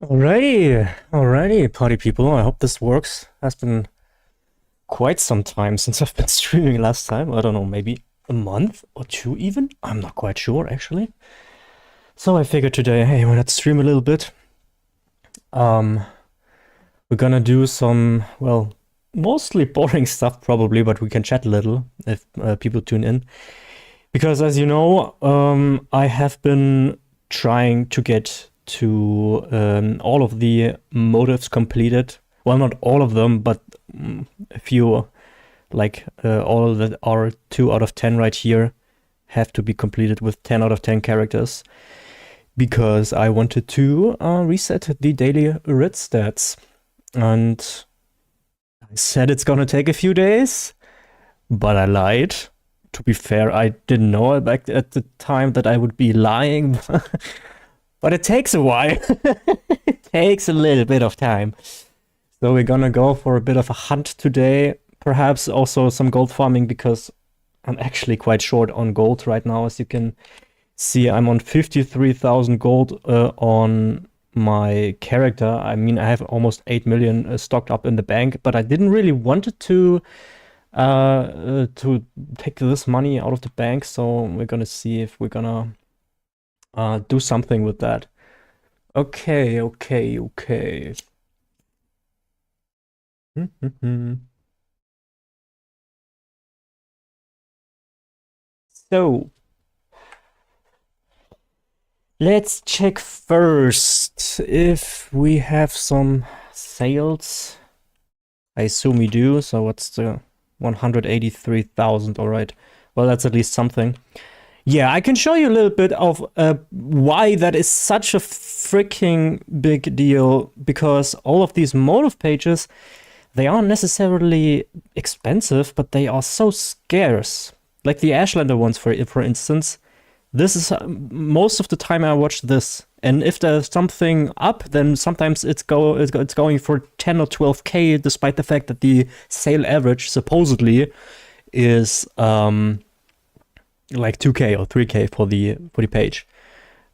Alrighty, party people. I hope this works. Has been quite some time since I've been streaming last time. I don't know, maybe a month or two even? I'm not quite sure, actually. So I figured today, hey, why not stream a little bit? We're gonna do some, well, mostly boring stuff probably, but we can chat a little if people tune in. Because as you know, I have been trying to get to all of the motives completed. Well, not all of them, but a few, like all that are 2 out of 10 right here, have to be completed with 10 out of 10 characters. Because I wanted to reset the daily writ stats. And I said it's gonna take a few days, but I lied. To be fair, I didn't know back at the time that I would be lying, but it takes a while. It takes a little bit of time. So we're gonna go for a bit of a hunt today, perhaps also some gold farming because I'm actually quite short on gold right now. As you can see, I'm on 53,000 gold on my character. I mean, I have almost 8 million stocked up in the bank, but I didn't really want it to take this money out of the bank, so we're gonna see if we're gonna do something with that. Okay. So let's check first if we have some sales. I assume we do. So what's the 183,000? All right. Well, that's at least something. Yeah, I can show you a little bit of why that is such a freaking big deal, because all of these motive pages, they aren't necessarily expensive, but they are so scarce. Like the Ashlander ones, for instance. This is most of the time I watch this, and if there's something up, then sometimes it's going for 10 or 12k, despite the fact that the sale average supposedly is like 2k or 3k for the page.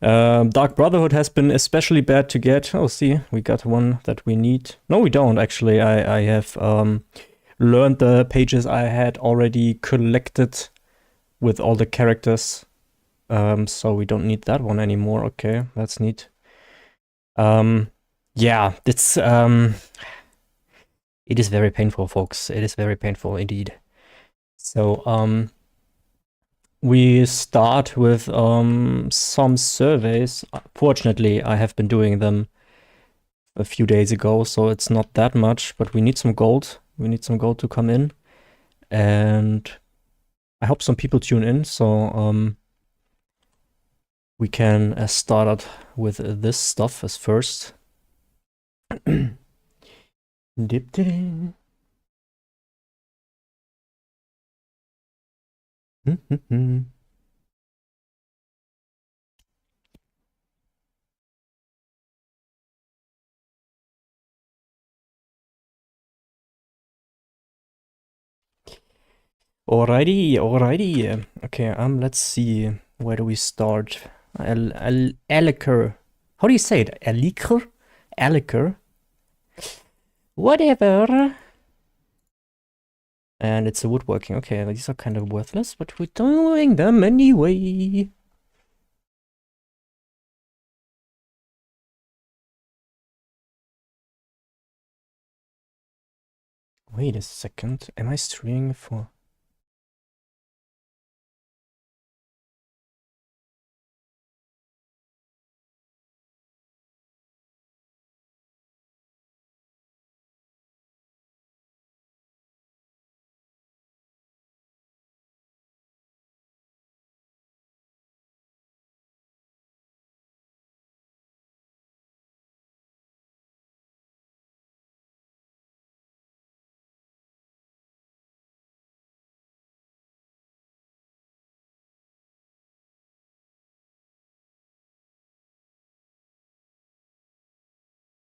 Dark Brotherhood has been especially bad to get. Oh, see, we got one that we need. No, we don't actually. I have learned the pages I had already collected with all the characters. So we don't need that one anymore. Okay, that's neat. Yeah, it's it is very painful, folks. It is very painful indeed. So we start with some surveys. Fortunately, I have been doing them a few days ago, so it's not that much, but we need some gold. We need some gold to come in. And I hope some people tune in, so we can start out with this stuff as first. Alrighty. Okay, let's see. Where do we start? Aliker. How do you say it? Aliker? Aliker? Whatever. And it's a woodworking. Okay, these are kind of worthless, but we're doing them anyway. Wait a second. Am I streaming for...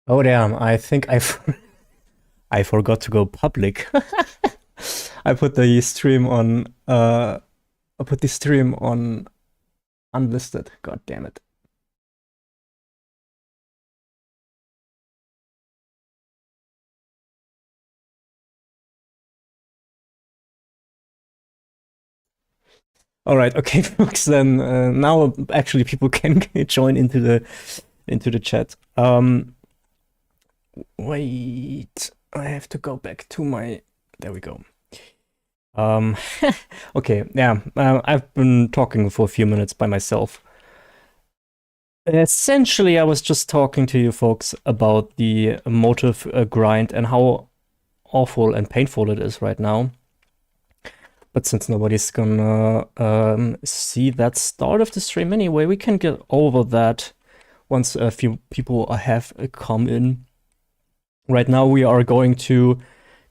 Oh damn, I think I forgot to go public. I put the stream on unlisted. God damn it. All right, okay, folks. Then now actually people can join into the chat. Wait, I have to go back to my. There we go. Okay, yeah. I've been talking for a few minutes by myself. Essentially, I was just talking to you folks about the motive grind and how awful and painful it is right now. But since nobody's gonna see that start of the stream anyway, we can get over that once a few people have come in. Right now we are going to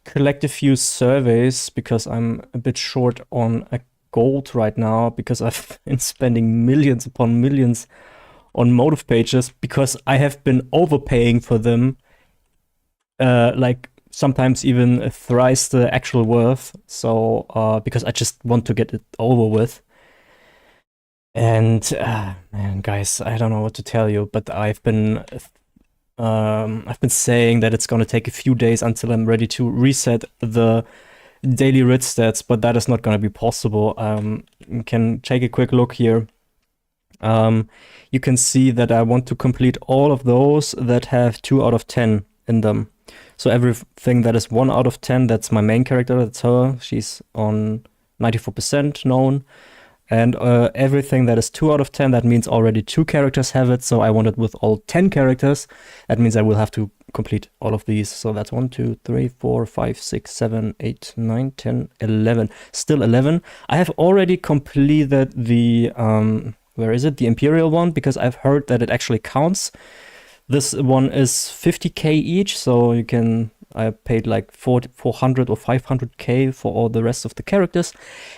collect a few surveys because I'm a bit short on a gold right now because I've been spending millions upon millions on motive pages because I have been overpaying for them, like sometimes even thrice the actual worth. So because I just want to get it over with. And man, guys, I don't know what to tell you, but I've been saying that it's gonna take a few days until I'm ready to reset the daily writ stats, but that is not gonna be possible. You can take a quick look here. You can see that I want to complete all of those that have 2 out of 10 in them. So everything that is 1 out of 10, that's my main character, that's her. She's on 94% known. And everything that is 2 out of 10, that means already 2 characters have it. So I want it with all 10 characters. That means I will have to complete all of these. So that's 1, 2, 3, 4, 5, 6, 7, 8, 9, 10, 11. Still 11. I have already completed the, where is it? The Imperial one, because I've heard that it actually counts. This one is 50k each, so you can, I paid like 400 or 500k for all the rest of the characters.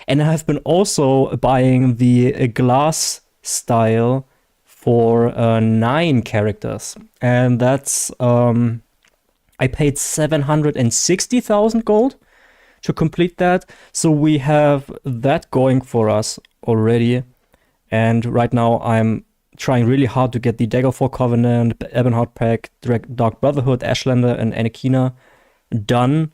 And I have been also buying the glass style for 9 characters. And that's, I paid 760,000 gold to complete that. So we have that going for us already. And right now I'm trying really hard to get the Daggerfall Covenant, Ebonheart Pact, Dark Brotherhood, Ashlander, and Anakina done.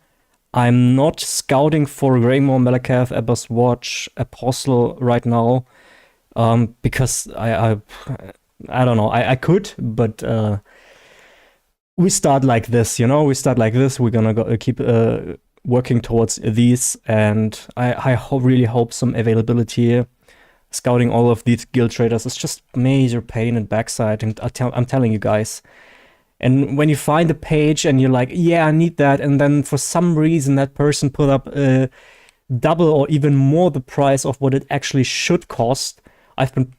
I'm not scouting for Greymore, Malakath, Ebba's Watch, Apostle right now, because I don't know. I could, but we start like this, you know. We start like this. We're gonna keep working towards these, and I really hope some availability. Scouting all of these guild traders is just major pain and backside, and I'm telling you guys. And when you find a page and you're like, yeah, I need that, and then for some reason that person put up double or even more the price of what it actually should cost, I've been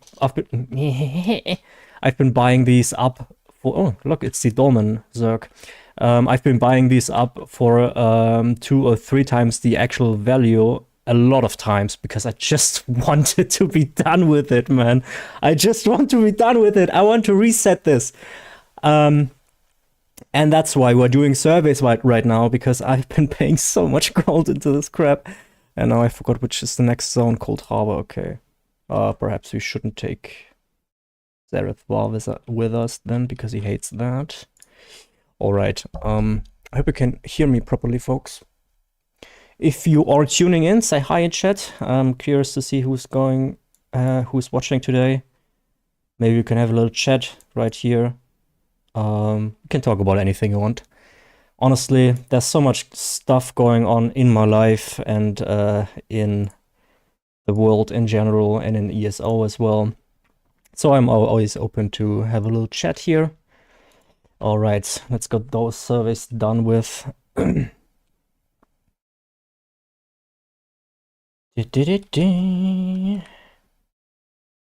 buying these up for. Oh, look, it's the Dolmen Zerg. I've been buying these up for 2 or 3 times the actual value. A lot of times because I just wanted to be done with it, man. I just want to be done with it. I want to reset this. And that's why we're doing surveys right now, because I've been paying so much gold into this crap. And now I forgot which is the next zone. Cold Harbor, okay. Perhaps we shouldn't take Zareth War with us then, because he hates that. Alright, I hope you can hear me properly, folks. If you are tuning in, say hi in chat. I'm curious to see who's watching today. Maybe you can have a little chat right here. You can talk about anything you want. Honestly, there's so much stuff going on in my life and in the world in general and in ESO as well. So I'm always open to have a little chat here. All right, let's get those surveys done with. Do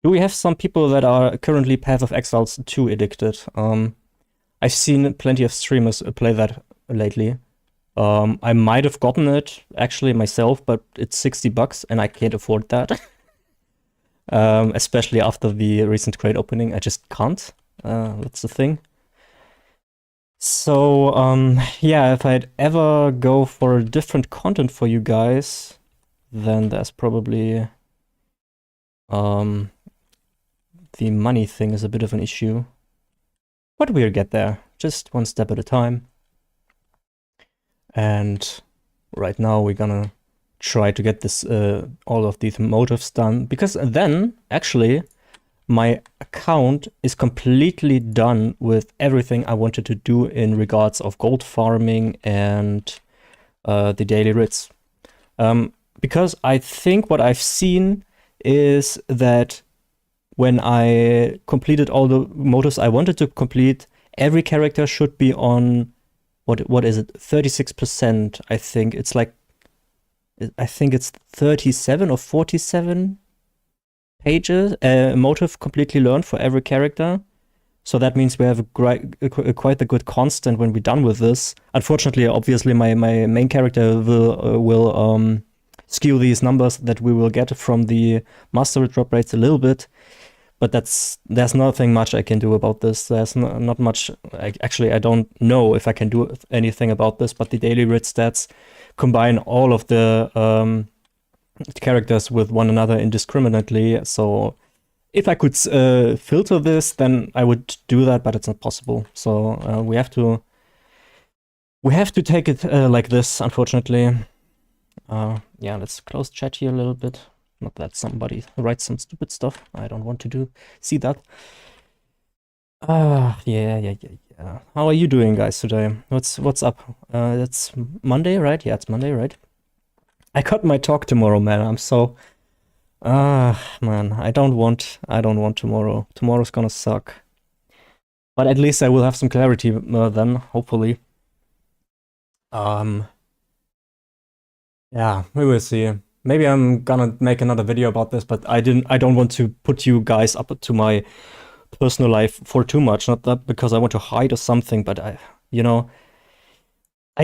we have some people that are currently Path of Exiles 2 addicted? I've seen plenty of streamers play that lately. I might have gotten it actually myself, but it's $60 and I can't afford that. Especially after the recent crate opening, I just can't. That's the thing. So yeah, if I'd ever go for different content for you guys, then there's probably the money thing is a bit of an issue. But we'll get there, just one step at a time. And right now we're gonna try to get this all of these motives done, because then actually my account is completely done with everything I wanted to do in regards of gold farming and the daily writs. Because I think what I've seen is that when I completed all the motives I wanted to complete, every character should be on, what is it, 36%, I think. It's like, I think it's 37 or 47 pages, motive completely learned for every character. So that means we have quite a good constant when we're done with this. Unfortunately, obviously, my main character will skew these numbers that we will get from the mastery drop rates a little bit. But there's nothing much I can do about this. There's not much. Actually, I don't know if I can do anything about this. But the daily writ stats combine all of the characters with one another indiscriminately. So if I could filter this, then I would do that. But it's not possible. So we have to take it like this. Unfortunately. Yeah. Let's close chat here a little bit. Not that somebody writes some stupid stuff. I don't want to see that. Yeah. How are you doing, guys, today? What's up? It's Monday, right? Yeah, it's Monday, right? I got my talk tomorrow, man. I'm so... man, I don't want tomorrow. Tomorrow's gonna suck. But at least I will have some clarity then, hopefully. Yeah, we will see. Maybe I'm gonna make another video about this, but I don't want to put you guys up to my personal life for too much. Not that because I want to hide or something, but I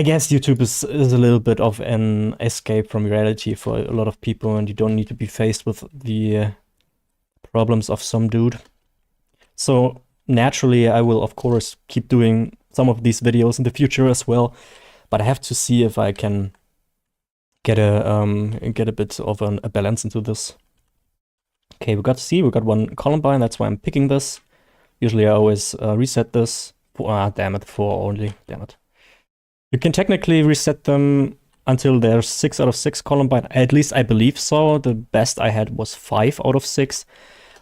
guess YouTube is a little bit of an escape from reality for a lot of people, and you don't need to be faced with the problems of some dude. So naturally, I will of course keep doing some of these videos in the future as well, but I have to see if I can get a bit of a balance into this. Okay, we got one Columbine. That's why I'm picking this. Usually I always reset this. Damn it, 4 only. Damn it. You can technically reset them until there's 6 out of 6 Columbine. At least I believe so. The best I had was 5 out of 6.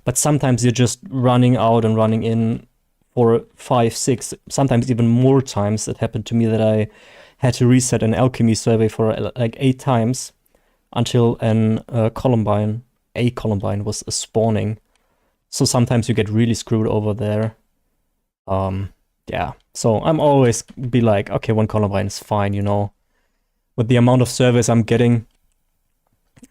But sometimes you're just running out and running in for 5, 6, sometimes even more times. It happened to me that I had to reset an alchemy survey for like 8 times until a Columbine was spawning. So sometimes you get really screwed over there. Yeah, so I'm always be like, okay, 1 Columbine is fine, With the amount of surveys I'm getting,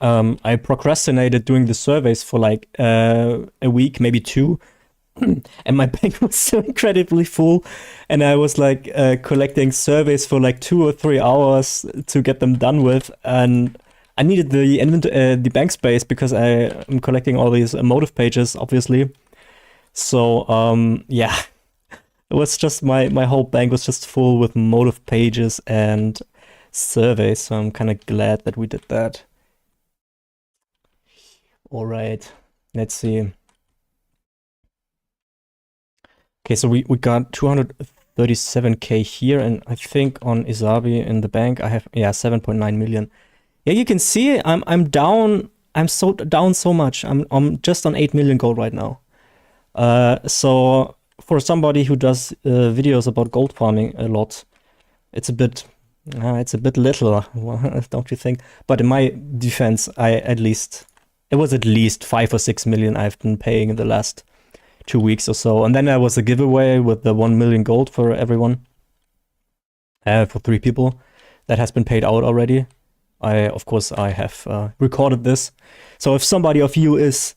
I procrastinated doing the surveys for like a week, maybe 2. And my bank was so incredibly full, and I was like collecting surveys for like 2 or 3 hours to get them done with, and I needed the bank space because I am collecting all these motive pages, obviously. So yeah, it was just my whole bank was just full with motive pages and surveys. So I'm kind of glad that we did that. All right, let's see. Okay, so we got 237k here, and I think on Isabi in the bank I have 7.9 million. Yeah, you can see I'm down. I'm so down so much. I'm just on 8 million gold right now. So for somebody who does videos about gold farming a lot, it's a bit little, don't you think? But in my defense, it was at least 5 or 6 million I've been paying in the last 2 weeks or so. And then there was a giveaway with the 1 million gold for everyone, for 3 people. That has been paid out already. Of course, I have recorded this. So if somebody of you is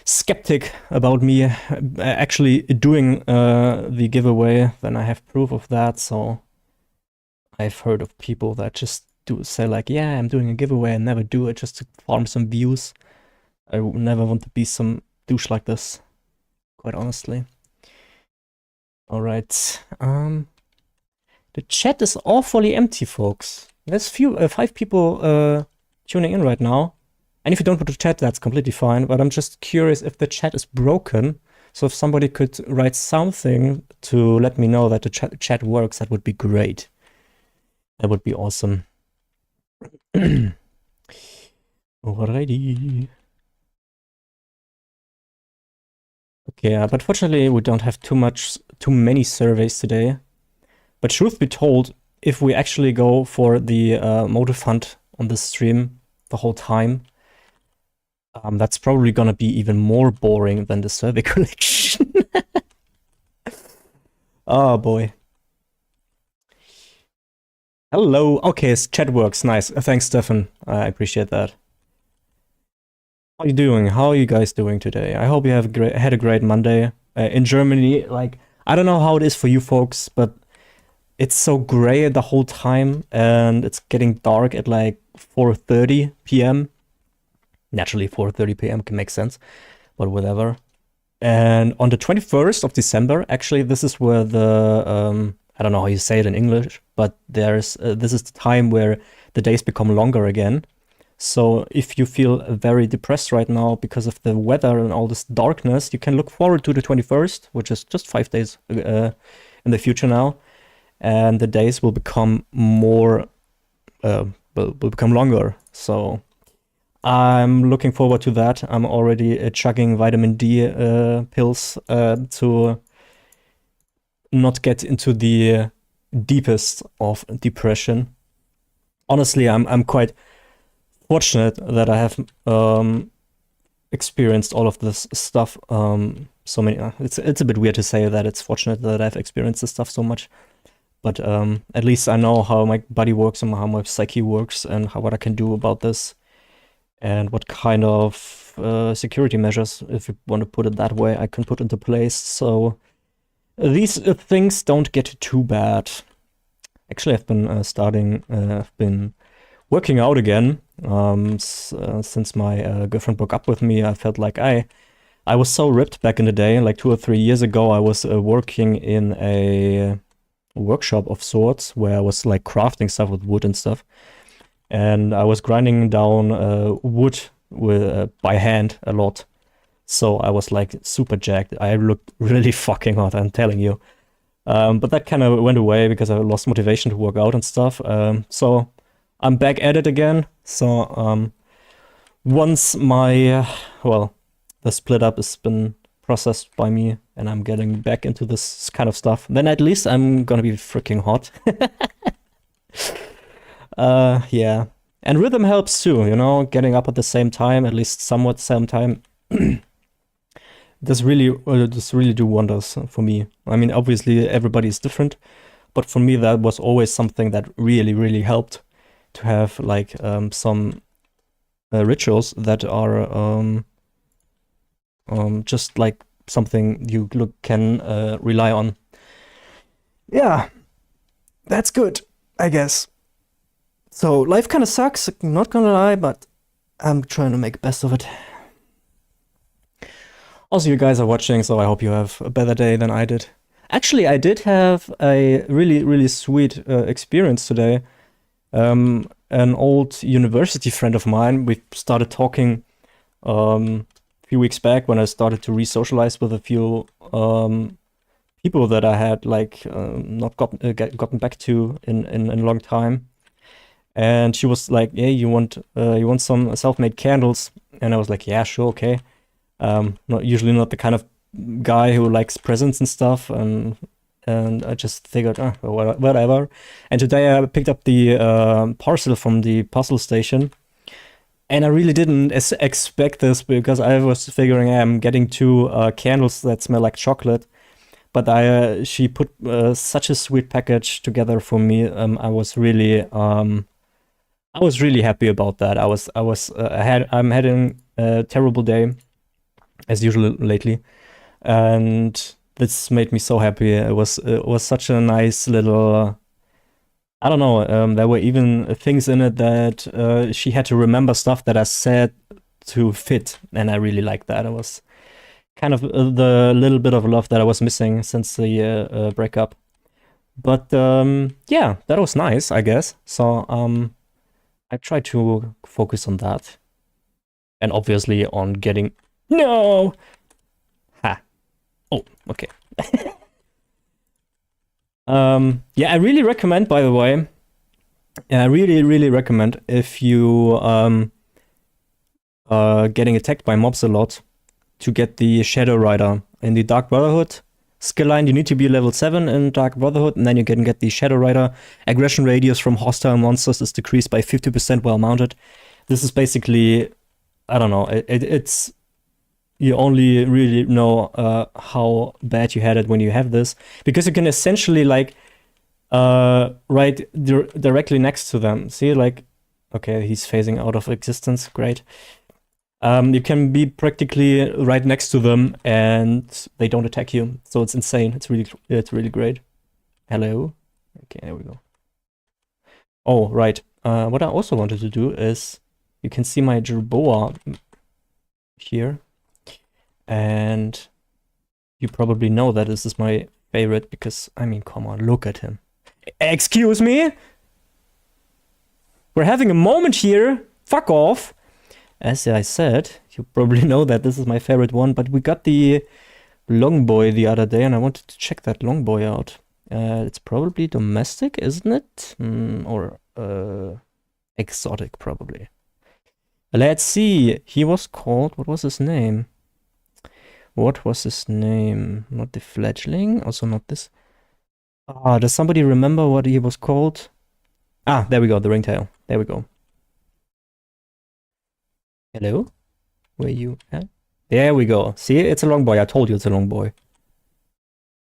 skeptic about me actually doing the giveaway, then I have proof of that. So I've heard of people that just say like, yeah, I'm doing a giveaway and never do it just to farm some views. I would never want to be some douche like this, quite honestly. All right. The chat is awfully empty, folks. There's 5 people tuning in right now. And if you don't want to chat, that's completely fine. But I'm just curious if the chat is broken. So if somebody could write something to let me know that the chat works, that would be great. That would be awesome. Alrighty. Okay, but fortunately we don't have too many surveys today. But truth be told, if we actually go for the motive hunt on this stream the whole time, that's probably gonna be even more boring than the survey collection. Oh boy. Hello. Okay, chat works. Nice. Thanks, Stefan. I appreciate that. How are you doing? How are you guys doing today? I hope you have had a great Monday. In Germany, like, I don't know how it is for you folks, but it's so gray the whole time, and it's getting dark at like 4:30 p.m. Naturally, 4:30 p.m. can make sense, but whatever. And on the 21st of December, actually, this is where the I don't know how you say it in English, but there's this is the time where the days become longer again. So if you feel very depressed right now because of the weather and all this darkness, you can look forward to the 21st, which is just 5 days in the future now, and the days will become more will become longer. So I'm looking forward to that. I'm already chugging vitamin D pills to not get into the deepest of depression. Honestly, I'm quite fortunate that I have experienced all of this stuff. So many. It's a bit weird to say that it's fortunate that I've experienced this stuff so much, but at least I know how my body works and how my psyche works and what I can do about this, and what kind of security measures, if you want to put it that way, I can put into place. So these things don't get too bad. Actually, I've been working out again. Since my girlfriend broke up with me, I felt like I was so ripped back in the day. Like 2 or 3 years ago, I was working in a workshop of sorts where I was like crafting stuff with wood and stuff. And I was grinding down wood with by hand a lot. So I was like super jacked. I looked really fucking hot, I'm telling you. But that kind of went away because I lost motivation to work out and stuff. So I'm back at it again. So once my, the split up has been processed by me and I'm getting back into this kind of stuff, then at least I'm gonna be freaking hot. Yeah. And rhythm helps too, you know, getting up at the same time, at least somewhat same time. This really do wonders for me. I mean, obviously everybody is different, but for me that was always something that really helped, to have like some rituals that are just like something you can rely on. Yeah, that's good, I guess. So life kind of sucks, not gonna lie, but I'm trying to make the best of it. Also, you guys are watching, so I hope you have a better day than I did. Actually, I did have a really sweet experience today. An old university friend of mine, we started talking a few weeks back when I started to re-socialize with a few people that I had like not gotten back to in a long time. And she was like, "Yeah, you want some self-made candles?" And I was like, "Yeah, sure, okay." Usually not the kind of guy who likes presents and stuff, and I just figured, whatever. And today I picked up the parcel from the parcel station, and I really didn't expect this, because I was figuring I'm getting 2 candles that smell like chocolate. But she put such a sweet package together for me. I was really happy about that. I'm having a terrible day, as usual lately, and this made me so happy. It was such a nice little, I don't know, there were even things in it that she had to remember stuff that I said to fit, and I really liked that. It was kind of the little bit of love that I was missing since the breakup. But yeah, that was nice, I guess. So I try to focus on that, and obviously on getting no. Ha. Oh, okay. Yeah, I really recommend, by the way, I really recommend if you getting attacked by mobs a lot to get the Shadow Rider in the Dark Brotherhood skill line. You need to be level 7 in Dark Brotherhood, and then you can get the Shadow Rider. Aggression radius from hostile monsters is decreased by 50% while mounted. This is basically, I don't know, it's you only really know how bad you had it when you have this, because you can essentially like right directly next to them. See, like, okay, he's phasing out of existence. Great. You can be practically right next to them, and they don't attack you. So it's insane. It's really great. Hello. Okay, there we go. Oh, right. What I also wanted to do is, you can see my Jerboa here, and you probably know that this is my favorite because, I mean, come on, look at him. Excuse me? We're having a moment here. Fuck off. As I said, you probably know that this is my favorite one, but we got the Longboy the other day, and I wanted to check that Longboy out. It's probably domestic, isn't it? Or exotic, probably. Let's see. He was called... What was his name? What was his name? Not the fledgling, also not this. Does somebody remember what he was called? Ah, there we go, the ringtail. There we go. Hello? Where you at? There we go. See, it's a Longboy. I told you it's a Longboy.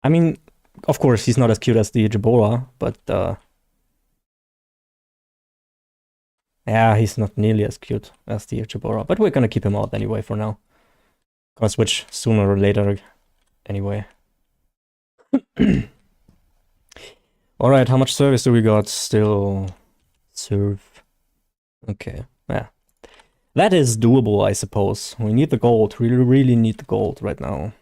I mean, of course, he's not as cute as the Jabora, but yeah, he's not nearly as cute as the Jabora. But we're gonna keep him out anyway for now. Gonna switch sooner or later anyway. Alright, how much service do we got? Still serve. Okay, yeah. That is doable, I suppose. We need the gold. We really need the gold right now.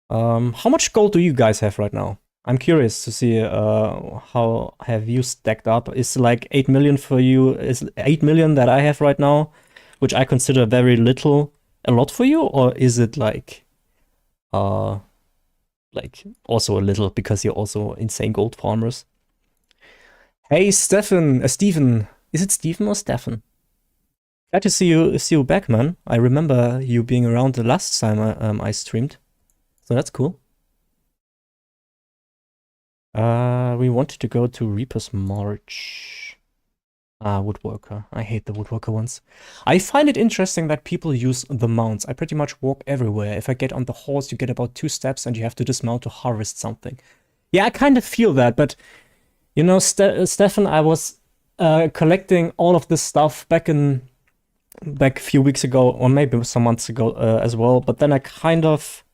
How much gold do you guys have right now? I'm curious to see how have you stacked up. Is like 8 million for you? Is 8 million that I have right now, which I consider very little, a lot for you? Or is it like also a little because you're also insane gold farmers? Hey, Stefan. Stephen. Is it Stephen or Stefan? Glad to see you back, man. I remember you being around the last time I streamed. So that's cool. We wanted to go to Reaper's March. Woodworker. I hate the woodworker ones. I find it interesting that people use the mounts. I pretty much walk everywhere. If I get on the horse, you get about 2 steps and you have to dismount to harvest something. Yeah, I kind of feel that, but you know, Stefan, I was collecting all of this stuff back a few weeks ago, or maybe some months ago as well, but then I kind of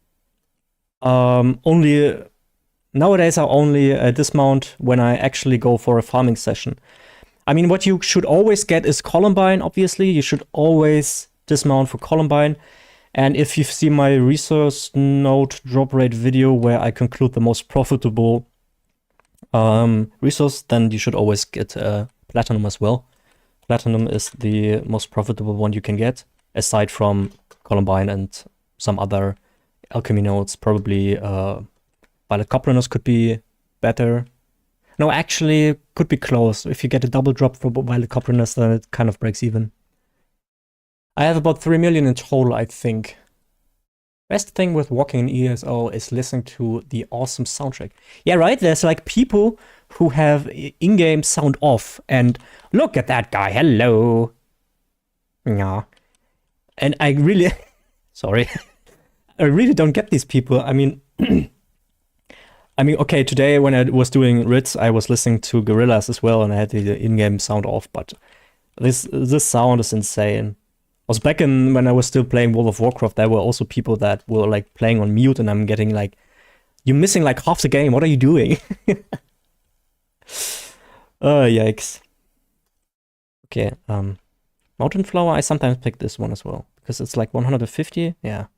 nowadays I only dismount when I actually go for a farming session. I mean, what you should always get is Columbine, obviously. You should always dismount for Columbine. And if you see my resource node drop rate video where I conclude the most profitable resource, then you should always get Platinum as well. Platinum is the most profitable one you can get, aside from Columbine and some other alchemy nodes. Probably Violet Coplanus could be better. No, actually, could be close. If you get a double drop for Violet Coplanus, then it kind of breaks even. I have about 3 million in total, I think. Best thing with walking in ESO is listening to the awesome soundtrack. Yeah, right? There's like people who have in-game sound off, and look at that guy, hello. Yeah. And I really... Sorry. I really don't get these people. I mean... okay, today when I was doing writs, I was listening to Gorillas as well, and I had the in-game sound off, but this sound is insane. I was back when I was still playing World of Warcraft, there were also people that were like playing on mute, and I'm getting like, you're missing like half the game, what are you doing? Yikes. Okay, Mountain Flower, I sometimes pick this one as well, because it's like 150, yeah.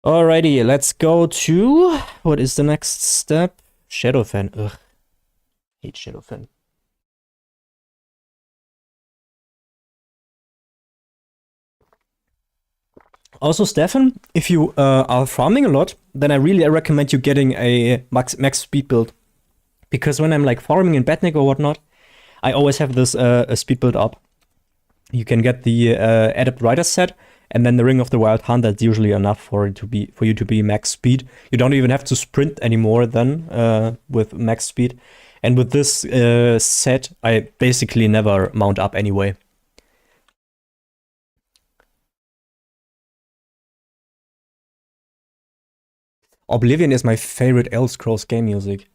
Alrighty, let's go to... What is the next step? Shadowfen. Ugh. Hate Shadowfen. Also, Stefan, if you are farming a lot, then I really recommend you getting a max speed build. Because when I'm like farming in Batnik or whatnot, I always have this speed build up. You can get the Adept Rider set, and then the Ring of the Wild Hunt. That's usually enough for you to be max speed. You don't even have to sprint anymore then with max speed. And with this set, I basically never mount up anyway. Oblivion is my favorite Elder Scrolls game music.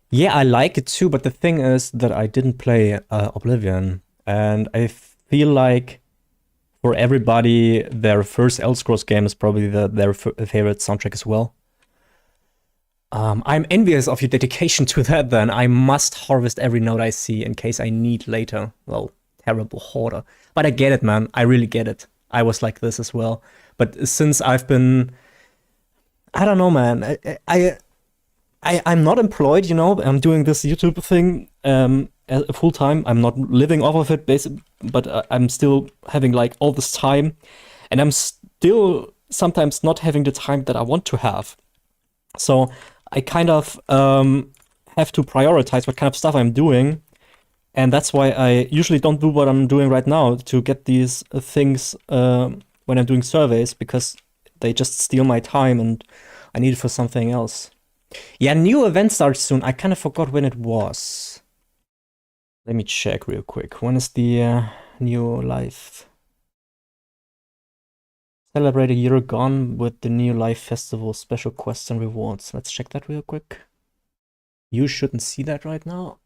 Yeah, I like it too, but the thing is that I didn't play Oblivion, and I feel like for everybody, their first Elder Scrolls game is probably their favorite soundtrack as well. I'm envious of your dedication to that then. I must harvest every note I see in case I need later. Well, terrible hoarder. But I get it, man. I really get it. I was like this as well. But since I've been... I don't know, man. I'm not employed, you know. I'm doing this YouTube thing full time. I'm not living off of it, basically, but I'm still having like all this time, and I'm still sometimes not having the time that I want to have. So I kind of have to prioritize what kind of stuff I'm doing, and that's why I usually don't do what I'm doing right now to get these things when I'm doing surveys, because they just steal my time and I need it for something else. Yeah, new event starts soon. I kind of forgot when it was. Let me check real quick. When is the new life? Celebrate a year gone with the new life festival, special quests and rewards. Let's check that real quick. You shouldn't see that right now,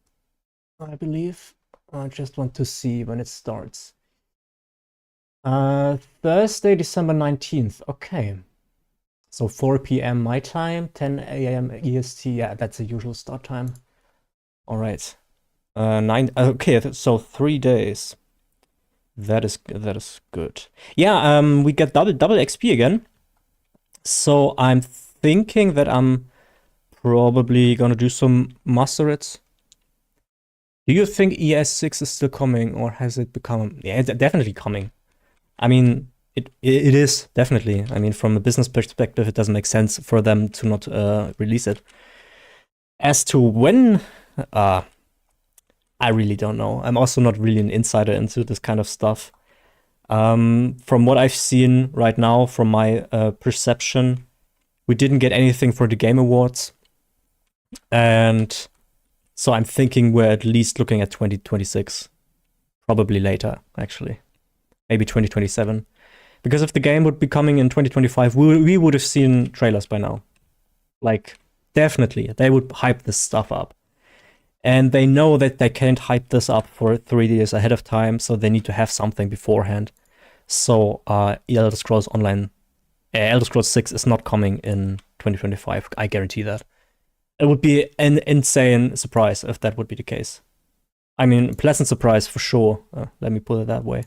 I believe. I just want to see when it starts. Thursday, December 19th. Okay. So 4 p.m. my time, 10 a.m. EST. Yeah, that's the usual start time. All right. Okay, so 3 days. That is good. Yeah, we get double XP again. So I'm thinking that I'm probably gonna do some Macerates. Do you think ES6 is still coming, or has it become? Yeah, it's definitely coming. I mean, it is definitely. I mean, from a business perspective, it doesn't make sense for them to not release it. As to when, I really don't know. I'm also not really an insider into this kind of stuff. From what I've seen right now, from my perception, we didn't get anything for the Game Awards. And so I'm thinking we're at least looking at 2026. Probably later, actually. Maybe 2027. Because if the game would be coming in 2025, we would have seen trailers by now. Like, definitely. They would hype this stuff up. And they know that they can't hype this up for 3 years ahead of time, so they need to have something beforehand. So, Elder Scrolls Online, Elder Scrolls 6 is not coming in 2025. I guarantee that. It would be an insane surprise if that would be the case. I mean, pleasant surprise for sure. Let me put it that way.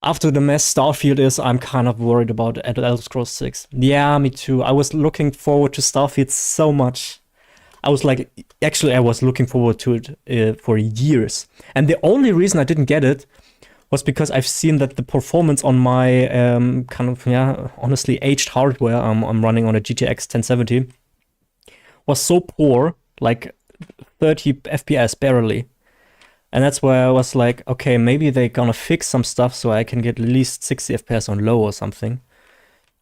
After the mess Starfield is, I'm kind of worried about Elder Scrolls 6. Yeah, me too. I was looking forward to Starfield so much. I was looking forward to it for years. And the only reason I didn't get it was because I've seen that the performance on my honestly aged hardware I'm running on a GTX 1070 was so poor, like 30 FPS barely. And that's where I was like, okay, maybe they're gonna fix some stuff so I can get at least 60 FPS on low or something.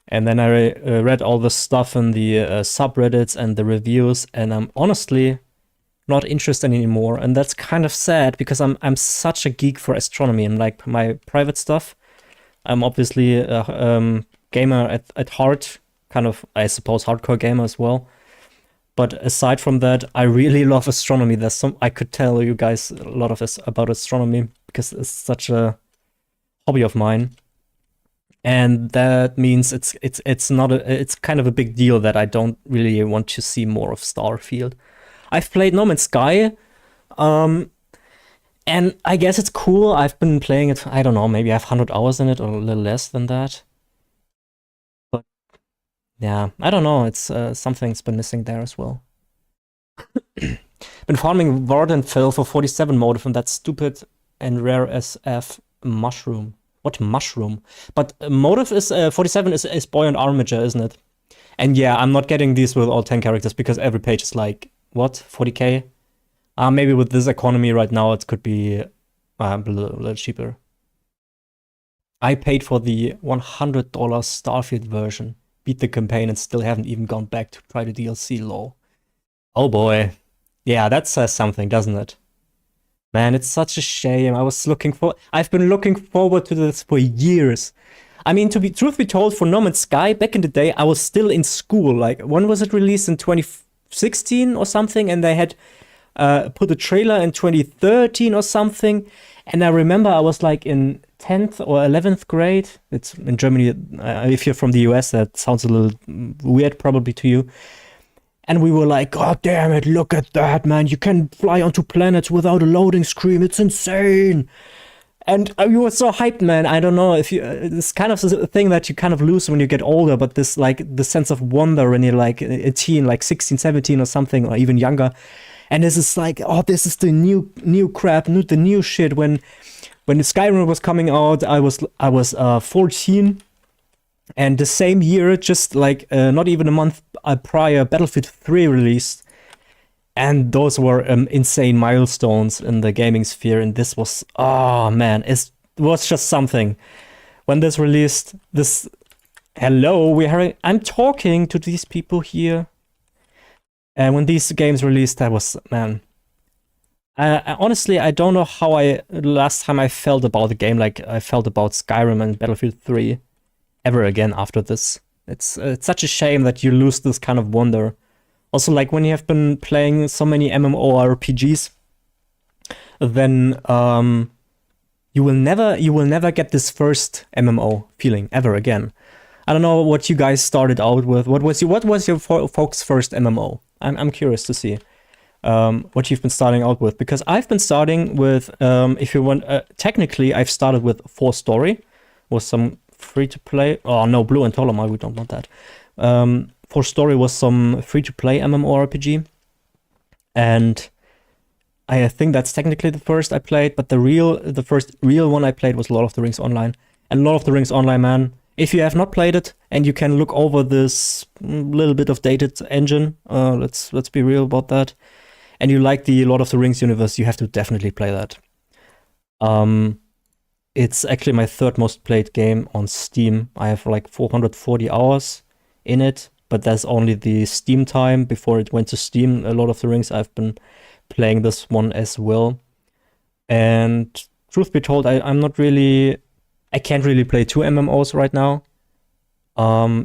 And then I read all the stuff in the subreddits and the reviews, and I'm honestly not interested anymore. And that's kind of sad, because I'm such a geek for astronomy and like my private stuff. I'm obviously a gamer at heart, kind of, I suppose, hardcore gamer as well. But aside from that, I really love astronomy. I could tell you guys a lot of this about astronomy, because it's such a hobby of mine. And that means it's kind of a big deal that I don't really want to see more of Starfield. I've played No Man's Sky, and I guess it's cool. I've been playing it, I don't know, maybe I have 100 hours in it, or a little less than that. But yeah, I don't know, it's something's been missing there as well. Been farming Vardenfell for 47 motive and that stupid and rare SF mushroom. What mushroom? But motive is 47 is Buoyant Armature, isn't it? And yeah, I'm not getting these with all 10 characters, because every page is like what, 40k? Maybe with this economy right now, it could be a little cheaper. I paid for the $100 Starfield version, beat the campaign, and still haven't even gone back to try the DLC, lol. Oh boy. Yeah, that says something, doesn't it? Man, it's such a shame. I've been looking forward to this for years. I mean, truth be told, for No Man's Sky, back in the day, I was still in school. Like, when was it released? In 2016 or something? And they had put a trailer in 2013 or something. And I remember I was like in 10th or 11th grade. It's in Germany. If you're from the US, that sounds a little weird probably to you. And we were like, God damn it, look at that, man. You can fly onto planets without a loading screen. It's insane. And we were so hyped, man. I don't know if you, this kind of a thing that you kind of lose when you get older, but this, like, the sense of wonder when you're like a teen, like 16, 17 or something, or even younger. And this is like, oh, this is the new crap, the new shit. When the Skyrim was coming out, I was 14. And the same year, just like not even a month prior, Battlefield 3 released. And those were insane milestones in the gaming sphere. And this was, oh man, it was just something. When this released, I'm talking to these people here. And when these games released, that was, man. Honestly, I don't know how last time I felt about the game like I felt about Skyrim and Battlefield 3 ever again after this. It's such a shame that you lose this kind of wonder. Also, like, when you have been playing so many MMORPGs, then you will never get this first MMO feeling ever again. I don't know what you guys started out with. What was your folks' first MMO? I'm curious to see what you've been starting out with, because I've been starting with, if you want, technically I've started with 4 Story, was some free-to-play. Oh no, Blue and Ptolemy, we don't want that. 4 Story was some free-to-play MMORPG, and I think that's technically the first I played, but the first real one I played was Lord of the Rings Online. And Lord of the Rings Online, man, if you have not played it and you can look over this little bit of dated engine, let's be real about that, and you like the Lord of the Rings universe, you have to definitely play that. It's actually my 3rd most played game on Steam. I have like 440 hours in it, but that's only the Steam time. Before it went to Steam, A Lord of the Rings, I've been playing this one as well. And truth be told, I can't really play 2 MMOs right now.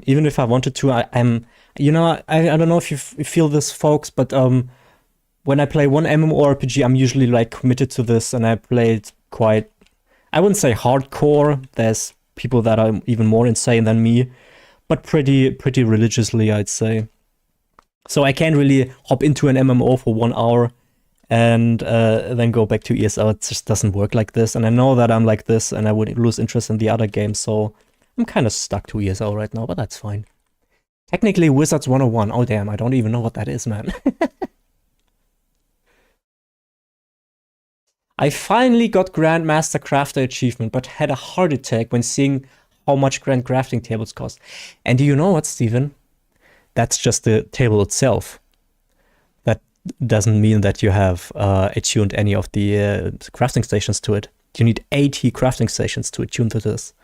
Even if I wanted to, I don't know if you feel this, folks, but when I play one MMORPG, I'm usually like committed to this, and I play it quite, I wouldn't say hardcore. There's people that are even more insane than me, but pretty religiously, I'd say. So I can't really hop into an MMO for 1 hour and then go back to ESO. It just doesn't work like this. And I know that I'm like this, and I would lose interest in the other games. So I'm kind of stuck to ESO right now, but that's fine. Technically, Wizards 101. Oh, damn, I don't even know what that is, man. I finally got Grandmaster Crafter achievement, but had a heart attack when seeing how much grand crafting tables cost. And do you know what, Steven? That's just the table itself. That doesn't mean that you have attuned any of the crafting stations to it. You need 80 crafting stations to attune to this.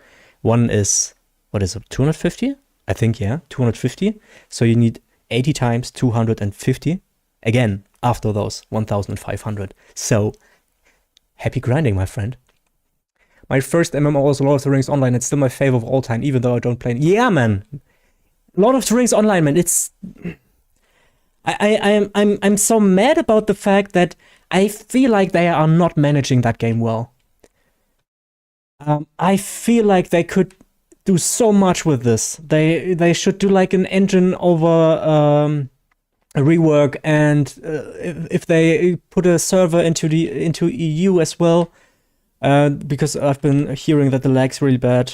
One is, what is it, 250? I think, yeah, 250. So you need 80 times 250. Again, after those 1,500. So, happy grinding, my friend. My first MMO was Lord of the Rings Online. It's still my favorite of all time, even though I don't play it. Yeah, man. Lord of the Rings Online, man. It's... I'm so mad about the fact that I feel like they are not managing that game well. I feel like they could do so much with this. They should do like an engine over a rework, and if they put a server into EU as well, because I've been hearing that the lag's really bad.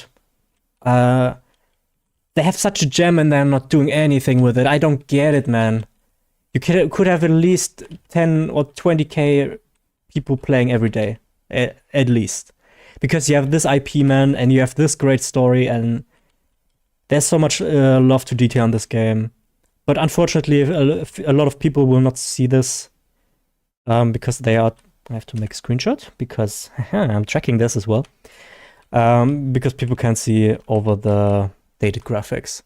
They have such a gem and they're not doing anything with it. I don't get it, man. You could have at least 10 or 20k people playing every day, at least. Because you have this IP, man, and you have this great story, and there's so much love to detail in this game. But unfortunately, a lot of people will not see this because they are. I have to make a screenshot because I'm tracking this as well. Because people can't see over the dated graphics.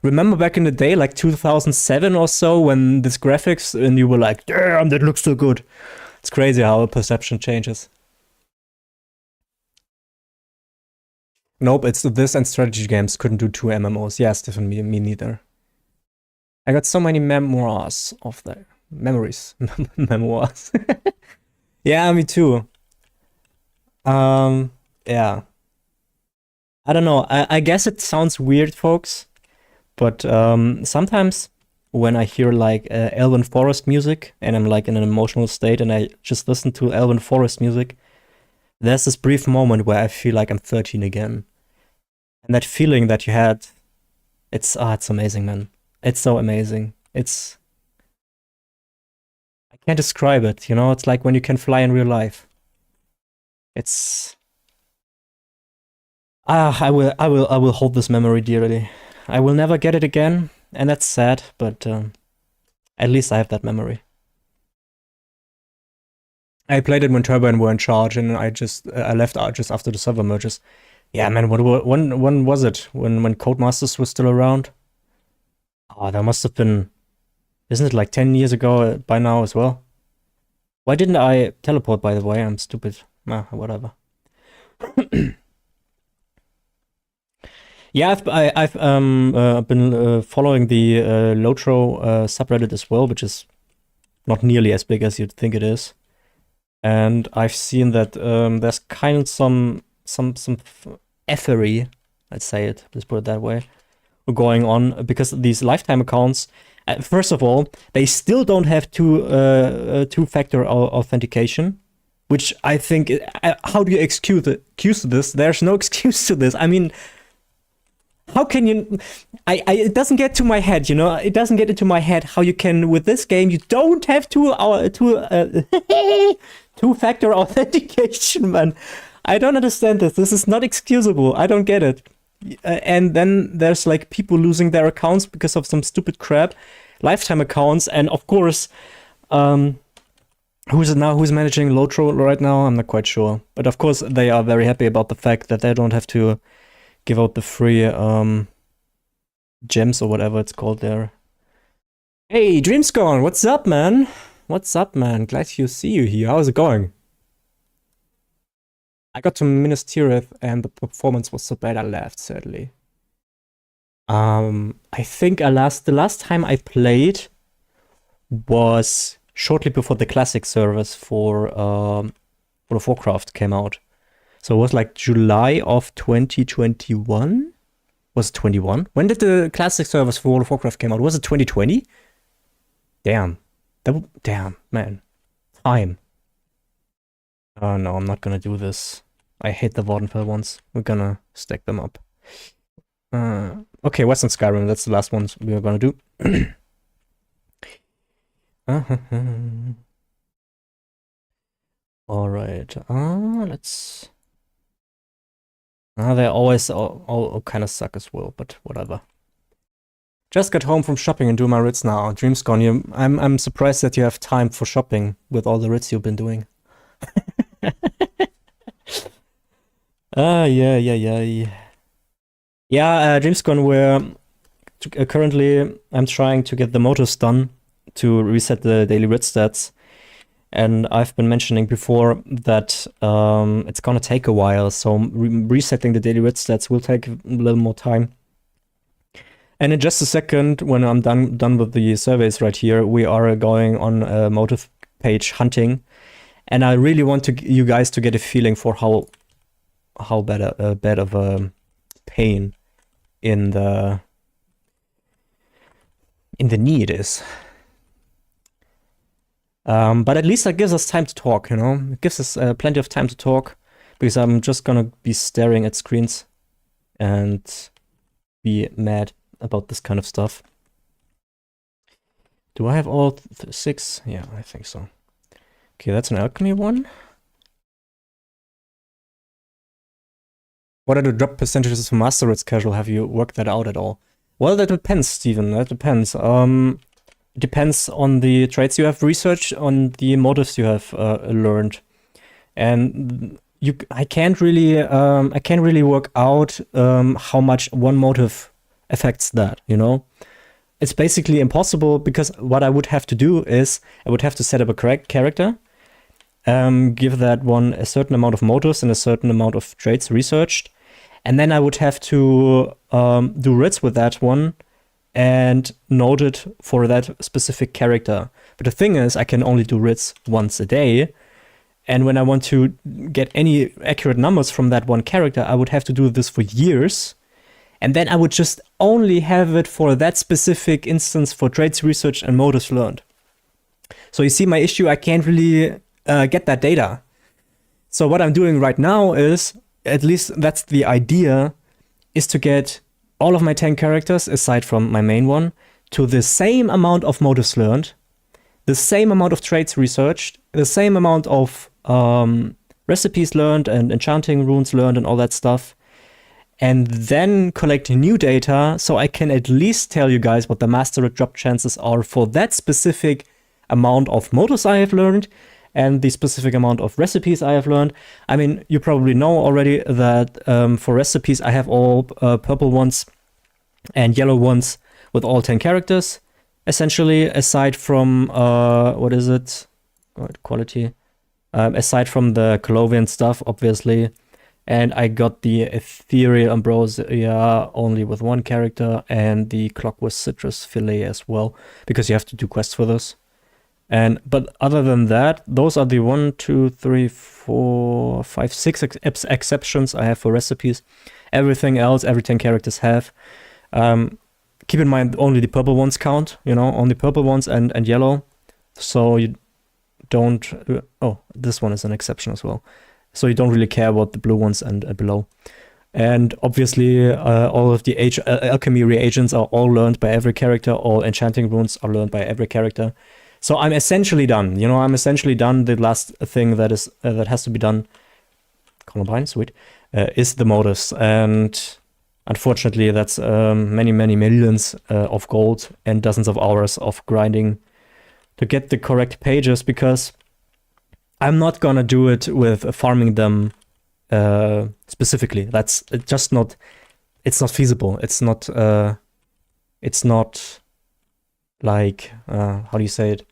Remember back in the day, like 2007 or so, when this graphics and you were like, damn, that looks so good. It's crazy how a perception changes. Nope, it's this and strategy games couldn't do 2 MMOs. Yeah, Stephen, me neither. I got so many memoirs of there. Memories. Memoirs. Yeah, me too. Yeah. I don't know. I guess it sounds weird, folks, but sometimes when I hear like Elven Forest music and I'm like in an emotional state and I just listen to Elven Forest music, there's this brief moment where I feel like I'm 13 again. And that feeling that you had, it's amazing, man. It's so amazing. I can't describe it, you know? It's like when you can fly in real life. It's I will hold this memory dearly. I will never get it again, and that's sad, but at least I have that memory. I played it when Turbine were in charge, and I left out just after the server merges. Yeah, man, when was it? When Codemasters was still around? Oh, that must have been, isn't it like 10 years ago by now as well? Why didn't I teleport, by the way? I'm stupid. Nah, whatever. Yeah, I've been following the Lotro subreddit as well, which is not nearly as big as you'd think it is. And I've seen that there's kind of some effery, let's say it, let's put it that way, going on because these lifetime accounts. First of all, they still don't have two-factor authentication, which I think. How do you excuse this? There's no excuse to this. I mean, how can you? It doesn't get to my head, you know. It doesn't get into my head how you can with this game. You don't have two-factor authentication, man. I don't understand this. This is not excusable. I don't get it. And then there's like people losing their accounts because of some stupid crap, lifetime accounts, and of course, who's managing Lotro right now? I'm not quite sure, but of course they are very happy about the fact that they don't have to give out the free gems or whatever it's called there. Hey, Dreamscorn, what's up, man? What's up, man? Glad to see you here. How's it going? I got to Minas Tirith and the performance was so bad I left, sadly. I think the last time I played was shortly before the classic service for World of Warcraft came out. So it was like July of 2021? Was it 21? When did the classic service for World of Warcraft came out? Was it 2020? Damn. Damn, man. Time. Oh no, I'm not gonna do this. I hate the Wardenfell ones. We're gonna stack them up. Okay, Western Skyrim, that's the last ones we are gonna do. Alright, let's... they always all kind of suck as well, but whatever. Just got home from shopping and do my writs now. Dreamscon, I'm surprised that you have time for shopping with all the writs you've been doing. Yeah. Yeah, Dreamscon, where currently I'm trying to get the motives done to reset the daily writ stats. And I've been mentioning before that it's gonna take a while, so resetting the daily writ stats will take a little more time. And in just a second, when I'm done with the surveys right here, we are going on a motive page hunting. And I really want you guys to get a feeling for how bad of a pain in the need is. But at least that gives us time to talk, you know? It gives us plenty of time to talk, because I'm just gonna be staring at screens and be mad about this kind of stuff. Do I have all 6? Yeah, I think so. Okay, that's an alchemy one. What are the drop percentages for Master Writs casual? Have you worked that out at all? Well, that depends, Steven. That depends. It depends on the traits you have researched, on the motives you have learned, and I can't really work out how much one motive affects that. You know, it's basically impossible because what I would have to do is I would have to set up a correct character, give that one a certain amount of motives and a certain amount of traits researched, and then I would have to do writs with that one and note it for that specific character. But the thing is, I can only do writs once a day. And when I want to get any accurate numbers from that one character, I would have to do this for years. And then I would just only have it for that specific instance for traits research and motives learned. So you see my issue, I can't really get that data. So what I'm doing right now is, at least that's the idea, is to get all of my 10 characters, aside from my main one, to the same amount of motives learned, the same amount of traits researched, the same amount of recipes learned and enchanting runes learned and all that stuff, and then collect new data so I can at least tell you guys what the master drop chances are for that specific amount of motives I have learned and the specific amount of recipes I have learned. I mean, you probably know already that for recipes I have all purple ones and yellow ones with all 10 characters, essentially, aside from, what is it? Quality. Aside from the Colovian stuff, obviously. And I got the Ethereal Ambrosia only with one character and the Clockwork Citrus Fillet as well, because you have to do quests for this. But other than that, those are the 1, 2, 3, 4, 5, 6 exceptions I have for recipes. Everything else, every 10 characters have. Keep in mind, only the purple ones count, you know, only purple ones and yellow. So you don't... oh, this one is an exception as well. So you don't really care about the blue ones and below. And obviously, all of the alchemy reagents are all learned by every character. All enchanting runes are learned by every character. So I'm essentially done. You know, I'm essentially done. The last thing that is that has to be done, Columbine, sweet, is the motives. And unfortunately, that's many, many millions of gold and dozens of hours of grinding to get the correct pages, because I'm not gonna do it with farming them specifically. That's just not. It's not feasible. It's not. It's not like how do you say it?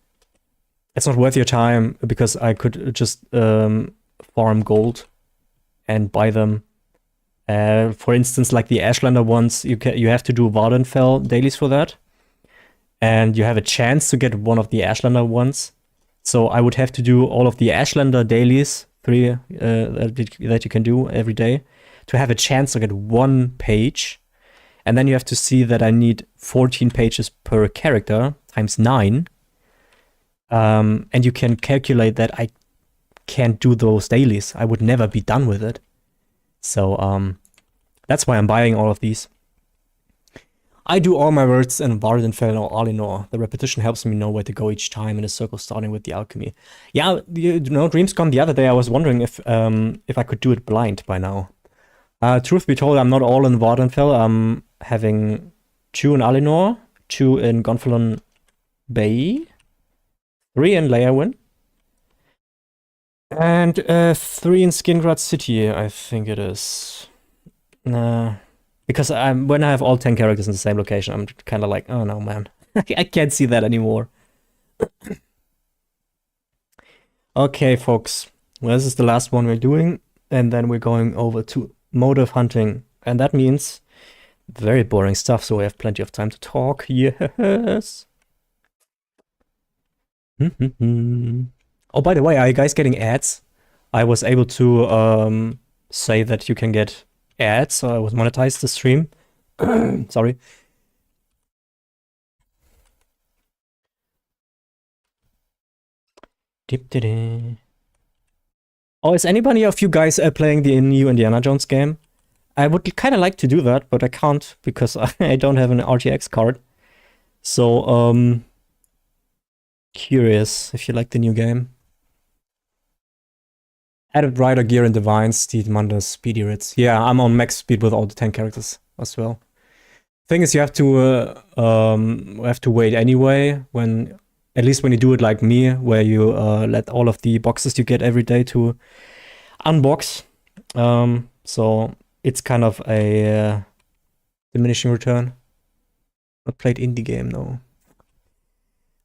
It's not worth your time, because I could just farm gold and buy them. For instance, like the Ashlander ones, you have to do Vardenfell dailies for that, and you have a chance to get one of the Ashlander ones. So I would have to do all of the Ashlander dailies, 3 that you can do every day, to have a chance to get one page. And then you have to see that I need 14 pages per character, times 9. And you can calculate that I can't do those dailies. I would never be done with it. So that's why I'm buying all of these. I do all my words in Vardenfell or Alinor. The repetition helps me know where to go each time in a circle, starting with the alchemy. Yeah, you know, Dreamscom the other day, I was wondering if I could do it blind by now. Truth be told, I'm not all in Vardenfell. I'm having 2 in Alinor, 2 in Gonfalon Bay, 3 in Leyawiin, and 3 in Skingrad City, I think it is. Because when I have all 10 characters in the same location, I'm kind of like, oh no, man. I can't see that anymore. Okay, folks. Well, this is the last one we're doing, and then we're going over to motive hunting. And that means very boring stuff, so we have plenty of time to talk. Yes. Oh, by the way, are you guys getting ads? I was able to say that you can get ads, so I was monetized the stream. Sorry. Oh, is anybody of you guys playing the new Indiana Jones game? I would kind of like to do that, but I can't because I don't have an RTX card. So, curious if you like the new game. Added rider gear and divine, Steed, Mundus, speedy writs. Yeah, I'm on max speed with all the 10 characters as well. Thing is, you have to wait anyway. When at least when you do it like me, where you let all of the boxes you get every day to unbox. So it's kind of a diminishing return. Not played indie game though.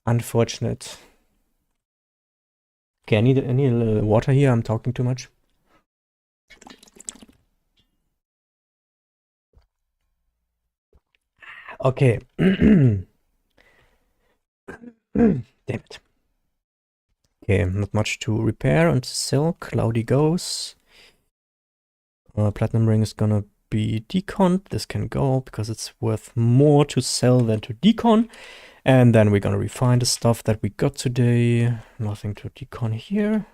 Unfortunate. Okay, I need a little water here. I'm talking too much. Okay. Damn it. Okay, not much to repair and sell. Cloudy goes. Platinum ring is gonna be decon. This can go because it's worth more to sell than to decon. And then we're gonna refine the stuff that we got today. Nothing to decon here.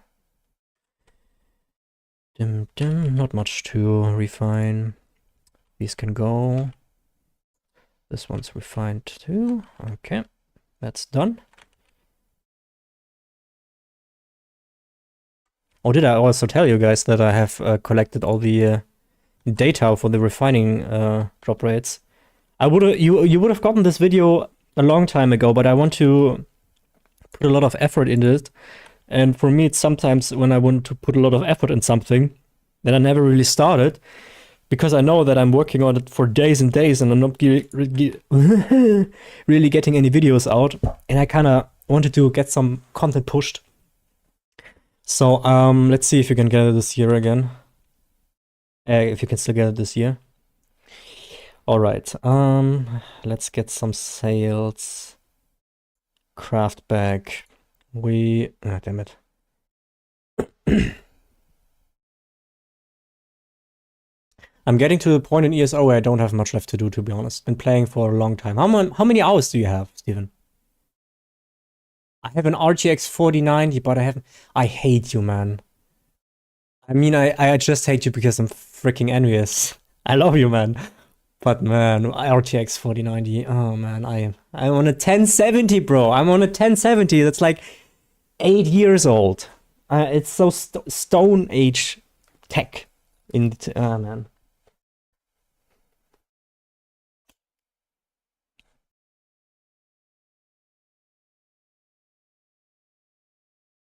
Dim dim, not much to refine. These can go. This one's refined too. Okay, that's done. Oh, did I also tell you guys that I have collected all the data for the refining drop rates? You would have gotten this video a long time ago, but I want to put a lot of effort into it. And for me, it's sometimes when I want to put a lot of effort in something, then I never really started because I know that I'm working on it for days and days and I'm not really getting any videos out. And I kind of wanted to get some content pushed. So let's see if you can get it this year again. If you can still get it this year. All right. Let's get some sales. Craft bag. Damn it. I'm getting to the point in ESO where I don't have much left to do, to be honest. Been playing for a long time. How many hours do you have, Steven? I have an RTX 4090, but I hate you, man. I mean, I just hate you because I'm freaking envious. I love you, man. But man, RTX 4090, oh man, I'm on a 1070, bro. I'm on a 1070. That's like 8 years old. It's so Stone Age tech. Man.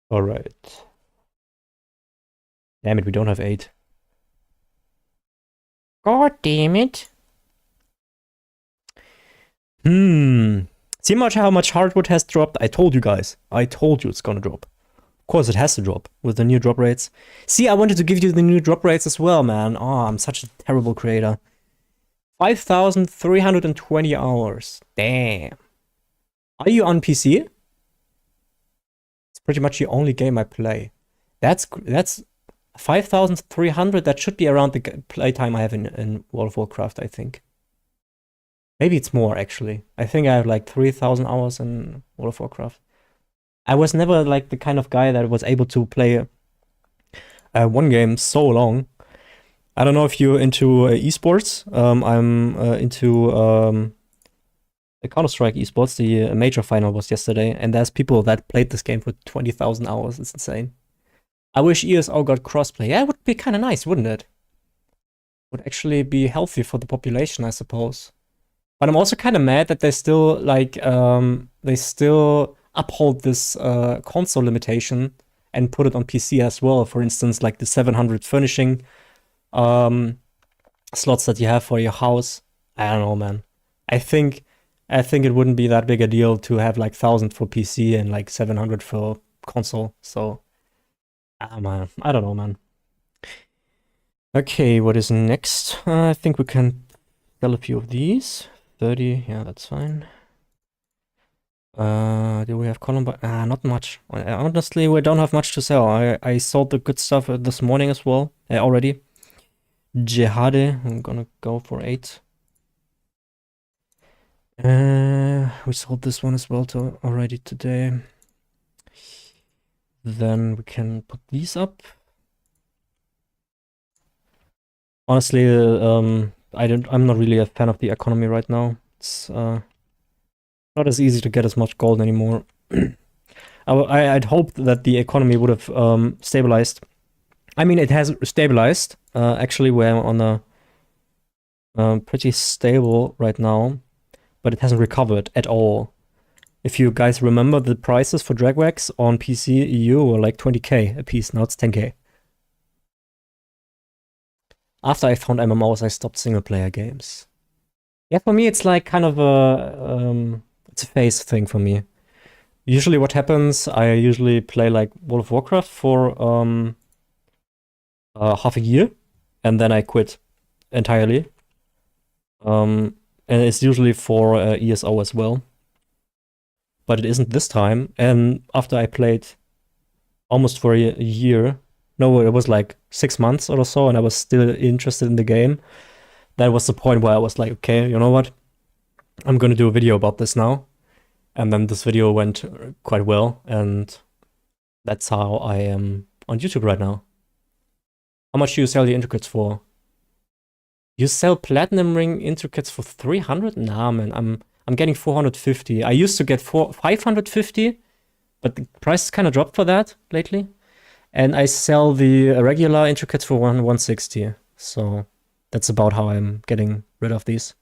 All right. Damn it, we don't have 8. God damn it. See how much hardwood has dropped? I told you guys. I told you it's gonna drop. Of course it has to drop with the new drop rates. See, I wanted to give you the new drop rates as well, man. Oh, I'm such a terrible creator. 5,320 hours. Damn. Are you on PC? It's pretty much the only game I play. That's 5,300. That should be around the playtime I have in World of Warcraft, I think. Maybe it's more, actually. I think I have like 3,000 hours in World of Warcraft. I was never like the kind of guy that was able to play one game so long. I don't know if you're into esports. I'm into the Counter-Strike esports. The major final was yesterday, and there's people that played this game for 20,000 hours. It's insane. I wish ESO got crossplay. Yeah, it would be kind of nice, wouldn't it? Would actually be healthy for the population, I suppose. But I'm also kind of mad that they still they still uphold this console limitation and put it on PC as well. For instance, like the 700 furnishing slots that you have for your house. I don't know, man. I think it wouldn't be that big a deal to have like 1,000 for PC and like 700 for console. So, man, I don't know, man. Okay, what is next? I think we can sell a few of these. 30, yeah, that's fine. Do we have Columbine? Not much. Honestly, we don't have much to sell. I sold the good stuff this morning as well, already. Jihadi, I'm gonna go for 8. We sold this one as well already today. Then we can put these up. Honestly, I'm not really a fan of the economy right now. It's not as easy to get as much gold anymore. I'd hoped that the economy would have stabilized. I mean, it has stabilized. Actually, we're on a pretty stable right now, but it hasn't recovered at all. If you guys remember, the prices for Dragwax on PC EU were like 20k a piece. Now it's 10k. After I found MMOs, I stopped single-player games. Yeah, for me, it's like kind of it's a phase thing for me. Usually what happens, I usually play like World of Warcraft for half a year, and then I quit entirely. And it's usually for ESO as well. But it isn't this time. And after I played almost for a year, no, it was like 6 months or so, and I was still interested in the game. That was the point where I was like, okay, you know what? I'm gonna do a video about this now. And then this video went quite well, and that's how I am on YouTube right now. How much do you sell the intricates for? You sell platinum ring intricates for 300? Nah, man, I'm getting 450. I used to get 550, but the price kind of dropped for that lately. And I sell the regular intricates for 160. So that's about how I'm getting rid of these.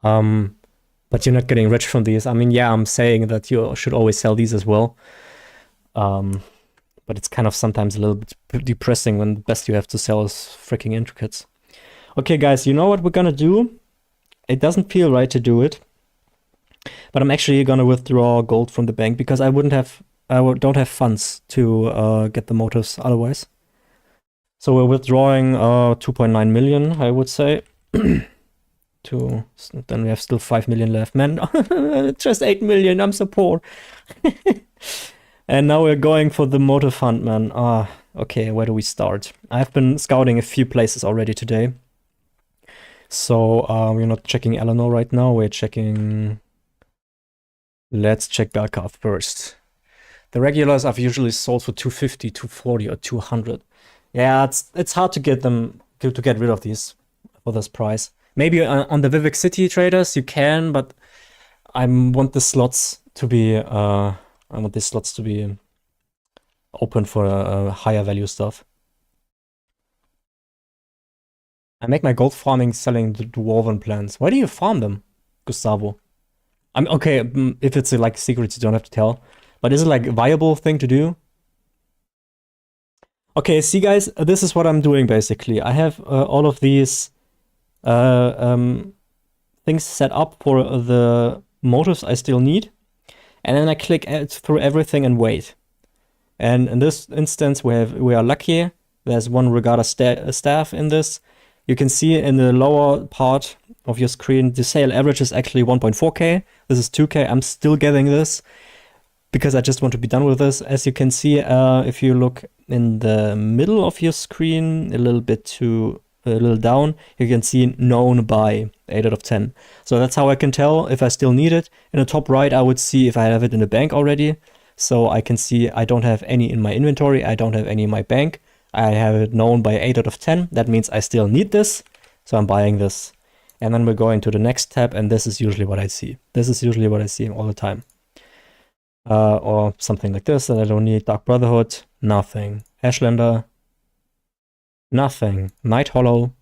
But you're not getting rich from these. I mean, yeah, I'm saying that you should always sell these as well. But it's kind of sometimes a little bit depressing when the best you have to sell is freaking intricates. Okay, guys, you know what we're gonna do? It doesn't feel right to do it, but I'm actually gonna withdraw gold from the bank because I don't have funds to get the motives otherwise. So we're withdrawing 2.9 million, I would say. Then we have still 5 million left. Man, just 8 million, I'm so poor. And now we're going for the motive hunt, man. Okay, where do we start? I've been scouting a few places already today. So we're not checking Eleanor right now, we're checking... Let's check Belkov first. The regulars I've usually sold for 250, 240, or 200. Yeah, it's hard to get them to get rid of these for this price. Maybe on the Vivek City traders you can, but I want the slots to be open for higher value stuff. I make my gold farming selling the dwarven plants. Why do you farm them, Gustavo? I'm okay. If it's like secrets, you don't have to tell. But is it like a viable thing to do? Okay, see guys, this is what I'm doing basically. I have all of these things set up for the motives I still need. And then I click through everything and wait. And in this instance, we are lucky. There's one Regatta staff in this. You can see in the lower part of your screen, the sale average is actually 1.4k. This is 2k. I'm still getting this because I just want to be done with this. As you can see, if you look in the middle of your screen, a little down, you can see known by 8 out of 10. So that's how I can tell if I still need it. In the top right, I would see if I have it in the bank already. So I can see I don't have any in my inventory. I don't have any in my bank. I have it known by 8 out of 10. That means I still need this. So I'm buying this. And then we're going to the next tab, and this is usually what I see. This is usually what I see all the time. Or something like this, that I don't need. Dark Brotherhood, nothing. Ashlander, nothing. Night Hollow,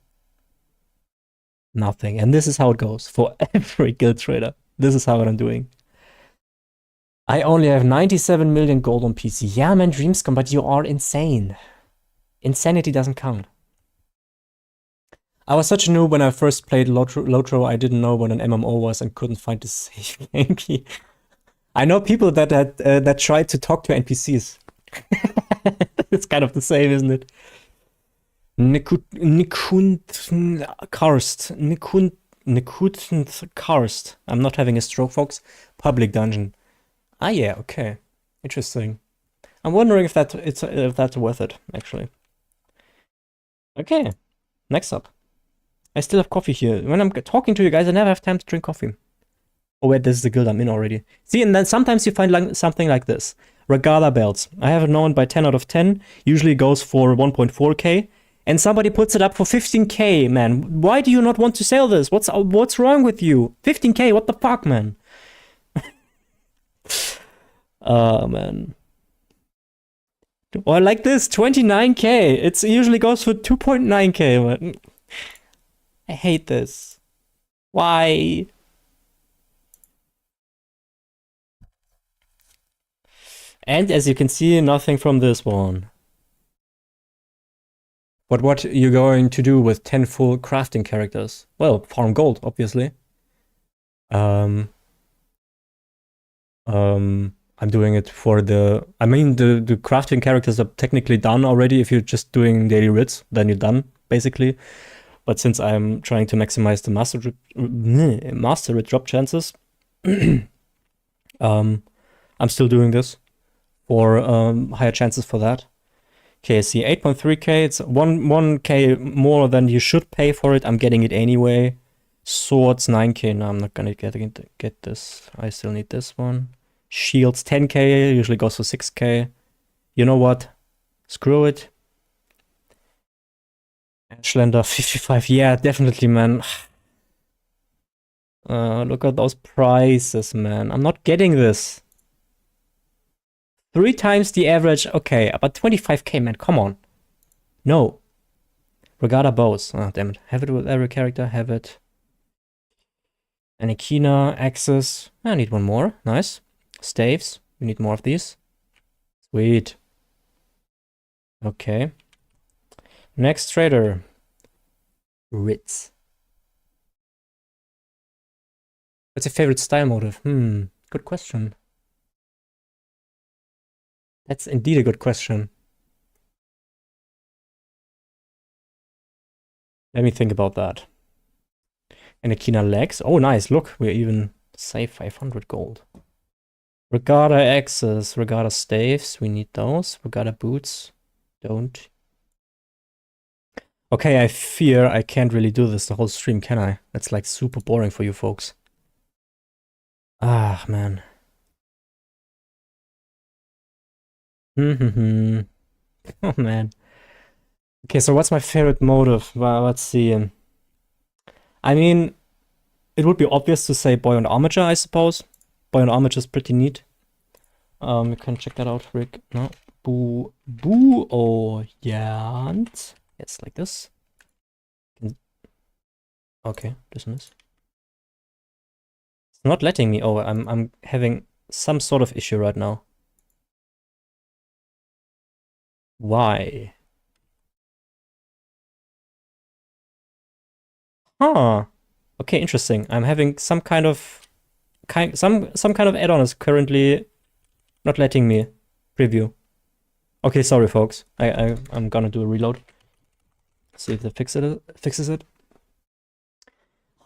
nothing. And this is how it goes for every guild trader. This is how I'm doing. I only have 97 million gold on PC. Yeah, man, Dreamscom, but you are insane. Insanity doesn't count. I was such a noob when I first played Lotro. I didn't know what an MMO was and couldn't find the save game key. I know people that tried to talk to NPCs. It's kind of the same, isn't it? Karst. I'm not having a stroke, folks. Public dungeon. Ah, yeah, okay. Interesting. I'm wondering if that's worth it, actually. Okay, next up. I still have coffee here. When I'm talking to you guys, I never have time to drink coffee. Oh wait, this is the guild I'm in already. See, and then sometimes you find something like this. Regatta belts. I have it known by 10 out of 10. Usually goes for 1.4k. And somebody puts it up for 15k, man. Why do you not want to sell this? What's wrong with you? 15k, what the fuck, man? Oh, man. Or like this, 29k. It usually goes for 2.9k. I hate this. Why? And as you can see, nothing from this one. But what are you going to do with 10 full crafting characters? Well, farm gold, obviously. I'm doing it for the... I mean, the crafting characters are technically done already. If you're just doing daily writs, then you're done, basically. But since I'm trying to maximize the master writ drop chances, I'm still doing this for higher chances for that. Okay, see, 8.3k, it's 1k more than you should pay for it. I'm getting it anyway. Swords, 9k, no, I'm not gonna get this. I still need this one. Shields, 10k, usually goes for 6k. You know what? Screw it. Schlender, 55, yeah, definitely, man. Look at those prices, man. I'm not getting this. 3 times the average, okay, but 25k, man, come on. No. Regatta bows. Oh, damn it. Have it with every character, have it. Anakina, axes. I need one more. Nice. Staves. We need more of these. Sweet. Okay. Next trader. Writs. What's your favorite style motive? Good question. That's indeed a good question. Let me think about that. Anakina legs. Oh, nice. Look, we're even save 500 gold. Regatta axes, regatta staves. We need those. Regatta boots. Don't. Okay, I fear I can't really do this the whole stream, can I? That's like super boring for you folks. Ah, man. Oh, man. Okay, so what's my favorite motive? Well, let's see. I mean, it would be obvious to say Buoyant Armature, I suppose. Buoyant Armature is pretty neat. You can check that out, Rick. No. Buoyant. Yes, like this. Okay, dismiss. It's not letting me. Oh, I'm having some sort of issue right now. Why? Huh. Okay, interesting. I'm having some kind of some kind of add-on is currently not letting me preview. Okay, sorry folks. I'm gonna do a reload. See if that fixes it.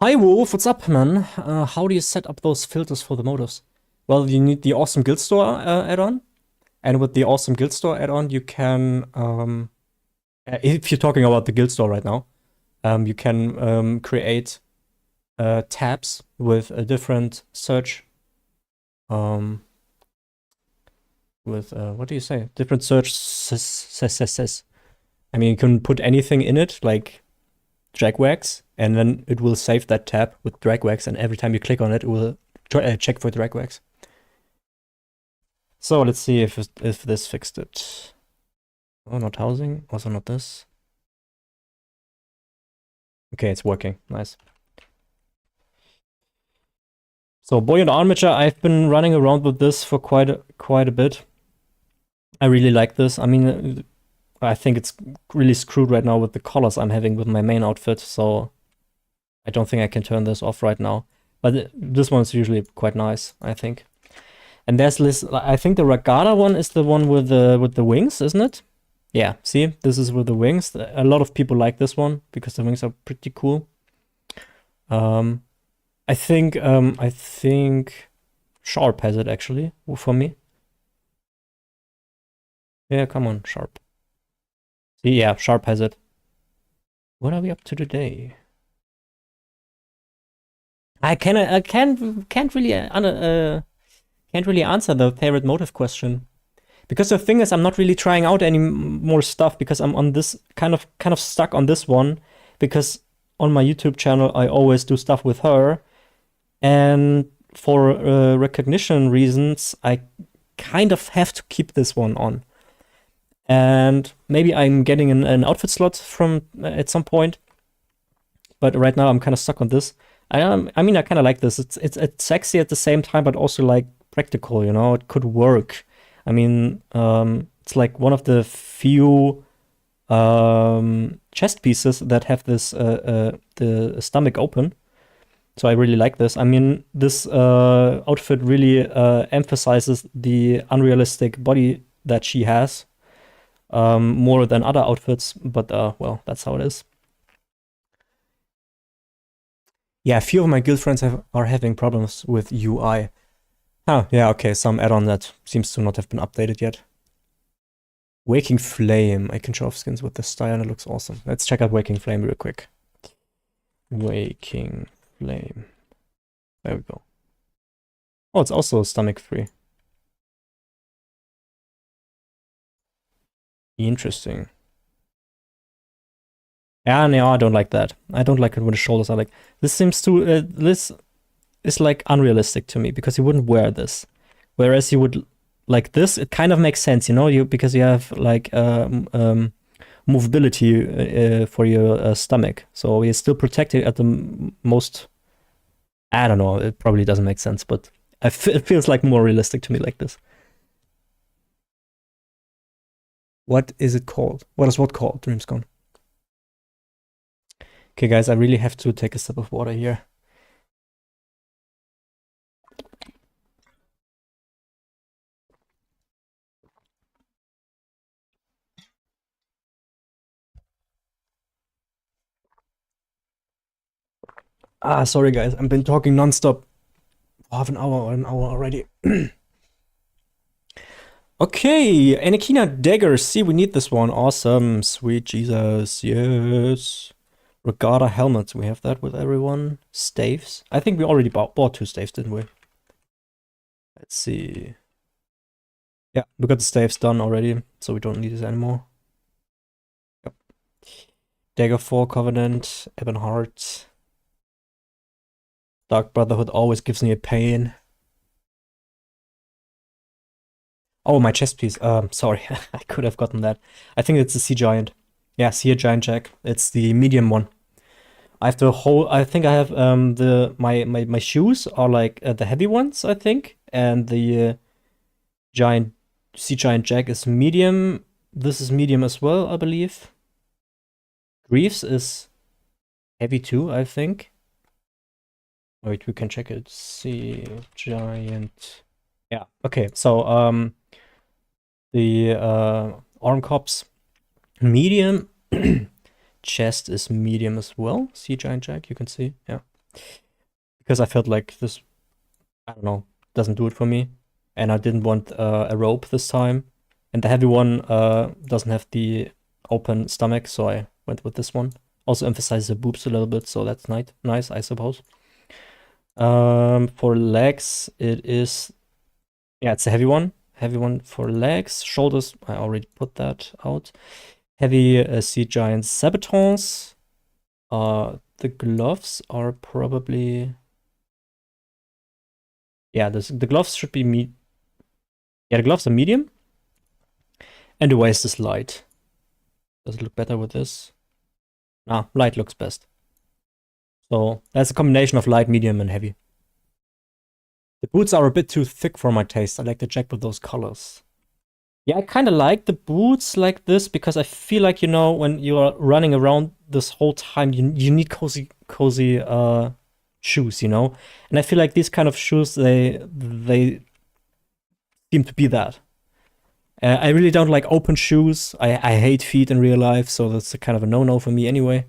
Hi Wolf, what's up, man? How do you set up those filters for the motives? Well, you need the Awesome Guild Store add-on. And with the Awesome Guild Store add-on, you can, if you're talking about the Guild Store right now, you can create tabs with a different search, with, what do you say? Different search says. I mean, you can put anything in it, like dragwags, and then it will save that tab with dragwags, and every time you click on it, it will check for dragwags. So let's see if this fixed it. Oh, not housing. Also not this. Okay, it's working. Nice. So Buoyant Armature, I've been running around with this for quite a bit. I really like this. I mean, I think it's really screwed right now with the colors I'm having with my main outfit, so I don't think I can turn this off right now. But this one's usually quite nice, I think. And there's this, I think the Regatta one is the one with the wings, isn't it? Yeah, see, this is with the wings. A lot of people like this one because the wings are pretty cool. I think Sharp has it actually for me. Yeah, come on, Sharp. See, yeah, Sharp has it. What are we up to today? I can't really answer the favorite motive question. Because the thing is, I'm not really trying out any more stuff because I'm on this kind of stuck on this one. Because on my YouTube channel, I always do stuff with her. And for recognition reasons, I kind of have to keep this one on. And maybe I'm getting an outfit slot from at some point. but right now I'm kind of stuck on this. I mean, I kind of like this. It's sexy at the same time, but also like practical. You know, it could work. I mean, it's like one of the few chest pieces that have this the stomach open. So I really like this. I mean, this outfit really emphasizes the unrealistic body that she has more than other outfits. But well, that's how it is. Yeah, a few of my guild friends are having problems with UI. Oh, yeah, okay, some add-on that seems to not have been updated yet. Waking Flame. I can show off skins with this style and it looks awesome. Let's check out Waking Flame real quick. Waking Flame. There we go. Oh, it's also stomach free. Interesting. Yeah, no, I don't like that. I don't like it when the shoulders are like... This seems to... this is like unrealistic to me because you wouldn't wear this. Whereas you would... Like this, it kind of makes sense, you know? Because you have like movability for your stomach. So you're still protected at the most... I don't know, it probably doesn't make sense, but it feels like more realistic to me like this. What is it called? What is what called? Dreams Gone. Okay, guys, I really have to take a sip of water here. Ah, sorry, guys. I've been talking nonstop for half an hour or an hour already. Okay, Anakina Dagger. See, we need this one. Awesome. Sweet Jesus. Yes. Regatta helmets. We have that with everyone. Staves. I think we already bought 2 staves, didn't we? Let's see. Yeah, we got the staves done already, so we don't need this anymore. Yep. Dagger 4 Covenant. Ebonheart. Dark Brotherhood always gives me a pain. Oh, my chest piece. Sorry, I could have gotten that. I think it's the Sea Giant. Yeah, Sea Giant Jack. It's the medium one. I have the whole. I think I have my shoes are like the heavy ones, I think, and the giant Sea Giant Jack is medium. This is medium as well, I believe. Greaves is heavy too, I think. Wait, we can check it. Sea Giant. Yeah. Okay. So the arm cops medium. Chest is medium as well. Sea Giant Jack, you can see. Yeah. Because I felt like this, I don't know, doesn't do it for me. And I didn't want a rope this time. And the heavy one doesn't have the open stomach, so I went with this one. Also emphasizes the boobs a little bit, so that's nice, I suppose. For legs, it is... Yeah, it's a heavy one. Heavy one for legs. Shoulders, I already put that out. Heavy Sea Giant Sabatons. The gloves are probably... Yeah, the gloves should be Yeah, the gloves are medium. And the waist is light. Does it look better with this? Ah, light looks best. So that's a combination of light, medium, and heavy. The boots are a bit too thick for my taste. I like the jack with those colors. Yeah, I kind of like the boots like this because I feel like, you know, when you're running around this whole time, you need cozy shoes, you know? And I feel like these kind of shoes, they seem to be that. I really don't like open shoes. I hate feet in real life, so that's a kind of a no-no for me anyway.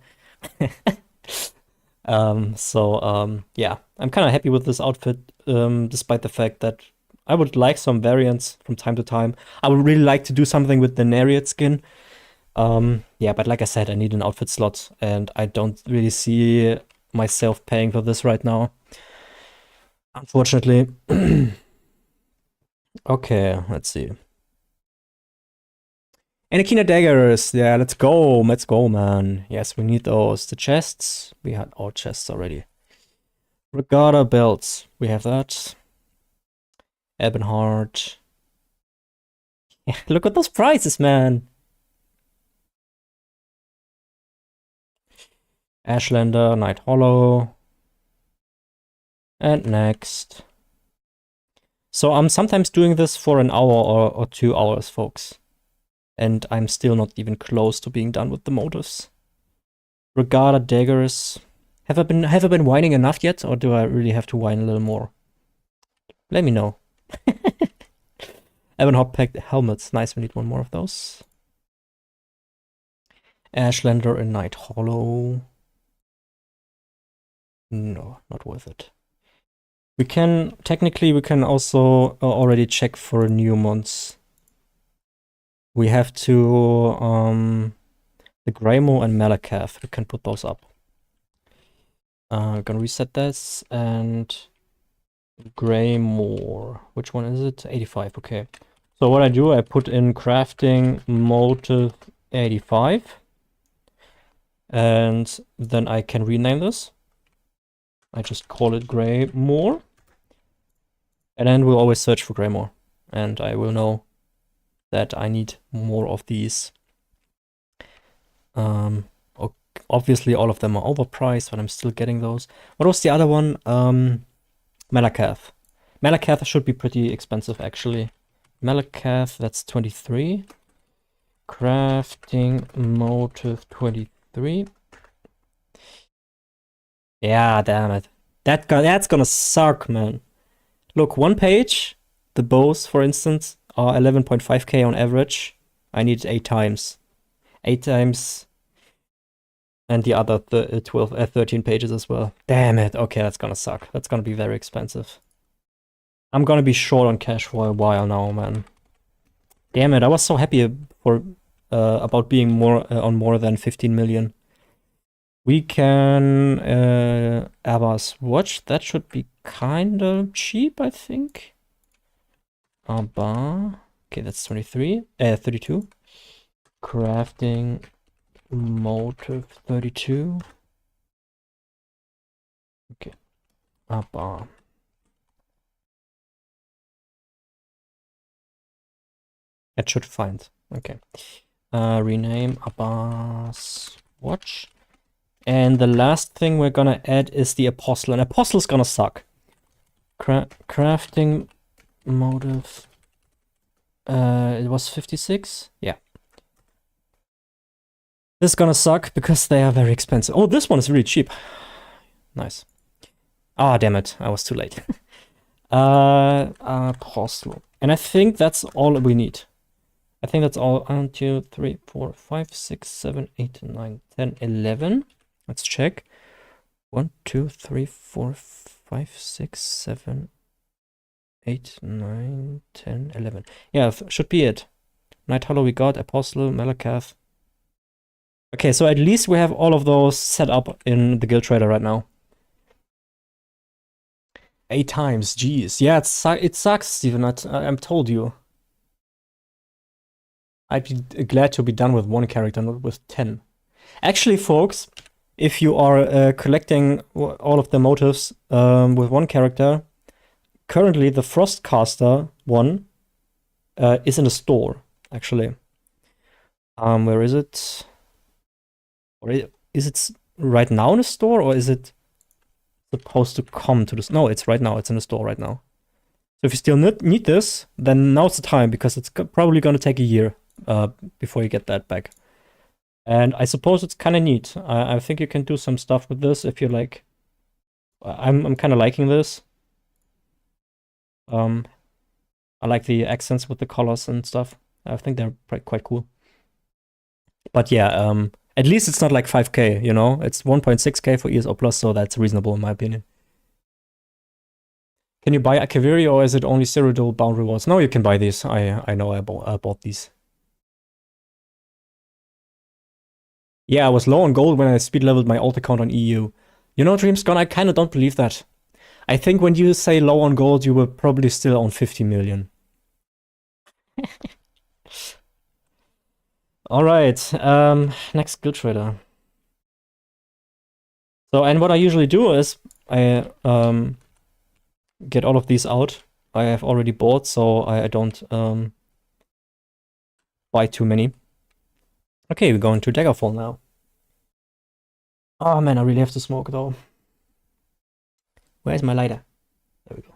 Yeah, I'm kind of happy with this outfit, despite the fact that I would like some variants from time to time. I would really like to do something with the Nariot skin. Yeah, but like I said, I need an outfit slot, and I don't really see myself paying for this right now, unfortunately. Okay, let's see. Anakina daggers, yeah, let's go, man. Yes, we need those. The chests, we had all chests already. Regatta belts, we have that. Ebonheart. Yeah, look at those prices, man. Ashlander, Night Hollow. And next. So I'm sometimes doing this for an hour or 2 hours, folks. And I'm still not even close to being done with the motives. Regatta daggers. Have I been whining enough yet, or do I really have to whine a little more? Let me know. Ebon Hop-packed helmets. Nice, we need one more of those. Ashlander and Night Hollow. No, not worth it. Technically we can also already check for new mons. We have to, the Greymo and Malakath, we can put those up. We're gonna reset this, and Greymore, which one is it? 85, okay. So what I do, I put in crafting motive 85, and then I can rename this. I just call it Greymore, and then we'll always search for Greymore, and I will know that I need more of these. Obviously all of them are overpriced, but I'm still getting those. What was the other one? Malakath. Malakath should be pretty expensive, actually. Malakath, that's 23. Crafting motive 23. Yeah, damn it. That's gonna suck, man. Look, one page, the bows, for instance, are 11.5k on average. I need 8 times. 8 times. And the other 13 pages as well. Damn it. Okay, that's gonna suck. That's gonna be very expensive. I'm gonna be short on cash for a while now, man. Damn it. I was so happy about being on more than 15 million. We can Abba's watch. That should be kind of cheap, I think. Abba. Okay, that's 32. Crafting motive 32. Okay. Abba. It should find. Okay. Rename Abba's watch. And the last thing we're gonna add is the Apostle. And Apostle's gonna suck. Crafting motive. It was 56? Yeah. This is gonna suck because they are very expensive. Oh, this one is really cheap. Nice. Ah, damn it. I was too late. Apostle. And I think that's all we need. I think that's all. 1, 2, 3, 4, 5, 6, 7, 8, 9, 10, 11. Let's check. 1, 2, 3, 4, 5, 6, 7, 8, 9, 10, 11. Yeah, should be it. Night Hollow we got, Apostle, Malakath. Okay, so at least we have all of those set up in the Guild Trader right now. 8 times, jeez. Yeah, it sucks, Steven. I'm told you. I'd be glad to be done with 1 character, not with 10. Actually, folks, if you are collecting all of the motives with 1 character, currently the Frostcaster one is in the store, actually. Where is it? Or is it right now in the store, or is it supposed to come to this? No, it's right now. It's in the store right now. So if you still need this, then now's the time, because it's probably going to take a year before you get that back. And I suppose it's kind of neat. I think you can do some stuff with this if you like. I'm kind of liking this. I like the accents with the colors and stuff. I think they're quite cool. But yeah, at least it's not like 5k, you know? It's 1.6k for ESO Plus, so that's reasonable in my opinion. Can you buy Akaviri, or is it only Cyrodiil bound rewards? No, you can buy these. I know I bought these. Yeah, I was low on gold when I speed leveled my alt account on EU. You know, Dreamscon, I kind of don't believe that. I think when you say low on gold, you were probably still on 50 million. Alright, next Guild Trader. So, and what I usually do is, I get all of these out. I have already bought, so I don't buy too many. Okay, we're going to Daggerfall now. Oh man, I really have to smoke though. Where's my lighter? There we go.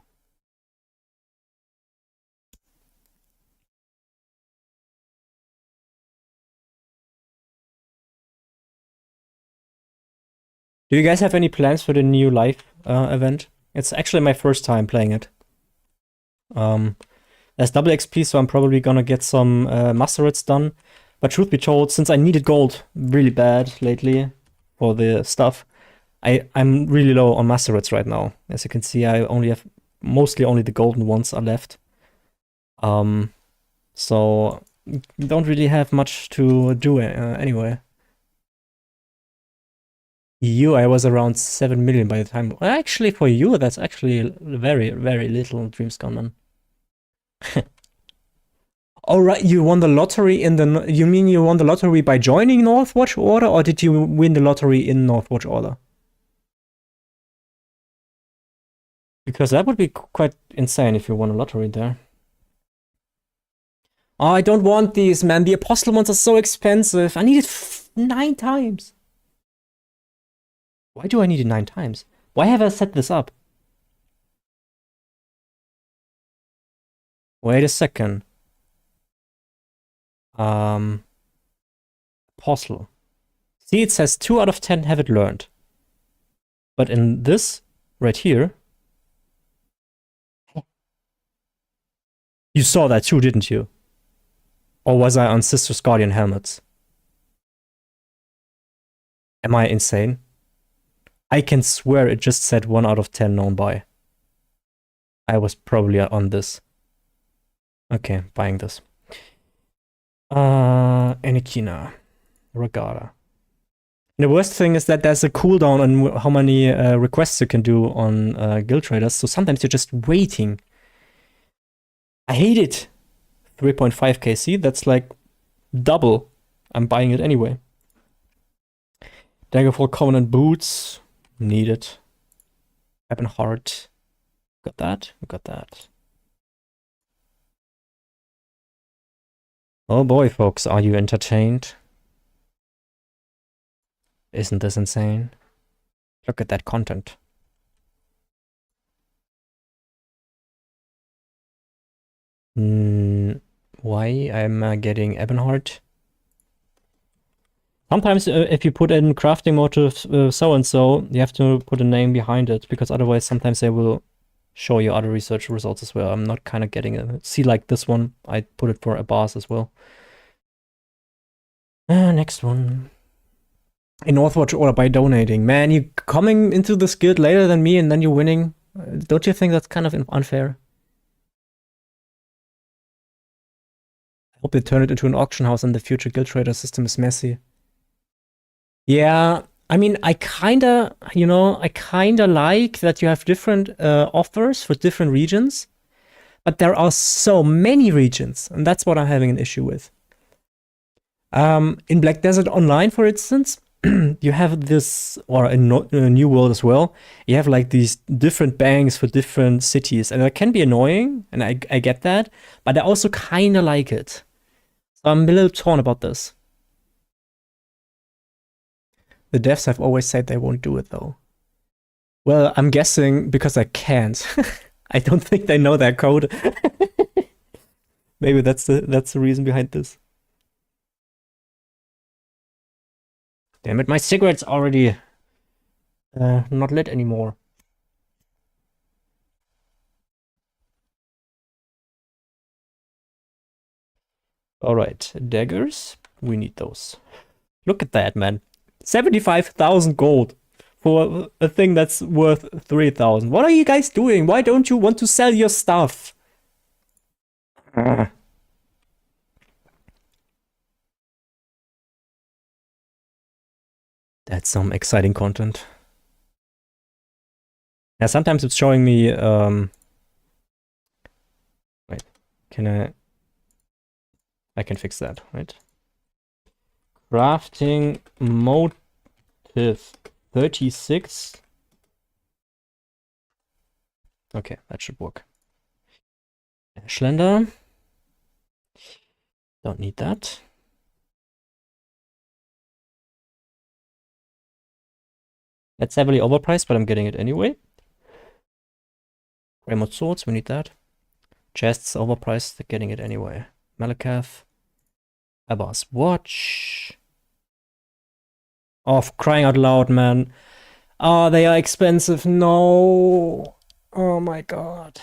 Do you guys have any plans for the new live event? It's actually my first time playing it. There's double XP, so I'm probably gonna get some macerates done. But truth be told, since I needed gold really bad lately for the stuff, I'm really low on macerates right now. As you can see, I only have mostly only the golden ones are left. So don't really have much to do anyway. You, I was around 7 million by the time. Actually, for you, that's actually very, very little, Dreamscon, man. All right, you won the lottery in the. You mean you won the lottery by joining Northwatch Order, or did you win the lottery in Northwatch Order? Because that would be quite insane if you won a lottery there. Oh, I don't want these, man. The Apostle ones are so expensive. I need it 9 times. Why do I need it 9 times? Why have I set this up? Wait a second. Apostle. See, it says 2 out of 10 have it learned. But in this, right here, you saw that too, didn't you? Or was I on Sister's Guardian helmets? Am I insane? I can swear it just said 1 out of 10 known by. I was probably on this. Okay, buying this. Enikina. Regatta. The worst thing is that there's a cooldown on how many requests you can do on guild traders, so sometimes you're just waiting. I hate it. 3.5k, see? That's like double. I'm buying it anyway. Daggerfall Covenant boots. Need it. Weapon heart. Got that. Got that. Oh boy, folks, are you entertained? Isn't this insane? Look at that content. Why I'm getting Ebonheart? Sometimes if you put in crafting motive so-and-so, you have to put a name behind it, because otherwise sometimes they will show you other research results as well. I'm not kind of getting it. See, like this one, I put it for a boss as well. Next one. In Northwatch Order by donating. Man, you coming into this guild later than me and then you're winning. Don't you think that's kind of unfair? I hope they turn it into an auction house and the future guild trader system is messy. Yeah, I mean, I kinda like that you have different offers for different regions, but there are so many regions, and that's what I'm having an issue with. In Black Desert Online, for instance, you have this, or in New World as well, you have like these different banks for different cities, and that can be annoying, and I get that, but I also kinda like it. So I'm a little torn about this. The devs have always said they won't do it though. Well, I'm guessing because I can't. I don't think they know their code. Maybe that's the reason behind this. Damn it, my cigarette's already not lit anymore. Alright, daggers. We need those. Look at that, man. 75,000 gold for a thing that's worth 3,000. What are you guys doing? Why don't you want to sell your stuff? That's some exciting content. Yeah, sometimes it's showing me, wait, I can fix that, right? Crafting motive 36. Okay, that should work. Schlender. Don't need that. It's heavily overpriced, but I'm getting it anyway. Remote swords, we need that. Chests overpriced, getting it anyway. Malakath. Abbas watch. Oh, crying out loud, man. Oh, they are expensive. No. Oh my god.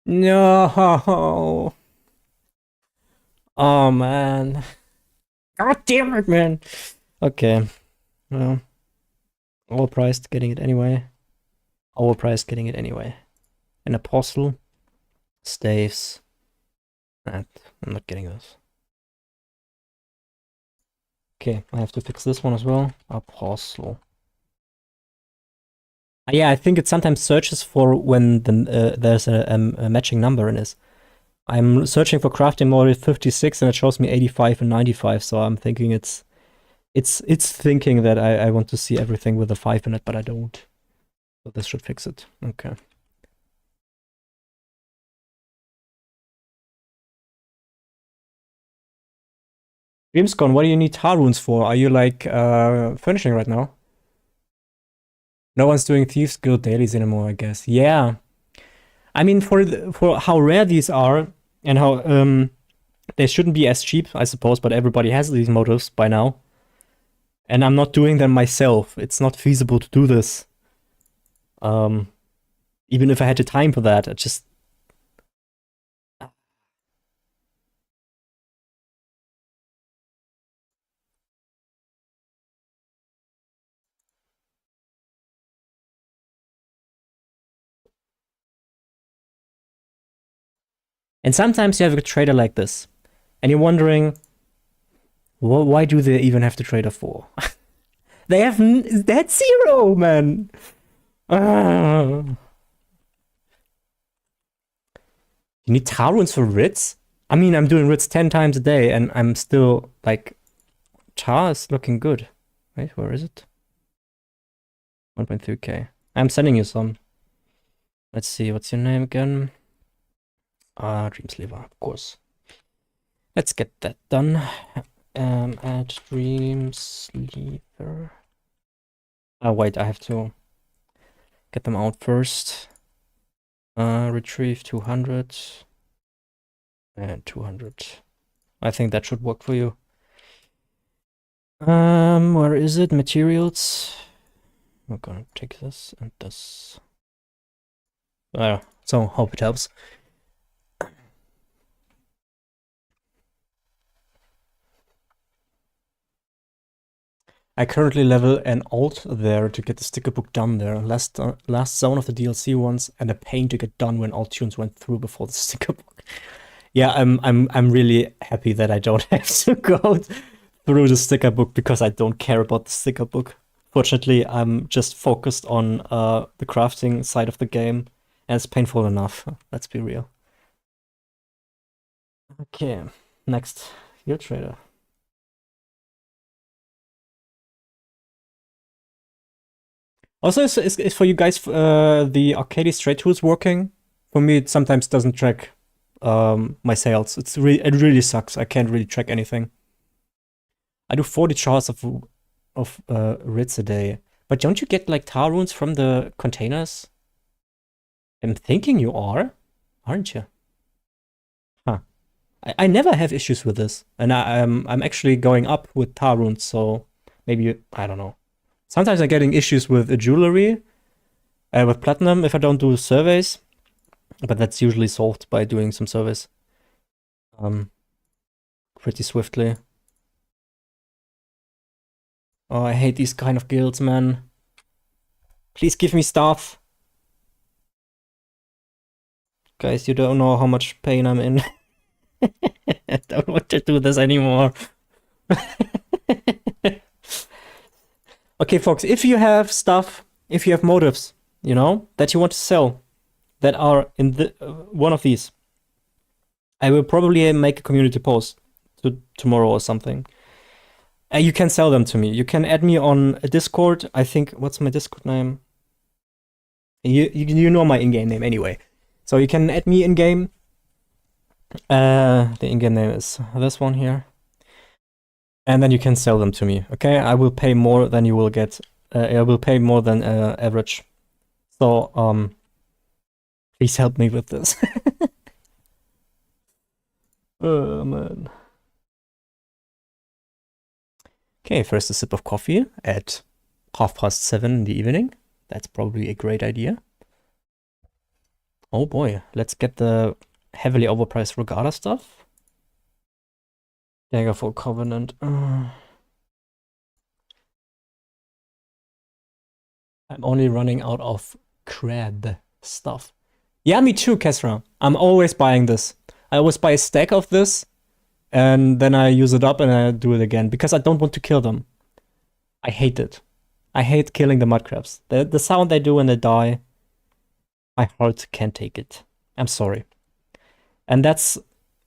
No. Oh man. God damn it, man. Okay. Well. Overpriced, getting it anyway. Overpriced, getting it anyway. An apostle. Staves. And I'm not getting this. Okay, I have to fix this one as well. Apostle. Yeah, I think it sometimes searches for when there's a matching number in it. I'm searching for crafting mode 56 and it shows me 85 and 95, so I'm thinking it's thinking that I want to see everything with a 5 in it, but I don't. So this should fix it. Okay. Dreamscon, what do you need tar runes for? Are you like furnishing right now? No one's doing Thieves Guild dailies anymore, I guess. Yeah. I mean, for how rare these are and how they shouldn't be as cheap, I suppose, but everybody has these motives by now. And I'm not doing them myself. It's not feasible to do this. Even if I had the time for that, I just... And sometimes you have a trader like this, and you're wondering, well, why do they even have the trader for? They have that's 0, man. You need tar runes for writs? I mean, I'm doing writs 10 times a day, and I'm still like, tar is looking good. Wait, where is it? 1.3k. I'm sending you some. Let's see, what's your name again? Dreamsleever, of course. Let's get that done. Add Dreamsleever. Oh, wait, I have to get them out first. Retrieve 200. And 200. I think that should work for you. Where is it? Materials. We're gonna take this and this. So hope it helps. I currently level an alt there to get the sticker book done there. Last zone of the DLC ones, and a pain to get done when all tunes went through before the sticker book. Yeah, I'm really happy that I don't have to go through the sticker book because I don't care about the sticker book. Fortunately, I'm just focused on the crafting side of the game, and it's painful enough. Let's be real. Okay, next, your trader. Also, is for you guys the Arcady straight tools working? For me, it sometimes doesn't track my sales. It really sucks. I can't really track anything. I do 40 charts of writs a day, but don't you get like tar runes from the containers? I'm thinking you are, aren't you? Huh. I never have issues with this, and I'm actually going up with tar runes, so maybe I don't know. Sometimes I'm getting issues with jewelry, with platinum if I don't do surveys, but that's usually solved by doing some surveys pretty swiftly. Oh, I hate these kind of guilds, man. Please give me stuff. Guys, you don't know how much pain I'm in. I don't want to do this anymore. Okay, folks, if you have stuff, if you have motives, you know, that you want to sell, that are in the one of these, I will probably make a community post tomorrow or something. You can sell them to me. You can add me on a Discord. I think, what's my Discord name? You know my in-game name anyway. So you can add me in-game. The in-game name is this one here. And then you can sell them to me, okay? I will pay more than you will get. I will pay more than average. So, please help me with this. Oh, man. Okay, first a sip of coffee at 7:30 in the evening. That's probably a great idea. Oh boy, let's get the heavily overpriced Regatta stuff. Daggerfall Covenant. I'm only running out of crab stuff. Yeah, me too, Kesra. I'm always buying this. I always buy a stack of this, and then I use it up and I do it again, because I don't want to kill them. I hate it. I hate killing the mud crabs. The sound they do when they die, my heart can't take it. I'm sorry. And that's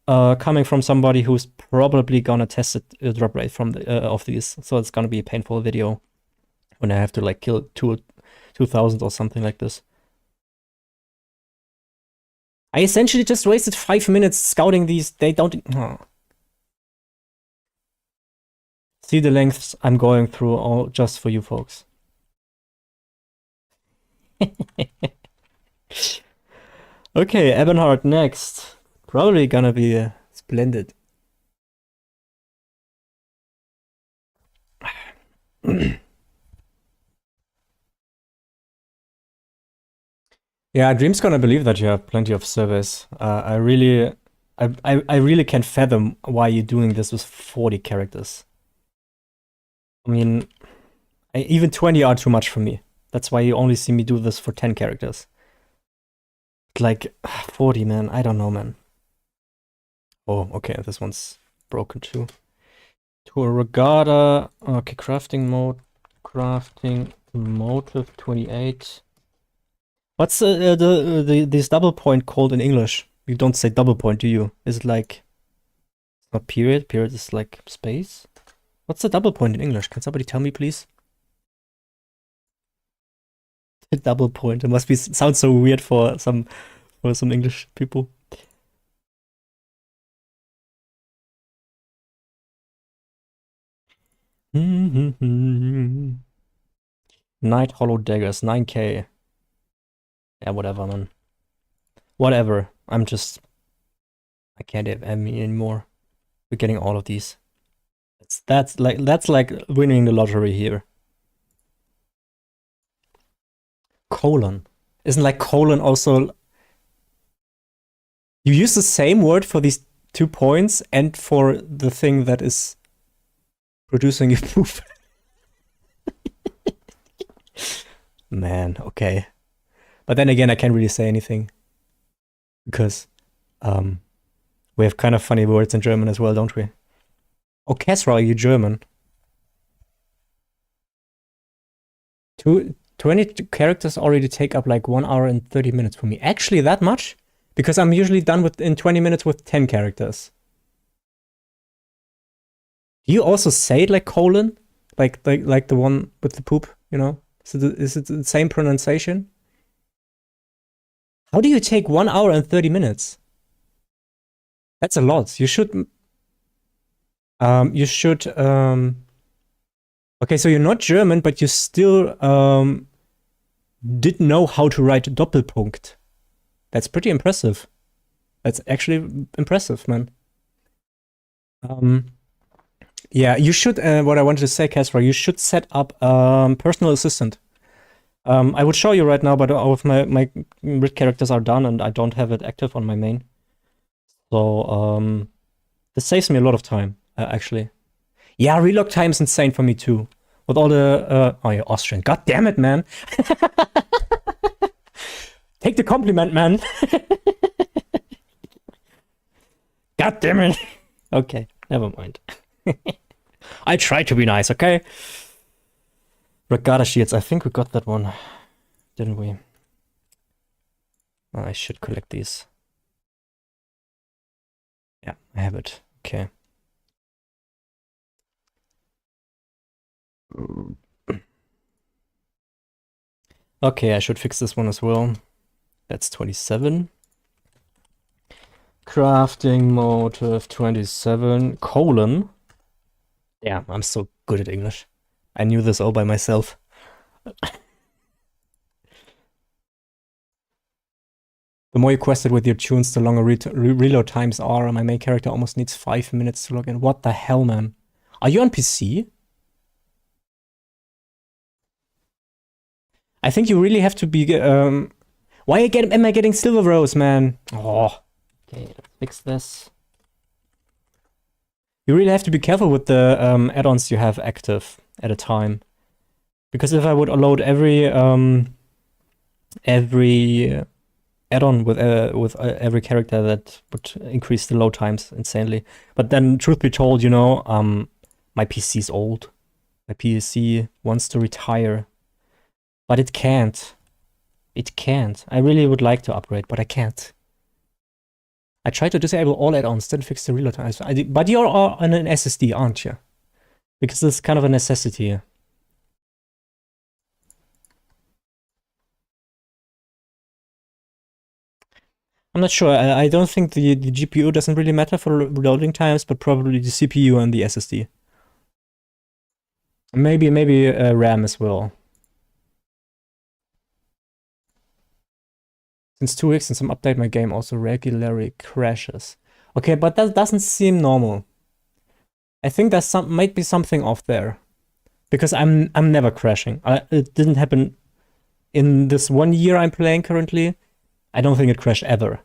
coming from somebody who's probably gonna test the drop rate from the of these. So it's gonna be a painful video when I have to like kill 2,000 or something like this. I essentially just wasted 5 minutes scouting these. They don't. See the lengths I'm going through all just for you folks. Okay, Ebonheart next. Probably gonna be splendid. Yeah, Dream's gonna believe that you have plenty of surveys. I really can't fathom why you're doing this with 40 characters. I mean, even 20 are too much for me. That's why you only see me do this for 10 characters. Like, 40, man. I don't know, man. Oh, okay, this one's broken too. To a Regatta. Okay, crafting mode. Crafting motive 28. What's this double point called in English? You don't say double point, do you? Is it like... It's not period. Period is like space. What's the double point in English? Can somebody tell me, please? The double point. It must be sounds so weird for some English people. Night Hollow Daggers, 9k. Yeah, whatever, man. Whatever. I can't have any anymore. We're getting all of these. That's like winning the lottery here. Colon. Isn't like colon also... You use the same word for these 2 points and for the thing that is producing your poop. Man, okay. But then again, I can't really say anything. Because we have kind of funny words in German as well, don't we? Oh, Kesra, are you German? 20 characters already take up like 1 hour and 30 minutes for me. Actually, that much? Because I'm usually done in 20 minutes with 10 characters. Do you also say it like colon? Like the one with the poop, you know? Is it the same pronunciation? How do you take 1 hour and 30 minutes? That's a lot. You should... Okay, so you're not German, but you still did know how to write Doppelpunkt. That's pretty impressive. That's actually impressive, man. Yeah, you should, what I wanted to say, Casper, you should set up personal assistant. I would show you right now, but all of my writ characters are done and I don't have it active on my main. So, this saves me a lot of time, actually. Yeah, relog time is insane for me too. With all the, oh, you're Austrian. God damn it, man. Take the compliment, man. God damn it. Okay, never mind. I tried to be nice, okay? Regatta shields. I think we got that one, didn't we? I should collect these. Yeah, I have it. Okay. Okay, I should fix this one as well. That's 27. Crafting motive 27, colon. Yeah, I'm so good at English. I knew this all by myself. The more you quest it with your tunes, the longer reload times are. My main character almost needs 5 minutes to log in. What the hell, man? Are you on PC? I think you really have to be. Why am I getting silver rose, man? Oh. Okay, let's fix this. You really have to be careful with the add-ons you have active at a time. Because if I would load every add-on with every character, that would increase the load times insanely. But then, truth be told, you know, my PC's old. My PC wants to retire. But it can't. It can't. I really would like to upgrade, but I can't. I tried to disable all add-ons, then fix the reload times. But you're on an SSD, aren't you? Because it's kind of a necessity. I'm not sure. I don't think the GPU doesn't really matter for loading times, but probably the CPU and the SSD. Maybe RAM as well. Since 2 weeks since I'm updating my game, also regularly crashes. Okay, but that doesn't seem normal. I think there's might be something off there, because I'm never crashing. It didn't happen in this 1 year I'm playing currently. I don't think it crashed ever.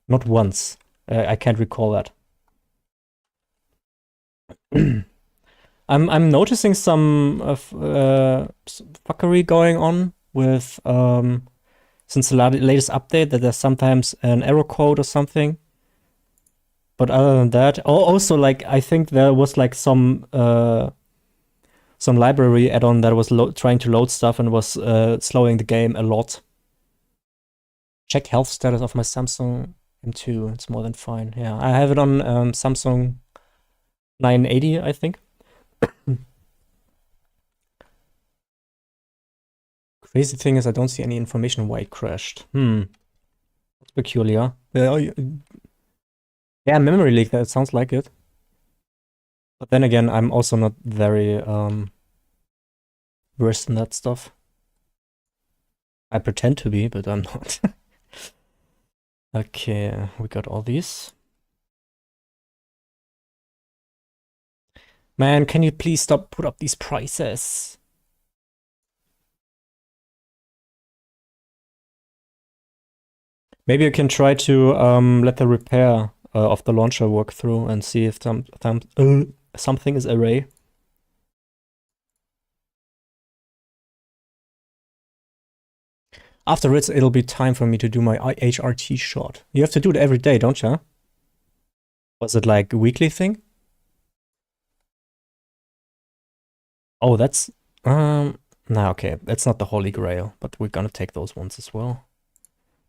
Not once. I can't recall that. I'm noticing some fuckery going on with since the latest update, that there's sometimes an error code or something. But other than that, also like I think there was like some library add-on that was trying to load stuff and was slowing the game a lot. Check health status of my Samsung M2. It's more than fine. Yeah, I have it on Samsung 980, I think. Crazy thing is I don't see any information why it crashed. That's peculiar. Yeah, memory leak, that sounds like it. But then again, I'm also not very versed in that stuff. I pretend to be, but I'm not. Okay, we got all these. Man, can you please stop put up these prices? Maybe you can try to let the repair of the launcher work through and see if something is array. After it'll be time for me to do my HRT shot. You have to do it every day, don't you? Was it like a weekly thing? Oh, that's no, okay, that's not the Holy Grail, but we're gonna take those ones as well.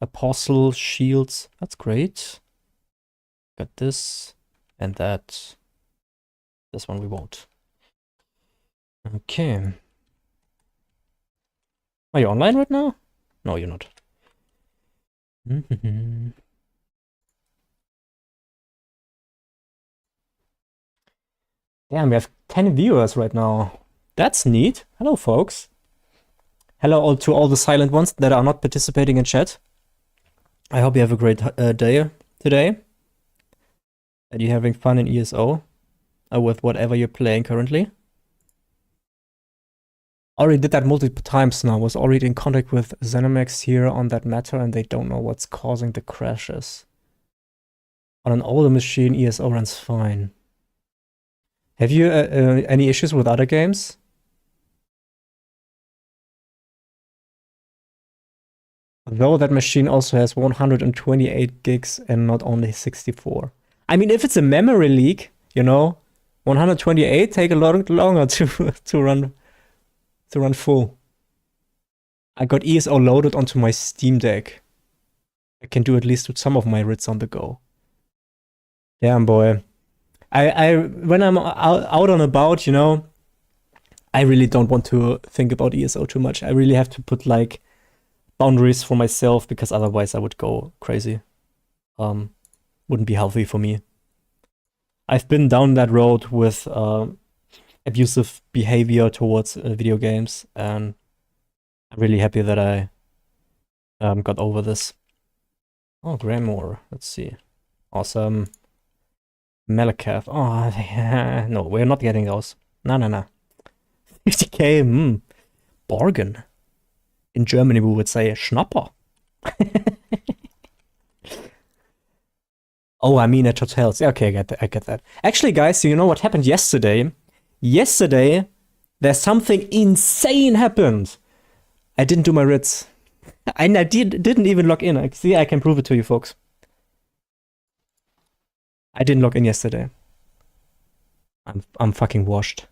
Apostle shields, that's great. Got this and that. This one we won't. Okay. Are you online right now? No, you're not. Damn, we have 10 viewers right now. That's neat. Hello, folks. Hello to all the silent ones that are not participating in chat. I hope you have a great day today. Are you having fun in ESO? Or with whatever you're playing currently? Already did that multiple times now. Was already in contact with Zenimax here on that matter, and they don't know what's causing the crashes. On an older machine, ESO runs fine. Have you any issues with other games? Though that machine also has 128 gigs and not only 64. I mean, if it's a memory leak, you know, 128 take a lot longer to run full. I got ESO loaded onto my Steam Deck. I can do at least with some of my writs on the go. Damn, boy. I when I'm out and about, you know, I really don't want to think about ESO too much. I really have to put like boundaries for myself, because otherwise I would go crazy. Wouldn't be healthy for me. I've been down that road with abusive behavior towards video games, and I'm really happy that I got over this. Oh, Grandmore. Let's see. Awesome. Malakath. Oh, no, we're not getting those. No. 50k, bargain. In Germany, we would say Schnapper. Oh, I mean at hotels. Okay, I get that. Actually, guys, you know what happened yesterday? Yesterday, there's something insane happened. I didn't do my writs. And I didn't even log in. See, I can prove it to you, folks. I didn't log in yesterday. I'm fucking washed.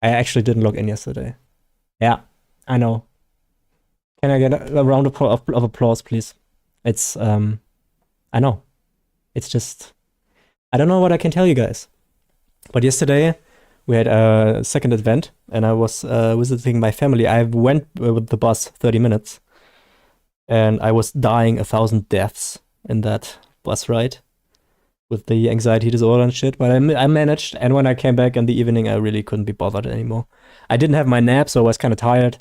I actually didn't log in yesterday. Yeah, I know. Can I get a round of applause, please? It's, I know. It's just, I don't know what I can tell you guys. But yesterday, we had a second advent, and I was visiting my family. I went with the bus 30 minutes, and I was dying 1,000 deaths in that bus ride with the anxiety disorder and shit. But I managed, and when I came back in the evening, I really couldn't be bothered anymore. I didn't have my nap, so I was kind of tired.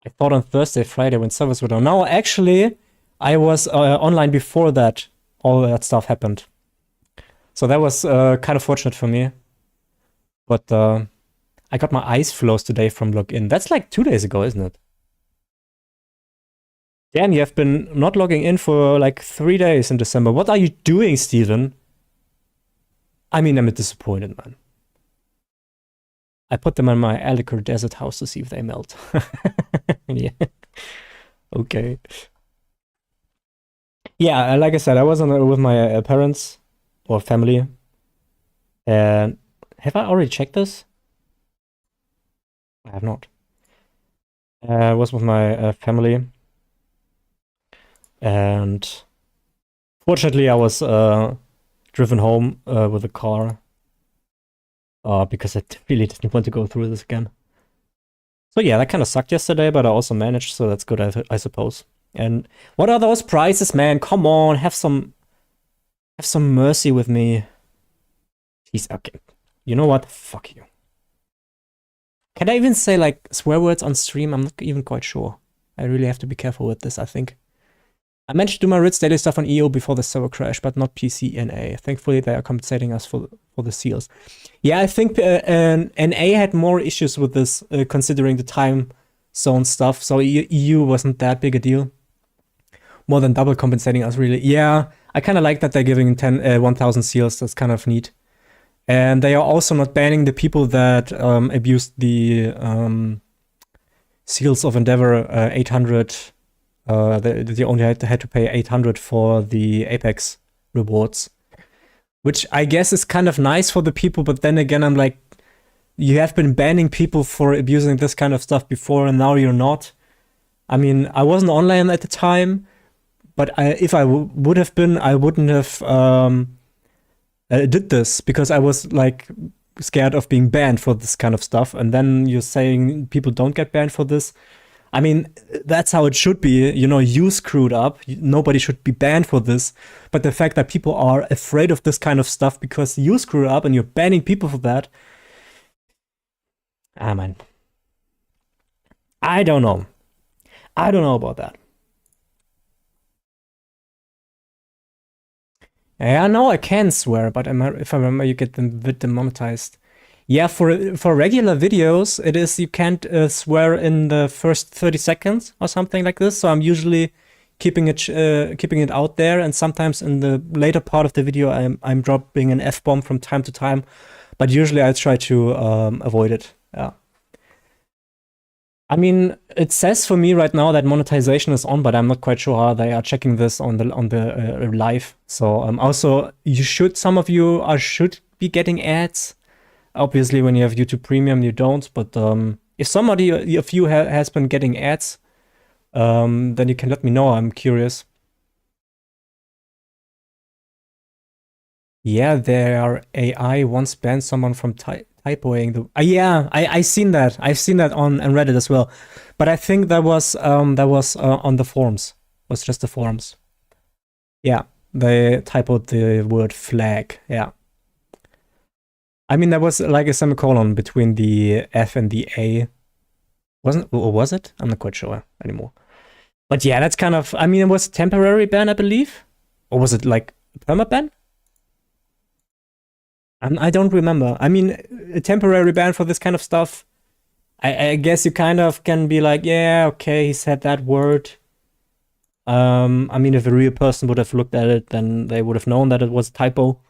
I thought on Thursday, Friday when servers were down. No, actually, I was online before that. All that stuff happened. So that was kind of fortunate for me. But I got my ice flows today from login. That's like 2 days ago, isn't it? Dan, you have been not logging in for like 3 days in December. What are you doing, Steven? I mean, I'm disappointed, man. I put them in my Aliquot desert house to see if they melt. Yeah. Okay. Yeah, like I said, I was with my parents or family. And have I already checked this? I have not. I was with my family. And fortunately, I was driven home with a car. Because I really didn't want to go through this again. So yeah, that kind of sucked yesterday, but I also managed, so that's good, I suppose. And what are those prices, man? Come on, have some mercy with me. Jeez, okay. You know what? Fuck you. Can I even say like swear words on stream? I'm not even quite sure. I really have to be careful with this, I think. I managed to do my writs daily stuff on EO before the server crash, but not PC NA. Thankfully, they are compensating us for the seals. Yeah, I think NA had more issues with this, considering the time zone stuff. So EU wasn't that big a deal. More than double compensating us, really. Yeah, I kind of like that they're giving 1,000 seals. That's kind of neat. And they are also not banning the people that abused the Seals of Endeavor 800. They only had to pay 800 for the Apex rewards, which I guess is kind of nice for the people. But then again, I'm like, you have been banning people for abusing this kind of stuff before, and now you're not. I mean, I wasn't online at the time, but if I would have been, I wouldn't have did this because I was like scared of being banned for this kind of stuff. And then you're saying people don't get banned for this. I mean, that's how it should be. You know, you screwed up. Nobody should be banned for this. But the fact that people are afraid of this kind of stuff because you screwed up and you're banning people for that. Ah, man. I don't know. I don't know about that. Yeah, no, I can swear, but if I remember, you get them demonetized. Yeah, for regular videos, it is you can't swear in the first 30 seconds or something like this. So I'm usually keeping it out there, and sometimes in the later part of the video, I'm dropping an F-bomb from time to time, but usually I try to avoid it. Yeah. I mean, it says for me right now that monetization is on, but I'm not quite sure how they are checking this on the live. So also, some of you should be getting ads. Obviously, when you have YouTube Premium, you don't. But if somebody of you has been getting ads, then you can let me know. I'm curious. Yeah, their AI once banned someone from typoing the. Yeah, I seen that. I've seen that on Reddit as well. But I think that was on the forums. It was just the forums. Yeah. They typoed the word flag. Yeah. I mean, there was like a semicolon between the F and the A. Wasn't, or was it? I'm not quite sure anymore. But yeah, that's kind of, I mean, it was a temporary ban, I believe. Or was it like a permaban? I don't remember. I mean, a temporary ban for this kind of stuff. I guess you kind of can be like, yeah, okay, he said that word. I mean, if a real person would have looked at it, then they would have known that it was a typo.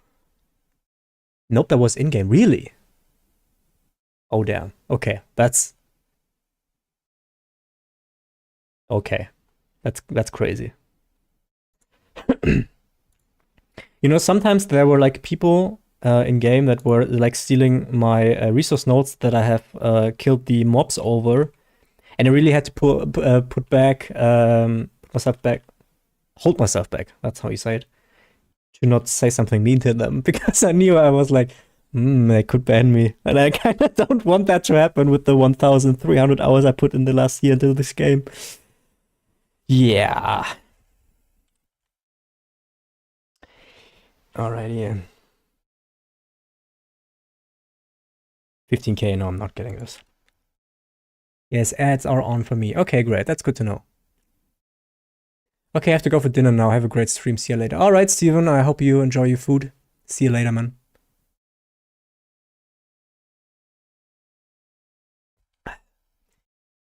Nope, that was in-game. Really? Oh, damn. Okay, that's... Okay. That's crazy. You know, sometimes there were like people in game that were like stealing my resource nodes that I have killed the mobs over, and I really had to put back myself back, hold myself back. That's how you say it. To not say something mean to them because I knew I was like, they could ban me, and I kind of don't want that to happen with the 1,300 hours I put in the last year into this game. Yeah. Alrighty. 15k. No, I'm not getting this. Yes, ads are on for me. Okay, great. That's good to know. Okay, I have to go for dinner now. Have a great stream. See you later. All right, Steven. I hope you enjoy your food. See you later, man.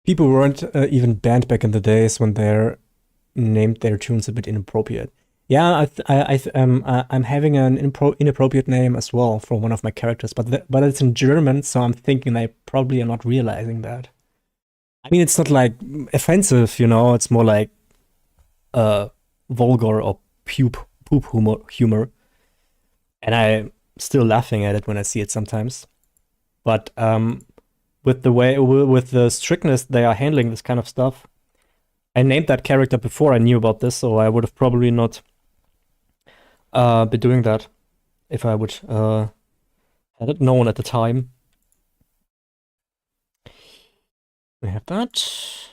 People weren't even banned back in the days when they named their tunes a bit inappropriate. Yeah, I'm having an inappropriate name as well for one of my characters, but it's in German, so I'm thinking they probably are not realizing that. I mean, it's not like offensive, you know. It's more like vulgar or poop humor, and I'm still laughing at it when I see it sometimes. But with the strictness they are handling this kind of stuff, I named that character before I knew about this, so I would have probably not been doing that if I would had it known at the time. We have that.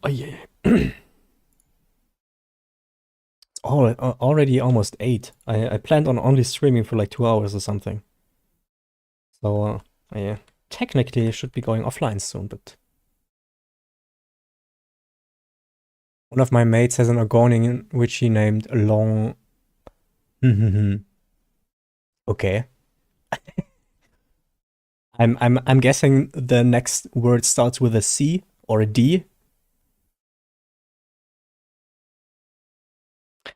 Oh yeah. It's already almost 8. I planned on only streaming for like 2 hours or something. So yeah, technically I should be going offline soon, but one of my mates has an Argonian which he named Long. Okay. I'm guessing the next word starts with a C or a D.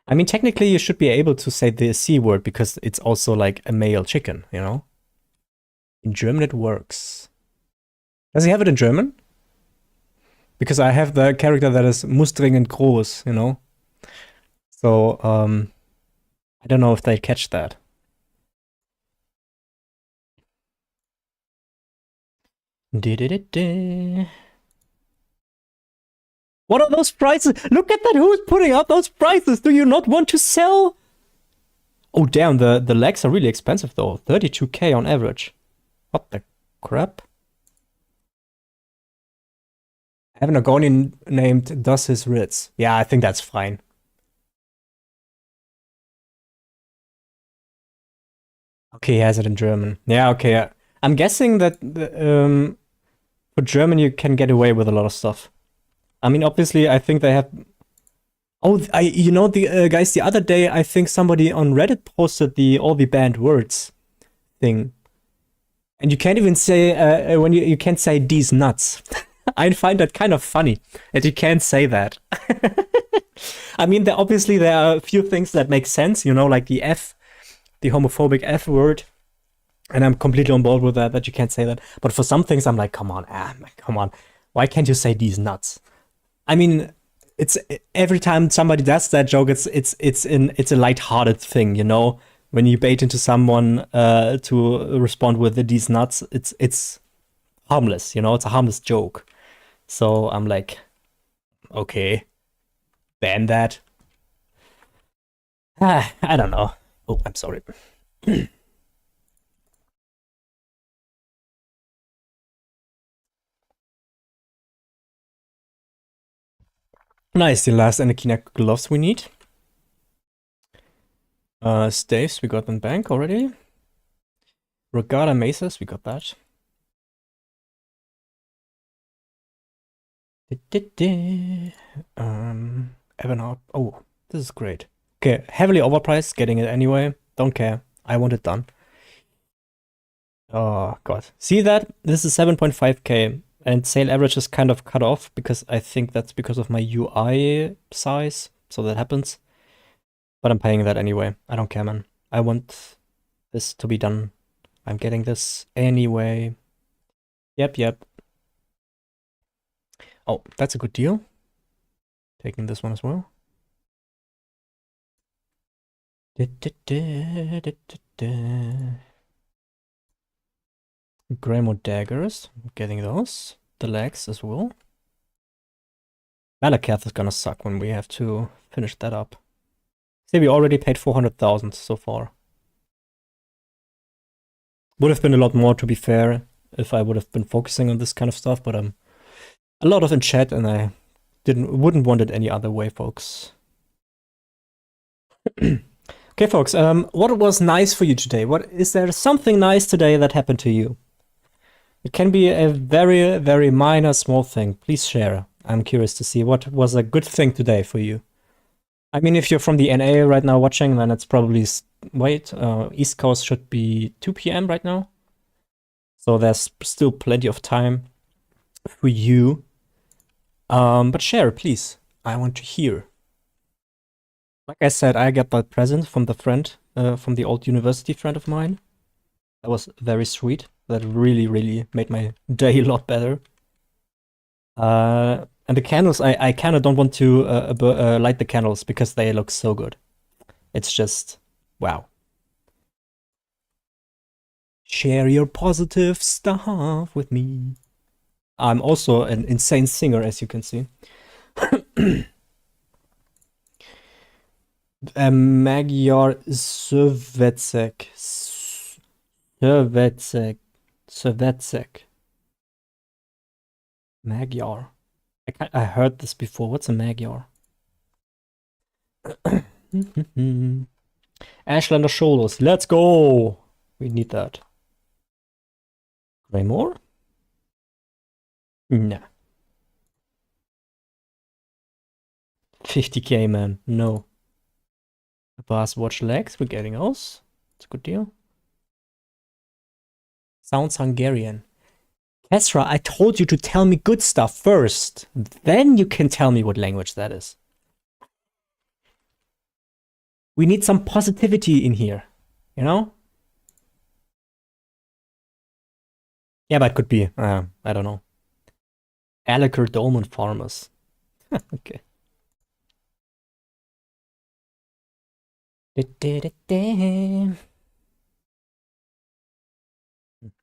I mean, technically you should be able to say the C word because it's also like a male chicken, you know? In German it works. Does he have it in German? Because I have the character that is muss dringend groß, you know? So, I don't know if they catch that. What are those prices? Look at that! Who's putting up those prices? Do you not want to sell? Oh damn, the legs are really expensive though. 32k on average. What the crap? I have an Argonian named Does His Writs. Yeah, I think that's fine. Okay, he has it in German. Yeah, okay. I'm guessing that for German you can get away with a lot of stuff. I mean, obviously, I think they have. Oh, you know, the guys, the other day, I think somebody on Reddit posted the all the banned words thing, and you can't even say when you can't say these nuts. I find that kind of funny that you can't say that. I mean, obviously there are a few things that make sense, you know, like the F, the homophobic F word, and I'm completely on board with that you can't say that. But for some things, I'm like, come on, come on, why can't you say these nuts? I mean, it's every time somebody does that joke, it's a lighthearted thing, you know. When you bait into someone to respond with these nuts, it's harmless, you know. It's a harmless joke. So I'm like, okay, ban that. I don't know. Oh, I'm sorry. Nice, the last Anakin gloves we need. Staves, we got in bank already. Regatta Maces, we got that. Evanart. Oh, this is great. Okay, heavily overpriced, getting it anyway. Don't care. I want it done. Oh, God. See that? This is 7.5k, and sale average is kind of cut off because I think that's because of my UI size. So that happens. But I'm paying that anyway. I don't care, man. I want this to be done. I'm getting this anyway. Yep. Oh, that's a good deal. Taking this one as well. Greymoor daggers. Getting those. The legs as well. Malakath is gonna suck when we have to finish that up. See, we already paid 400,000 so far. Would have been a lot more, to be fair, if I would have been focusing on this kind of stuff, but I'm a lot of in chat and I wouldn't want it any other way, folks. Okay, folks, what was nice for you today? Is there something nice today that happened to you? It can be a very, very minor, small thing. Please share. I'm curious to see what was a good thing today for you. I mean, if you're from the NA right now watching, then it's probably, East Coast should be 2 p.m. right now. So there's still plenty of time for you. But share, please. I want to hear. Like I said, I got that present from the friend, from the old university friend of mine. That was very sweet. That really, really made my day a lot better. And the candles, I kind of don't want to light the candles because they look so good. It's just, wow. Share your positive stuff with me. I'm also an insane singer, as you can see. Magyar Szövetség. Magyar. I heard this before. What's a Magyar? Ashlander shoulders. Let's go. We need that. Greymoor? Nah. 50k, man. No. Boss watch legs. We're getting those. It's a good deal. Sounds Hungarian. Kesra, I told you to tell me good stuff first. Then you can tell me what language that is. We need some positivity in here. You know? Yeah, but it could be. I don't know. Aliker Dolmen Farmers. Okay.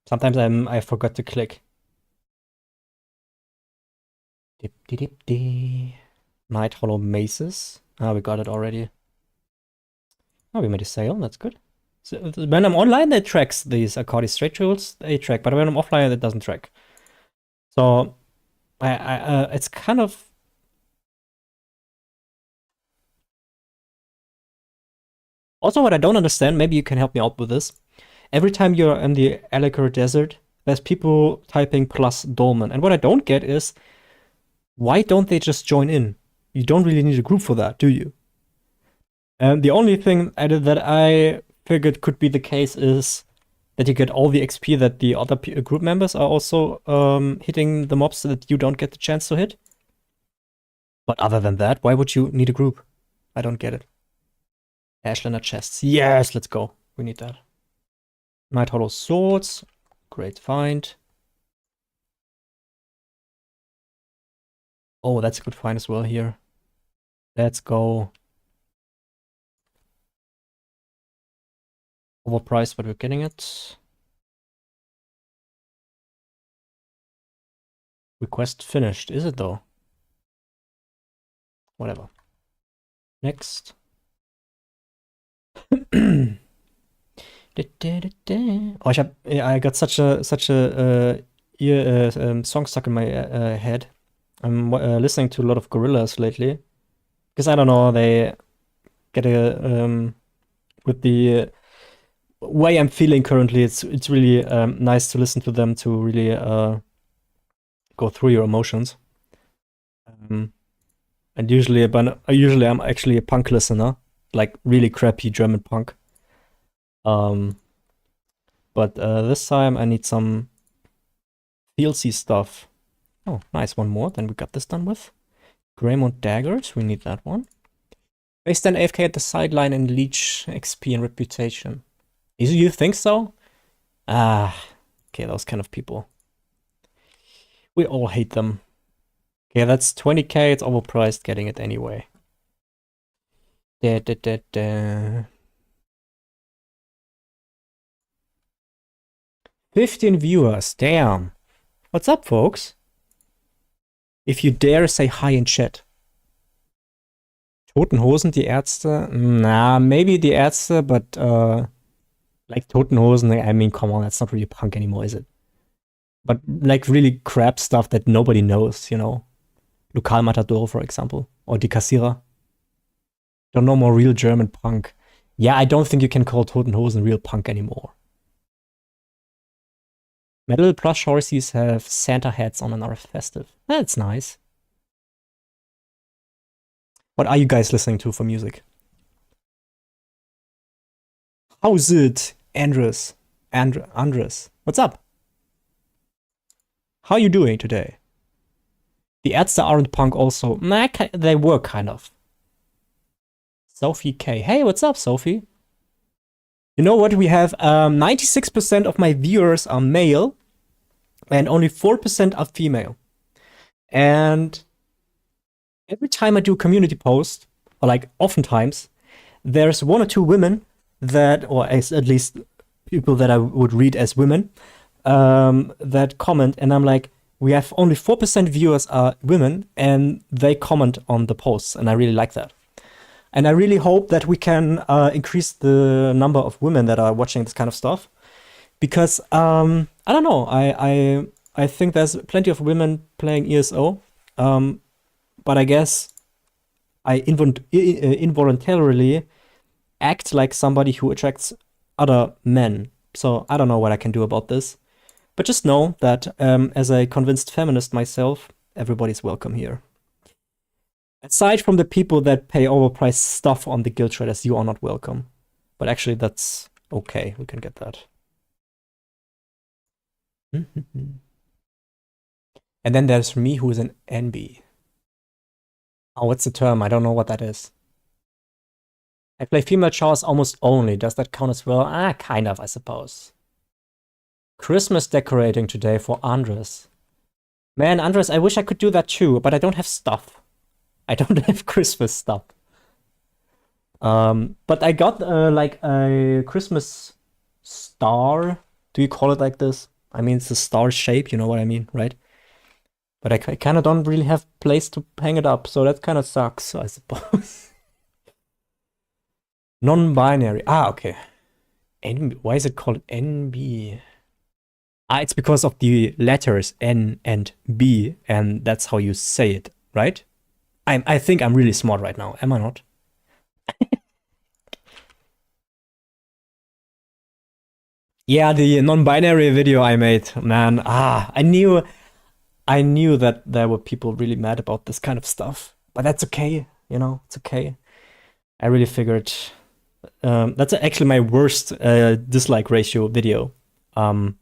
Sometimes I forgot to click. Night Hollow Maces. Ah, we got it already. Oh, we made a sale. That's good. So when I'm online, it tracks these Accordi straight tools. They track, but when I'm offline, it doesn't track. So it's kind of. Also, what I don't understand, maybe you can help me out with this. Every time you're in the Aliker Desert, there's people typing plus dolmen. And what I don't get is, why don't they just join in? You don't really need a group for that, do you? And the only thing that I figured could be the case is that you get all the XP that the other group members are also hitting the mobs so that you don't get the chance to hit. But other than that, why would you need a group? I don't get it. Ashlander chests. Yes, let's go. We need that. Night Hollow swords. Great find. Oh, that's a good find as well here. Let's go. Overpriced, but we're getting it. Request finished. Is it though? Whatever. Next. Oh, I got such a song stuck in my head. I'm listening to a lot of Gorillaz lately. Because I don't know, they get with the way I'm feeling currently, it's really nice to listen to them to really go through your emotions. And usually I'm actually a punk listener, like really crappy German punk. But this time I need some DLC stuff. Oh, nice, one more. Then we got this done with. Greymont Daggers, we need that one. Base then AFK at the sideline and leech XP and reputation. You think so? Ah, okay, those kind of people. We all hate them. Okay, that's 20k, it's overpriced getting it anyway. 15 viewers, damn. What's up, folks? If you dare say hi in chat. Toten Hosen, die Ärzte? Nah, maybe die Ärzte, but like Toten Hosen, I mean, come on, that's not really punk anymore, is it? But like really crap stuff that nobody knows, you know? Lokal Matador, for example, or Die Kassierer. Don't know more real German punk. Yeah, I don't think you can call Toten Hosen real punk anymore. Metal plush horses have Santa hats on and are festive. That's nice. What are you guys listening to for music? How's it, Andres? Andres, what's up? How are you doing today? The Ärzte aren't punk also. Nah, they were kind of. Sophie K. Hey, what's up, Sophie? You know what? We have 96% of my viewers are male and only 4% are female. And every time I do a community post, or like oftentimes, there's one or two women that, or at least people that I would read as women, that comment, and I'm like, we have only 4% viewers are women, and they comment on the posts, and I really like that. And I really hope that we can increase the number of women that are watching this kind of stuff, because I don't know, I think there's plenty of women playing ESO, but I guess I involuntarily act like somebody who attracts other men. So I don't know what I can do about this. But just know that as a convinced feminist myself, everybody's welcome here. Aside from the people that pay overpriced stuff on the guild traders, you are not welcome. But actually, that's okay. We can get that. And then there's me, who is an NB. Oh, what's the term? I don't know what that is. I play female chars almost only. Does that count as well? Ah, kind of, I suppose. Christmas decorating today for Andres. Man, Andres, I wish I could do that too, but I don't have stuff. I don't have Christmas stuff. But I got like a Christmas star. Do you call it like this? I mean, it's a star shape, you know what I mean, right? But I kind of don't really have place to hang it up, so that kind of sucks, I suppose. Non-binary. Ah, okay. Why is it called NB? Ah, it's because of the letters N and B, and that's how you say it, right? I think I'm really smart right now, am I not? Yeah, the non-binary video I made, man. I knew that there were people really mad about this kind of stuff, but that's okay, you know, it's okay. I really figured that's actually my worst dislike ratio video. I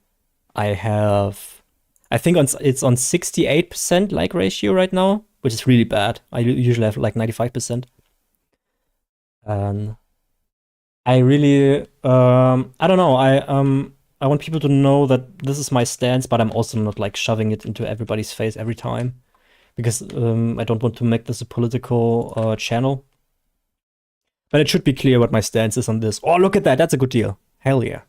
think it's on 68% like ratio right now, which is really bad. I usually have like 95%. I really, I don't know. I want people to know that this is my stance, but I'm also not like shoving it into everybody's face every time, because I don't want to make this a political channel. But it should be clear what my stance is on this. Oh, look at that! That's a good deal. Hell yeah.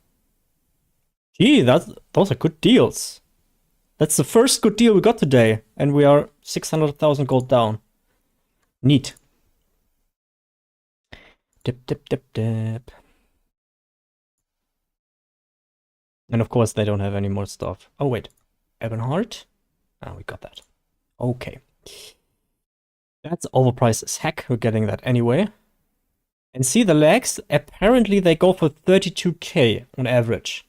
Gee, those are good deals. That's the first good deal we got today, and we are 600,000 gold down. Neat. Dip, dip, dip, dip. And of course, they don't have any more stuff. Oh, wait. Ebonheart? Ah, we got that. Okay. That's overpriced as heck. We're getting that anyway. And see the legs? Apparently they go for 32k on average.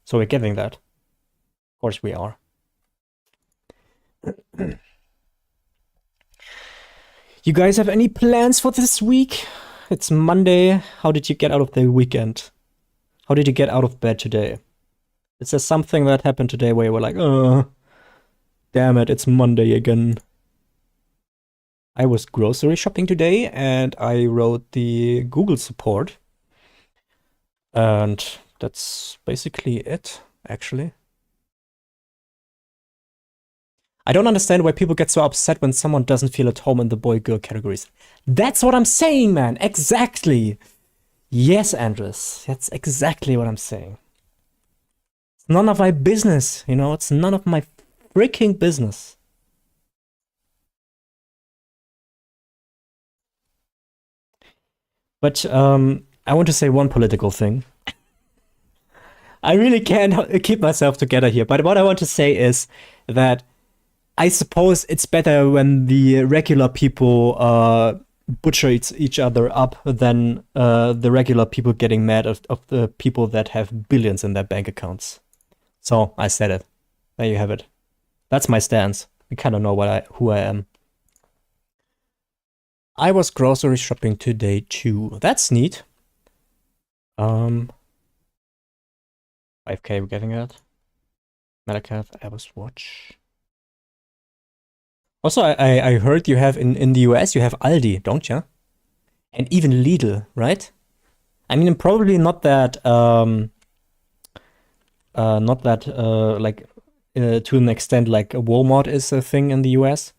So we're getting that. Of course we are. You guys have any plans for this week? It's Monday. How did you get out of the weekend? How did you get out of bed today? Is there something that happened today where you were like, oh, damn it, it's Monday again? I was grocery shopping today and I wrote the Google support. And that's basically it, actually. I don't understand why people get so upset when someone doesn't feel at home in the boy-girl categories. That's what I'm saying, man. Exactly. Yes, Andres. That's exactly what I'm saying. It's none of my business, you know? It's none of my freaking business. But I want to say one political thing. I really can't keep myself together here. But what I want to say is that I suppose it's better when the regular people butcher each other up than the regular people getting mad of the people that have billions in their bank accounts. So I said it. There you have it. That's my stance. You kind of know who I am. I was grocery shopping today too. That's neat. 5k, we're getting that. Medicath, Airbus Watch. Also, I heard you have in the US you have Aldi, don't you? And even Lidl, right? I mean, probably not that like to an extent like Walmart is a thing in the US.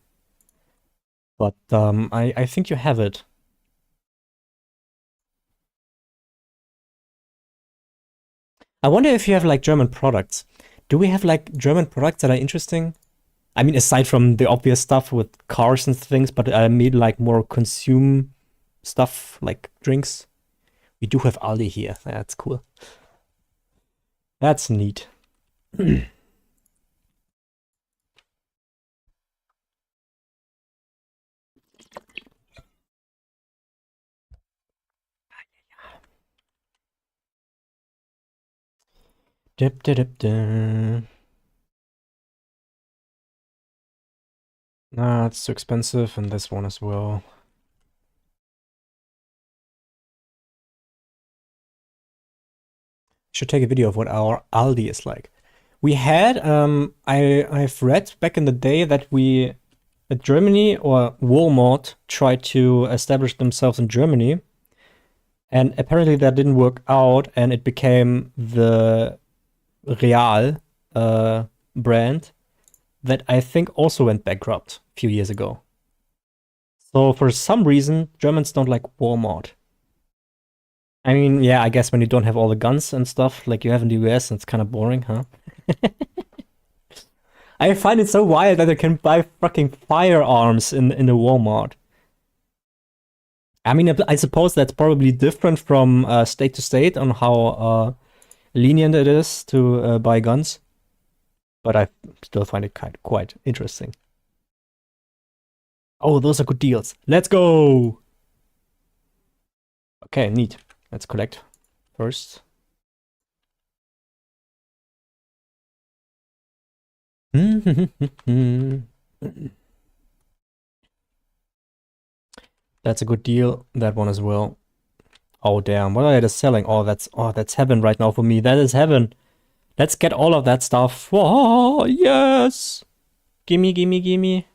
But I think you have it. I wonder if you have like German products. Do we have like German products that are interesting? I mean, aside from the obvious stuff with cars and things, but I mean like more consume stuff like drinks. We do have Aldi here. That's cool. That's neat. Dip, dip, dip, dip. Nah, it's too expensive, and this one as well. Should take a video of what our Aldi is like. We had, I've read back in the day that Germany or Walmart tried to establish themselves in Germany, and apparently that didn't work out, and it became the Real brand that I think also went bankrupt a few years ago. So for some reason, Germans don't like Walmart. I mean, yeah, I guess when you don't have all the guns and stuff like you have in the US, it's kind of boring, huh? I find it so wild that you can buy fucking firearms in the Walmart. I mean, I suppose that's probably different from state to state on how lenient it is to buy guns. But I still find it quite interesting. Oh, those are good deals. Let's go! Okay, neat. Let's collect first. That's a good deal. That one as well. Oh damn, what are they selling? Oh, that's heaven right now for me. That is heaven. Let's get all of that stuff. Oh yes! Gimme, gimme, gimme.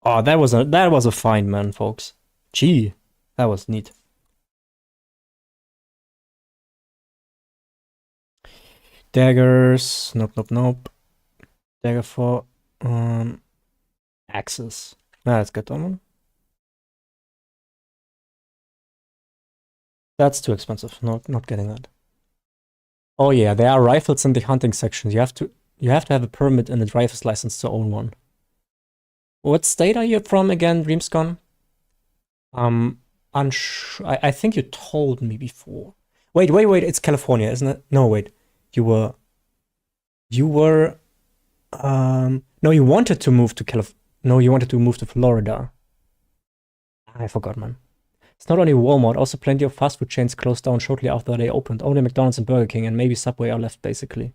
Oh, that was a find, man, folks. Gee, that was neat. Daggers. Nope, nope, nope. Dagger for axes. Let's get that one. That's too expensive. Not getting that. Oh yeah, there are rifles in the hunting section. You have to have a permit and a driver's license to own one. What state are you from again, Dreamscon? I think you told me before. Wait, it's California, isn't it? No, wait. You were no, you wanted to move to California. No, you wanted to move to Florida. I forgot, man. It's not only Walmart, also plenty of fast food chains closed down shortly after they opened. Only McDonald's and Burger King and maybe Subway are left, basically.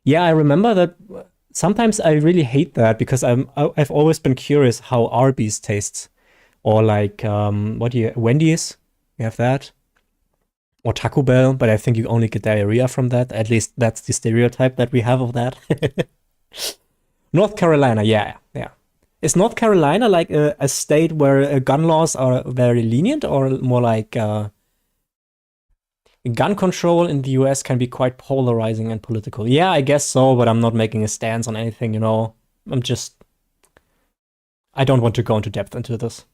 Yeah, I remember that. Sometimes I really hate that because I've always been curious how Arby's tastes, or like Wendy's. You have that, or Taco Bell, but I think you only get diarrhea from that. At least that's the stereotype that we have of that. North Carolina, yeah, yeah. Is North Carolina like a state where gun laws are very lenient, or more like gun control in the US can be quite polarizing and political? Yeah, I guess so, but I'm not making a stance on anything, you know. I don't want to go into depth into this.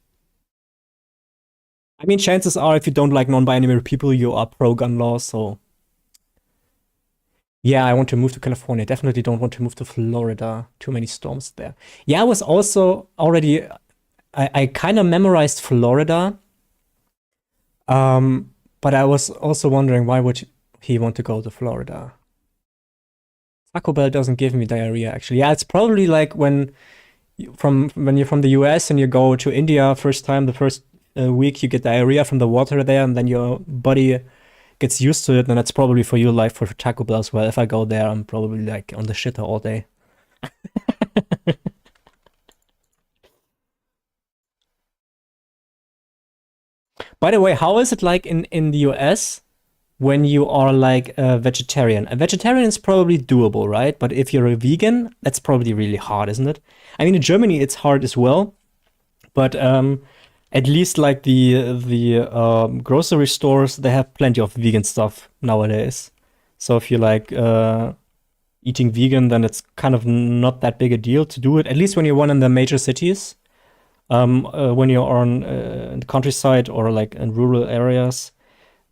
I mean, chances are if you don't like non-binary people, you are pro-gun laws, so. Yeah, I want to move to California. Definitely don't want to move to Florida. Too many storms there. Yeah, I was also already, I kind of memorized Florida. But I was also wondering, why would he want to go to Florida? Taco Bell doesn't give me diarrhea, actually. Yeah, it's probably like when you're from the US and you go to India first time, the first week you get diarrhea from the water there, and then your body gets used to it, and that's probably for you like for Taco Bell as well. If I go there, I'm probably like on the shitter all day. By the way, how is it like in the US when you are like a vegetarian? A vegetarian is probably doable, right? But if you're a vegan, that's probably really hard, isn't it? I mean, in Germany it's hard as well, but at least like the grocery stores, they have plenty of vegan stuff nowadays. So if you like eating vegan, then it's kind of not that big a deal to do it. At least when you're one in the major cities. When you're on in the countryside or like in rural areas,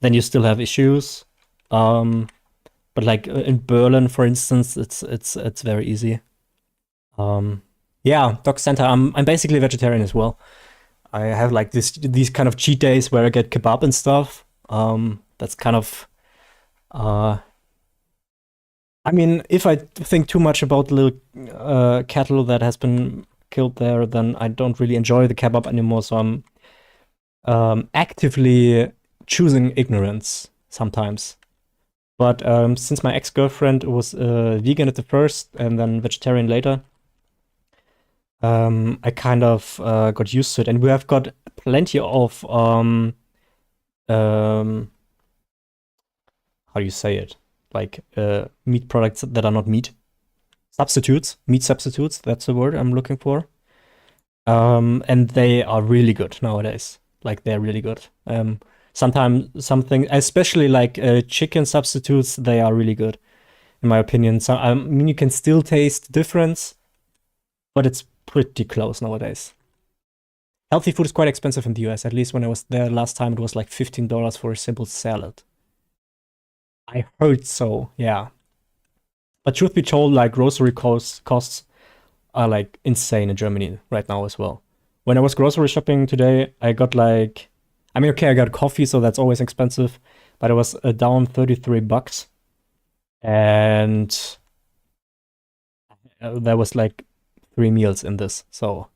then you still have issues. But like in Berlin, for instance, it's very easy. Yeah, Doc Santa, I'm basically vegetarian as well. I have like these kind of cheat days where I get kebab and stuff. That's kind of I mean, if I think too much about the little cattle that has been killed there, then I don't really enjoy the kebab anymore. So I'm actively choosing ignorance sometimes. But since my ex-girlfriend was vegan at the first and then vegetarian later, I kind of got used to it. And we have got plenty of how do you say it? Like meat products that are not meat. Substitutes, meat substitutes, that's the word I'm looking for. And they are really good nowadays. Like they're really good. Sometimes something, especially like chicken substitutes, they are really good, in my opinion. So I mean, you can still taste the difference, but it's pretty close nowadays. Healthy food is quite expensive in the US. At least when I was there last time, it was like $15 for a simple salad. I heard so, yeah. But truth be told, like grocery costs are like insane in Germany right now as well. When I was grocery shopping today, I got like, I mean, okay, I got coffee, so that's always expensive, but it was down $33, and there was like 3 meals in this. So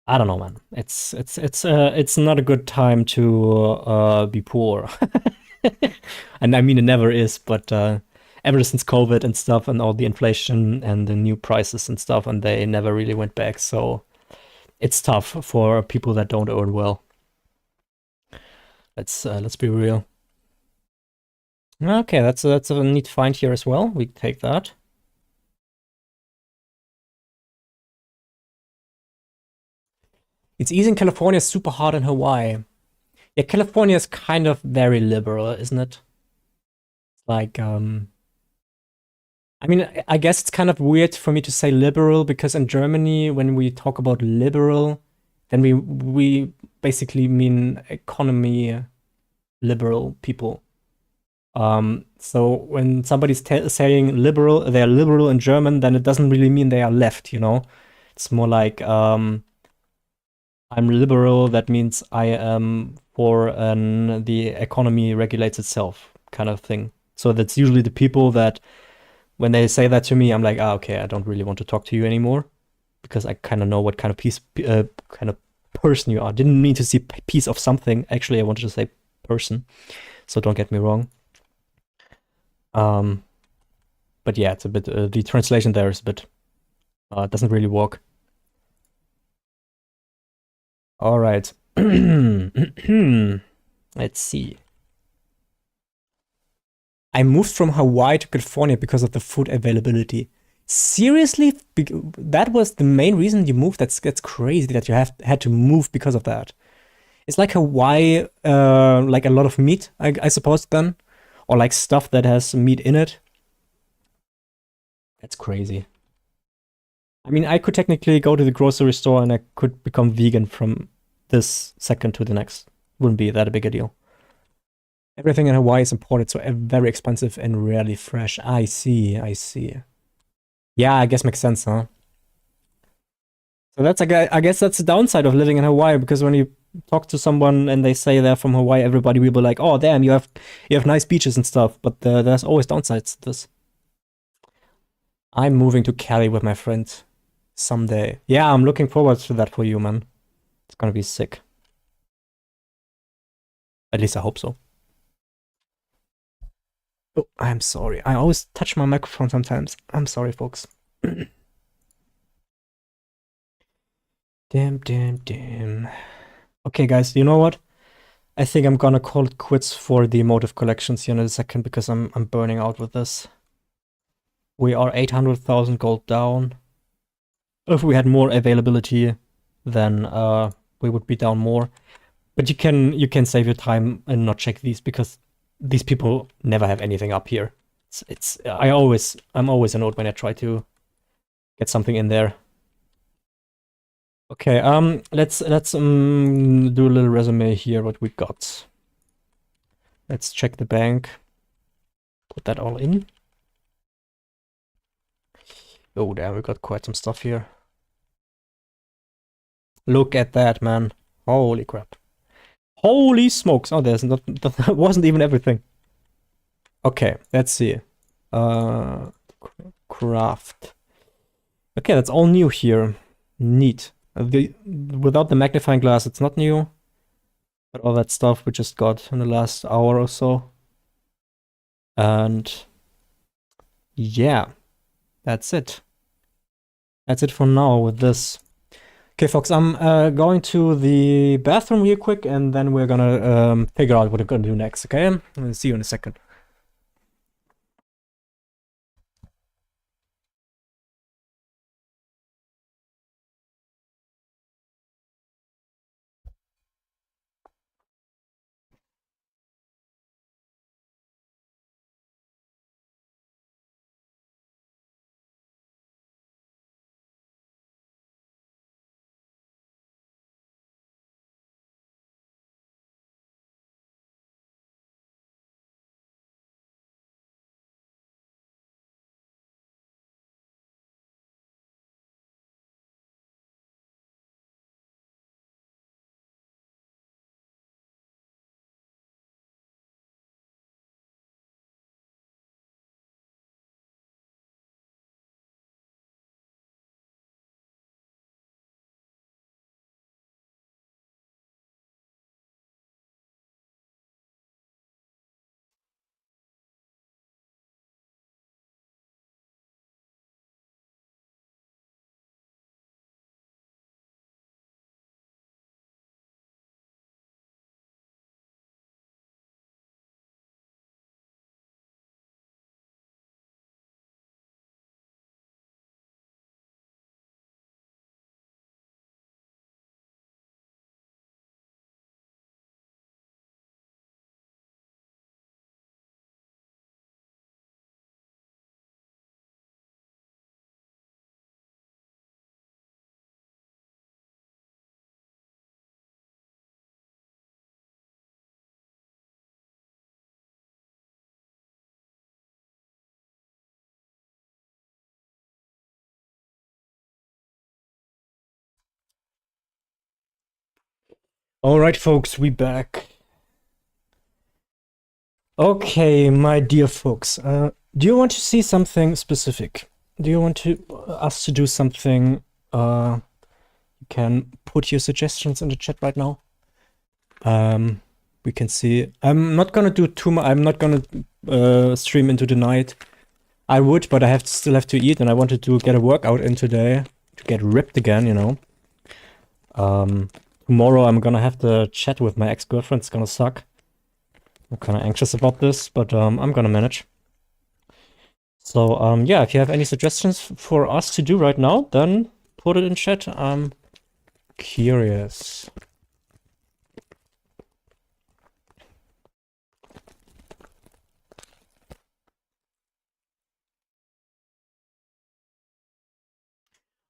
I don't know, man. It's not a good time to be poor, and I mean it never is, but ever since COVID and stuff and all the inflation and the new prices and stuff, and they never really went back. So it's tough for people that don't earn well. Let's be real. Okay, that's a neat find here as well. We take that. It's easy in California, super hard in Hawaii. Yeah, California is kind of very liberal, isn't it? Like, I mean, I guess it's kind of weird for me to say liberal because in Germany, when we talk about liberal, then we basically mean economy liberal people. So when somebody's saying liberal, they're liberal in German, then it doesn't really mean they are left, you know? It's more like I'm liberal, that means I am for the economy regulates itself kind of thing. So that's usually the people that when they say that to me, I'm like, okay, I don't really want to talk to you anymore. because I kind of know what kind of kind of person you are. Didn't mean to say piece of something. Actually, I wanted to say person, so don't get me wrong. But yeah, it's a bit the translation there is a bit doesn't really work. All right. Let's see. I moved from Hawaii to California because of the food availability. Seriously? That was the main reason you moved? That's crazy that you had to move because of that. It's like Hawaii, like a lot of meat, I suppose then, or like stuff that has meat in it. That's crazy. I mean, I could technically go to the grocery store and I could become vegan from this second to the next. Wouldn't be that a big a deal. Everything in Hawaii is imported, so very expensive and rarely fresh. I see, I see. Yeah, I guess makes sense, huh? So that's I guess that's the downside of living in Hawaii, because when you talk to someone and they say they're from Hawaii, everybody will be like, "Oh, damn, you have nice beaches and stuff." But there's always downsides to this. I'm moving to Cali with my friend someday. Yeah, I'm looking forward to that for you, man. It's gonna be sick. At least I hope so. Oh, I'm sorry. I always touch my microphone sometimes. I'm sorry, folks. Damn. Okay, guys, you know what? I think I'm gonna call it quits for the motive collections here in a second, because I'm burning out with this. We are 800,000 gold down. If we had more availability, then we would be down more. But you can save your time and not check these, because these people never have anything up here. I'm always annoyed when I try to get something in there. Okay, let's do a little resume here, what we got. Let's check the bank. Put that all in. Oh, damn, we got quite some stuff here. Look at that, man. Holy crap. Holy smokes. Oh, that wasn't even everything. Okay, let's see. Craft. Okay, that's all new here. Neat. Without the magnifying glass, it's not new. But all that stuff we just got in the last hour or so. And yeah, that's it. That's it for now with this. Okay, folks, I'm going to the bathroom real quick, and then we're gonna figure out what we're gonna do next, okay? I'll see you in a second. Alright, folks, we back. Okay, my dear folks, do you want to see something specific? Do you want us to do something You can put your suggestions in the chat right now. We can see. I'm not gonna do too much. I'm not gonna stream into the night. I would, but I still have to eat, and I wanted to get a workout in today to get ripped again, you know. Tomorrow I'm gonna have to chat with my ex-girlfriend. It's gonna suck. I'm kind of anxious about this, but I'm gonna manage. So yeah, if you have any suggestions for us to do right now, then put it in chat. I'm curious.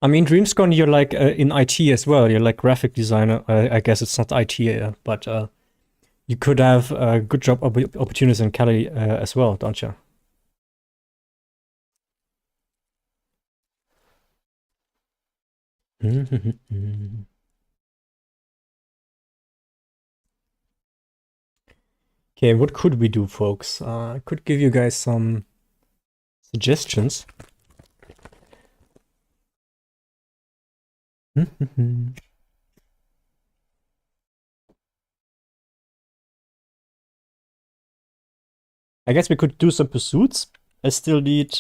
I mean, DreamsCon, you're like in IT as well. You're like graphic designer. I guess it's not IT, but you could have good job opportunities in Cali as well, don't you? Okay, what could we do, folks? I could give you guys some suggestions. I guess we could do some pursuits. I still need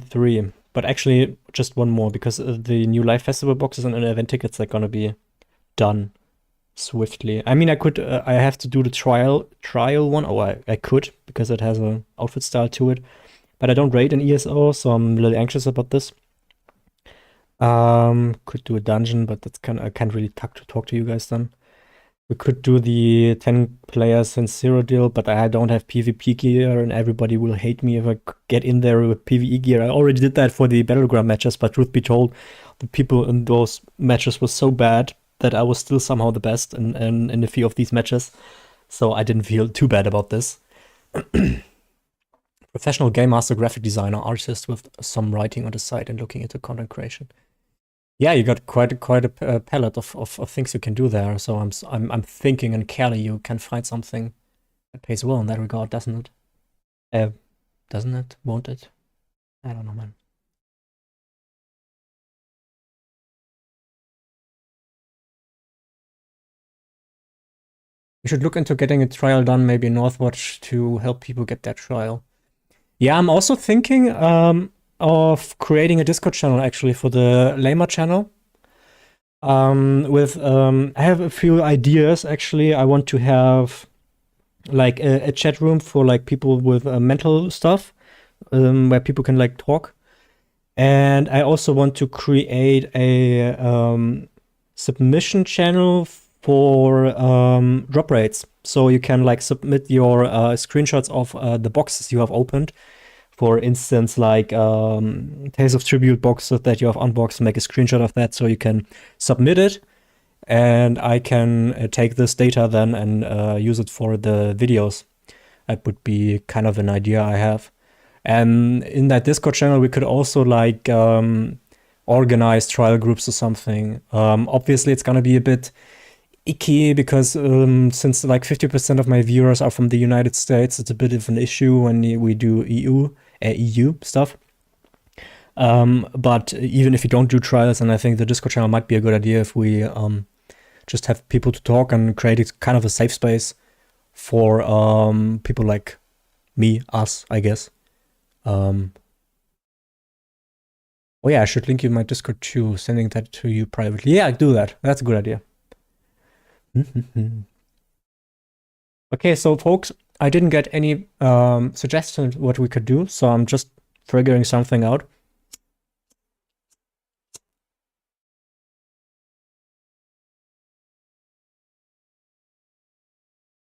3, but actually just one more because the new live festival boxes and event tickets are gonna be done swiftly. I mean, I could, I have to do the trial one, or I could because it has an outfit style to it, but I don't rate an ESO, so I'm a little anxious about this. Could do a dungeon, but that's I can't really talk to you guys then. We could do the 10 players in Zero deal, but I don't have PvP gear and everybody will hate me if I get in there with PvE gear. I already did that for the Battleground matches, but truth be told, the people in those matches were so bad that I was still somehow the best in a few of these matches. So I didn't feel too bad about this. Professional game master, graphic designer, artist with some writing on the side and looking into content creation. Yeah, you got quite a palette of things you can do there. So I'm thinking in Cali you can find something that pays well in that regard, doesn't it? Doesn't it? Won't it? I don't know, man. You should look into getting a trial done, maybe in Northwatch, to help people get that trial. Yeah, I'm also thinking of creating a Discord channel actually for the Lamer channel. I have a few ideas actually. I want to have like a chat room for like people with mental stuff, where people can like talk. And I also want to create a submission channel for drop rates. So you can like submit your screenshots of the boxes you have opened. For instance, like Tales of Tribute boxes that you have unboxed, make a screenshot of that so you can submit it. And I can take this data then and use it for the videos. That would be kind of an idea I have. And in that Discord channel, we could also like organize trial groups or something. Obviously, it's gonna be a bit icky because since like 50% of my viewers are from the United States, it's a bit of an issue when we do EU stuff. But even if you don't do trials, and I think the Discord channel might be a good idea if we just have people to talk and create kind of a safe space for people like me, us, I guess. Oh yeah, I should link you my Discord too, sending that to you privately. Yeah, do that. That's a good idea. Okay, so folks, I didn't get any suggestions what we could do, so I'm just figuring something out.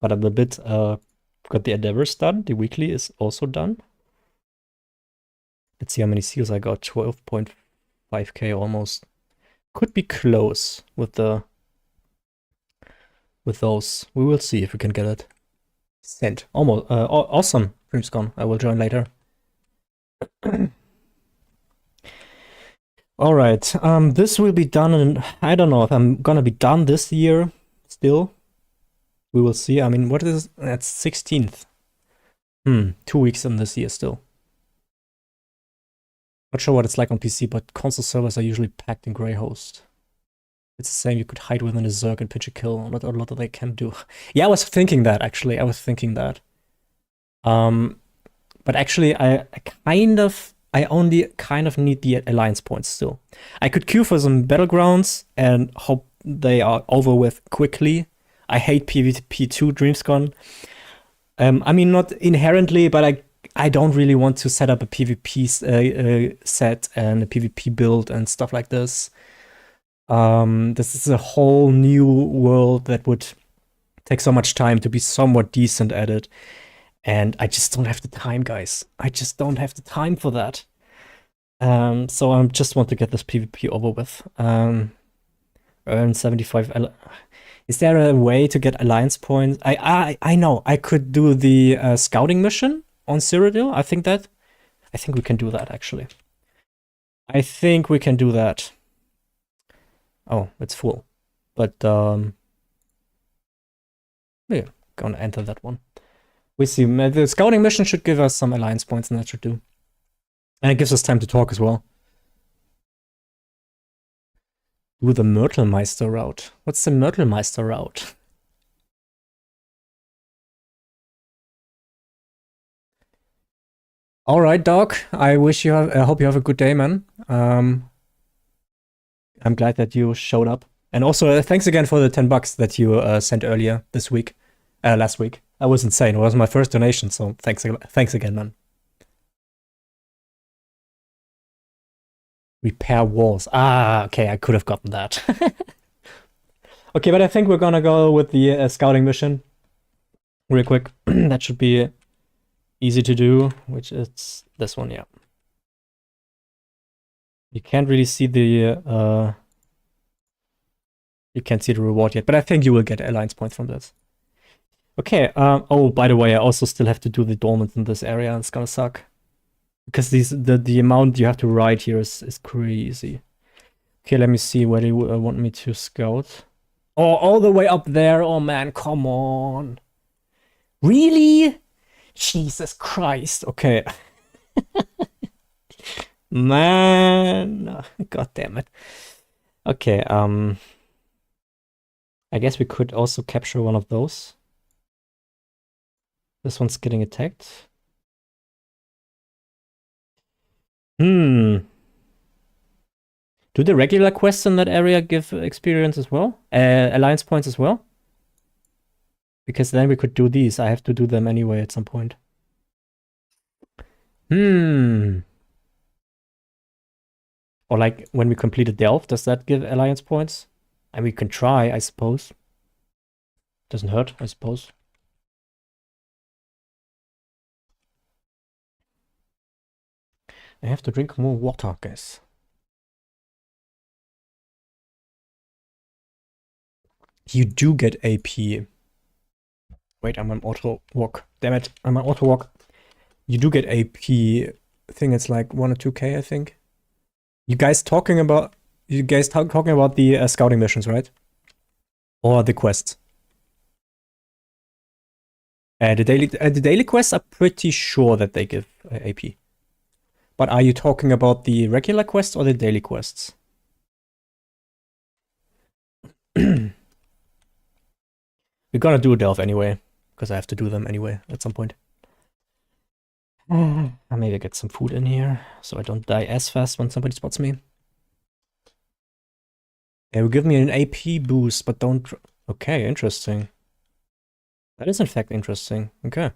But I'm a bit got the endeavors done. The weekly is also done. Let's see how many seals I got. 12.5k almost. Could be close with those. We will see if we can get it. Sent. Almost. Awesome. Dream's gone. I will join later. All right. This will be done in, I don't know if I'm gonna be done this year still. We will see. I mean, what is, that's 16th. 2 weeks in this year still. Not sure what it's like on PC, but console servers are usually packed in Greyhost. It's the same, you could hide within a Zerg and pitch a kill. Not a lot that they can do. Yeah, I was thinking that, actually. I was thinking that. But actually, I only kind of need the alliance points still. I could queue for some battlegrounds and hope they are over with quickly. I hate PvP2 Dreamscon. I mean, not inherently, but I don't really want to set up a PvP set and a PvP build and stuff like this. This is a whole new world that would take so much time to be somewhat decent at it. And I just don't have the time, guys. I just don't have the time for that. So I just want to get this PvP over with. Earn 75. Is there a way to get alliance points? I know. I could do the scouting mission on Cyrodiil. I think we can do that, actually. I think we can do that. Oh, it's full. But yeah, gonna enter that one. We see. The scouting mission should give us some alliance points, and that should do. And it gives us time to talk as well. Do the Myrtlemeister route. What's the Myrtlemeister route? All right, Doc. I hope you have a good day, man. I'm glad that you showed up. And also, thanks again for the $10 that you sent earlier this week. Last week. That was insane. It was my first donation, so thanks again, man. Repair walls. Ah, okay, I could have gotten that. Okay, but I think we're gonna go with the scouting mission real quick. That should be easy to do, which is this one, yeah. You can't really see the you can't see the reward yet, but I think you will get alliance points from this. Okay, oh, by the way, I also still have to do the dormant in this area. It's gonna suck. Because the amount you have to write here is crazy. Okay, let me see, where do you want me to scout? Oh, all the way up there? Oh man, come on. Really? Jesus Christ. Okay. Man. God damn it. Okay, I guess we could also capture one of those. This one's getting attacked. Do the regular quests in that area give experience as well? Alliance points as well? Because then we could do these. I have to do them anyway at some point. Or like when we complete a Delve, does that give alliance points? And we can try, I suppose. Doesn't hurt, I suppose. I have to drink more water, guys. You do get AP. Wait, I'm on auto walk. Damn it, I'm on auto walk. You do get AP. I think it's like 1 or 2k, I think. You guys talking about the scouting missions, right? Or the quests? The daily quests are pretty sure that they give AP. But are you talking about the regular quests or the daily quests? We're gonna do a delve anyway, because I have to do them anyway at some point. I maybe get some food in here, so I don't die as fast when somebody spots me. It will give me an AP boost, but don't... Okay, interesting. That is in fact interesting. Okay.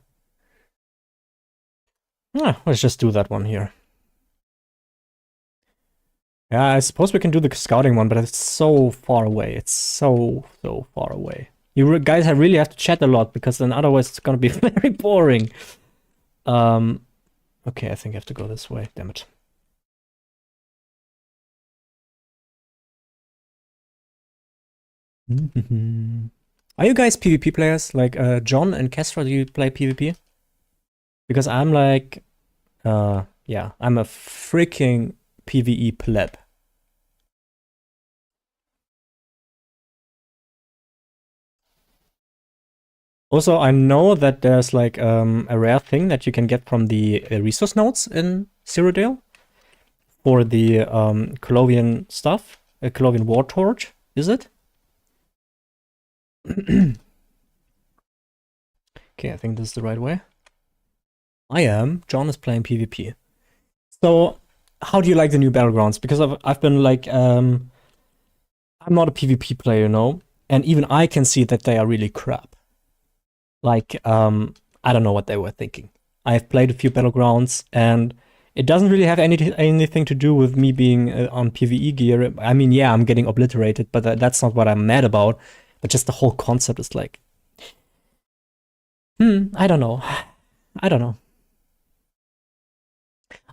Let's just do that one here. Yeah, I suppose we can do the scouting one, but it's so far away. It's so far away. You guys really have to chat a lot, because then otherwise it's gonna be very boring. Okay, I think I have to go this way. Damn it. Are you guys PvP players? Like John and Kestra, do you play PvP? Because I'm like, yeah, I'm a freaking PvE pleb. Also, I know that there's like a rare thing that you can get from the resource nodes in Cyrodiil for the Colovian stuff, a Colovian War Torch, is it? Okay, I think this is the right way. I am. John is playing PvP. So, how do you like the new Battlegrounds? Because I've been like, I'm not a PvP player, you know? And even I can see that they are really crap. Like, I don't know what they were thinking. I've played a few Battlegrounds, and it doesn't really have anything to do with me being on PvE gear. I mean, yeah, I'm getting obliterated, but that's not what I'm mad about. But just the whole concept is like, I don't know. I don't know.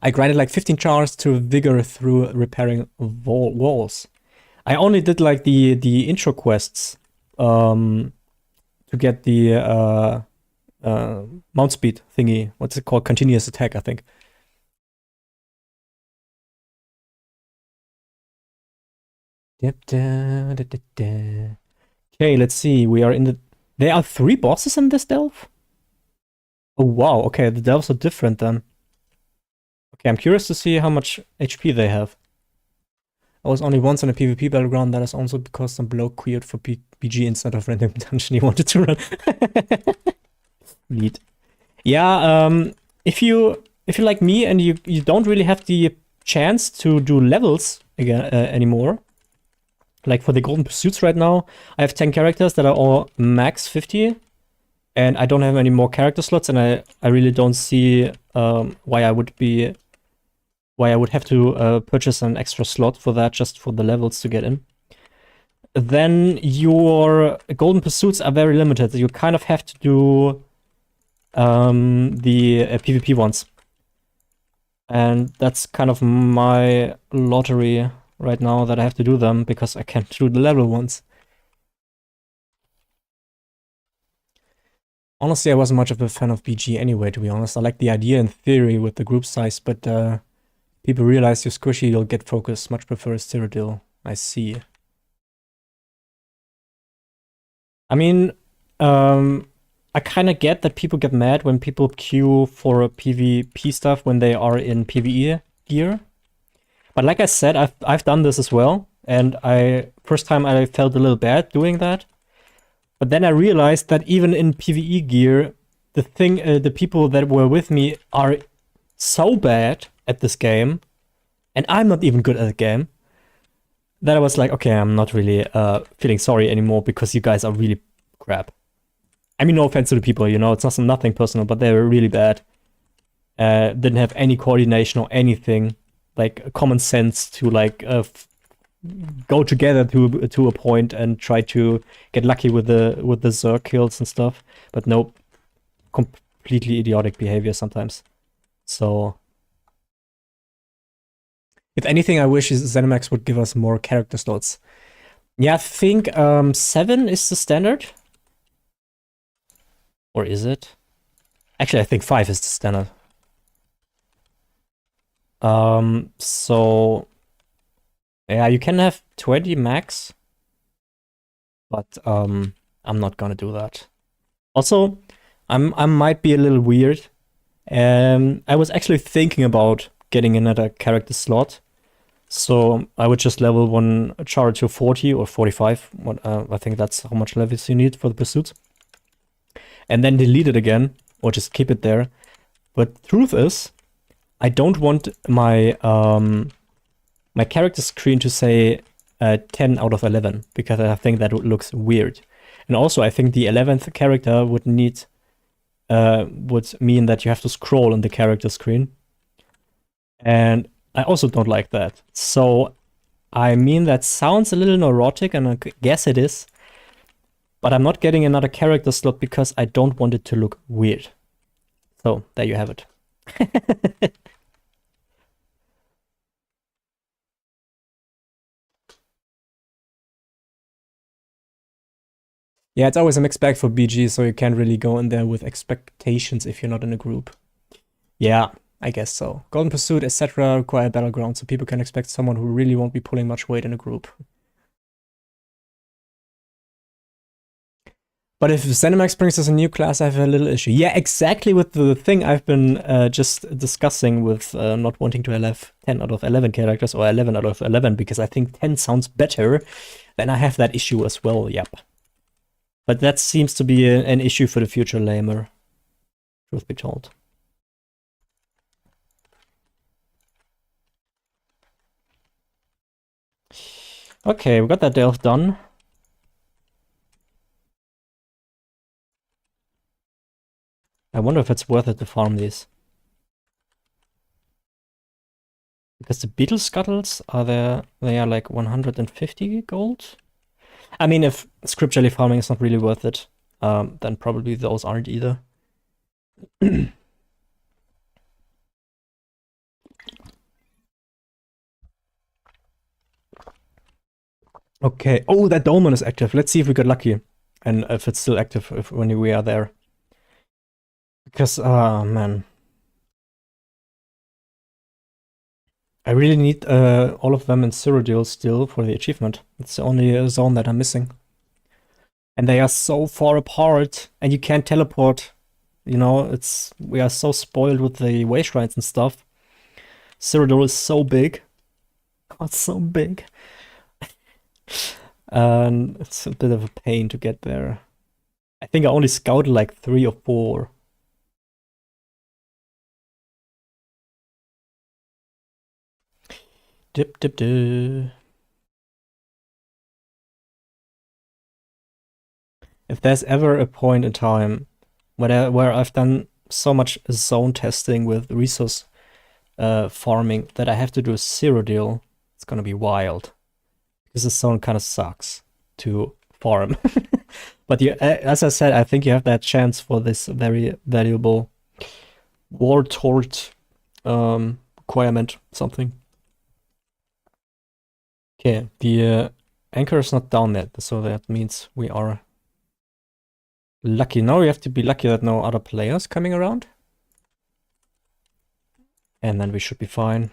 I grinded like 15 chars to vigor through repairing walls. I only did like the intro quests to get the mount speed thingy. What's it called? Continuous attack, I think. Okay, let's see. We are in the... There are 3 bosses in this delve? Oh, wow. Okay, the delves are different then. Okay, I'm curious to see how much HP they have. I was only once on a PvP battleground. That is also because some bloke queued for PG instead of random dungeon he wanted to run. Neat. Yeah, if you like me and you don't really have the chance to do levels again anymore, like for the Golden Pursuits right now, I have 10 characters that are all max 50, and I don't have any more character slots, and I really don't see why I would have to purchase an extra slot for that just for the levels to get in. Then your Golden Pursuits are very limited. You kind of have to do the PvP ones. And that's kind of my lottery right now, that I have to do them because I can't do the level ones. Honestly, I wasn't much of a fan of BG anyway, to be honest. I like the idea in theory with the group size, but people realize you're squishy, you'll get focused. Much prefer Cyrodiil. I see. I mean, I kind of get that people get mad when people queue for a PvP stuff when they are in PvE gear. But like I said, I've done this as well, and first time I felt a little bad doing that. But then I realized that even in PvE gear, the people that were with me are so bad at this game, and I'm not even good at the game, that I was like, okay, I'm not really feeling sorry anymore because you guys are really crap. I mean, no offense to the people, you know, it's nothing personal, but they were really bad. Didn't have any coordination or anything, like common sense to like go together to a point and try to get lucky with the Zerg kills and stuff. But nope, completely idiotic behavior sometimes. So if anything, I wish ZeniMax would give us more character slots. Yeah, I think 7 is the standard. Or is it? Actually, I think 5 is the standard. So yeah, you can have 20 max, but I'm not gonna do that. Also, I might be a little weird. I was actually thinking about getting another character slot, so I would just level one char to 40 or 45. I think that's how much levels you need for the pursuits, and then delete it again or just keep it there. But truth is, I don't want my my character screen to say 10 out of 11 because I think that looks weird. And also, I think the 11th character would mean that you have to scroll on the character screen. And I also don't like that. So, I mean, that sounds a little neurotic, and I guess it is. But I'm not getting another character slot because I don't want it to look weird. So, there you have it. Yeah, it's always a mixed bag for BG, so you can't really go in there with expectations if you're not in a group. Yeah, I guess so. Golden Pursuit, etc. require Battleground, so people can expect someone who really won't be pulling much weight in a group. But if ZeniMax brings us a new class, I have a little issue. Yeah, exactly with the thing I've been just discussing with not wanting to have 10 out of 11 characters or 11 out of 11 because I think 10 sounds better. Then I have that issue as well, yep. But that seems to be an issue for the future lamer, truth be told. Okay, we got that delve done. I wonder if it's worth it to farm these. Because the beetle scuttles are there, they are like 150 gold. I mean, if scripturally farming is not really worth it, then probably those aren't either. Okay. Oh, that dolmen is active. Let's see if we got lucky. And if it's still active when we are there. Because, man. I really need all of them in Cyrodiil still for the achievement. It's the only zone that I'm missing. And they are so far apart, and you can't teleport. You know, we are so spoiled with the way shrines and stuff. Cyrodiil is so big. Oh, it's so big. And it's a bit of a pain to get there. I think I only scouted like 3 or 4. Dip, dip, dip. If there's ever a point in time where I've done so much zone testing with resource farming that I have to do a Cyrodiil, it's gonna be wild. Because the zone kind of sucks to farm. But as I said, I think you have that chance for this very valuable war tort requirement, something. Okay, the anchor is not down yet, so that means we are lucky. Now we have to be lucky that no other players coming around. And then we should be fine.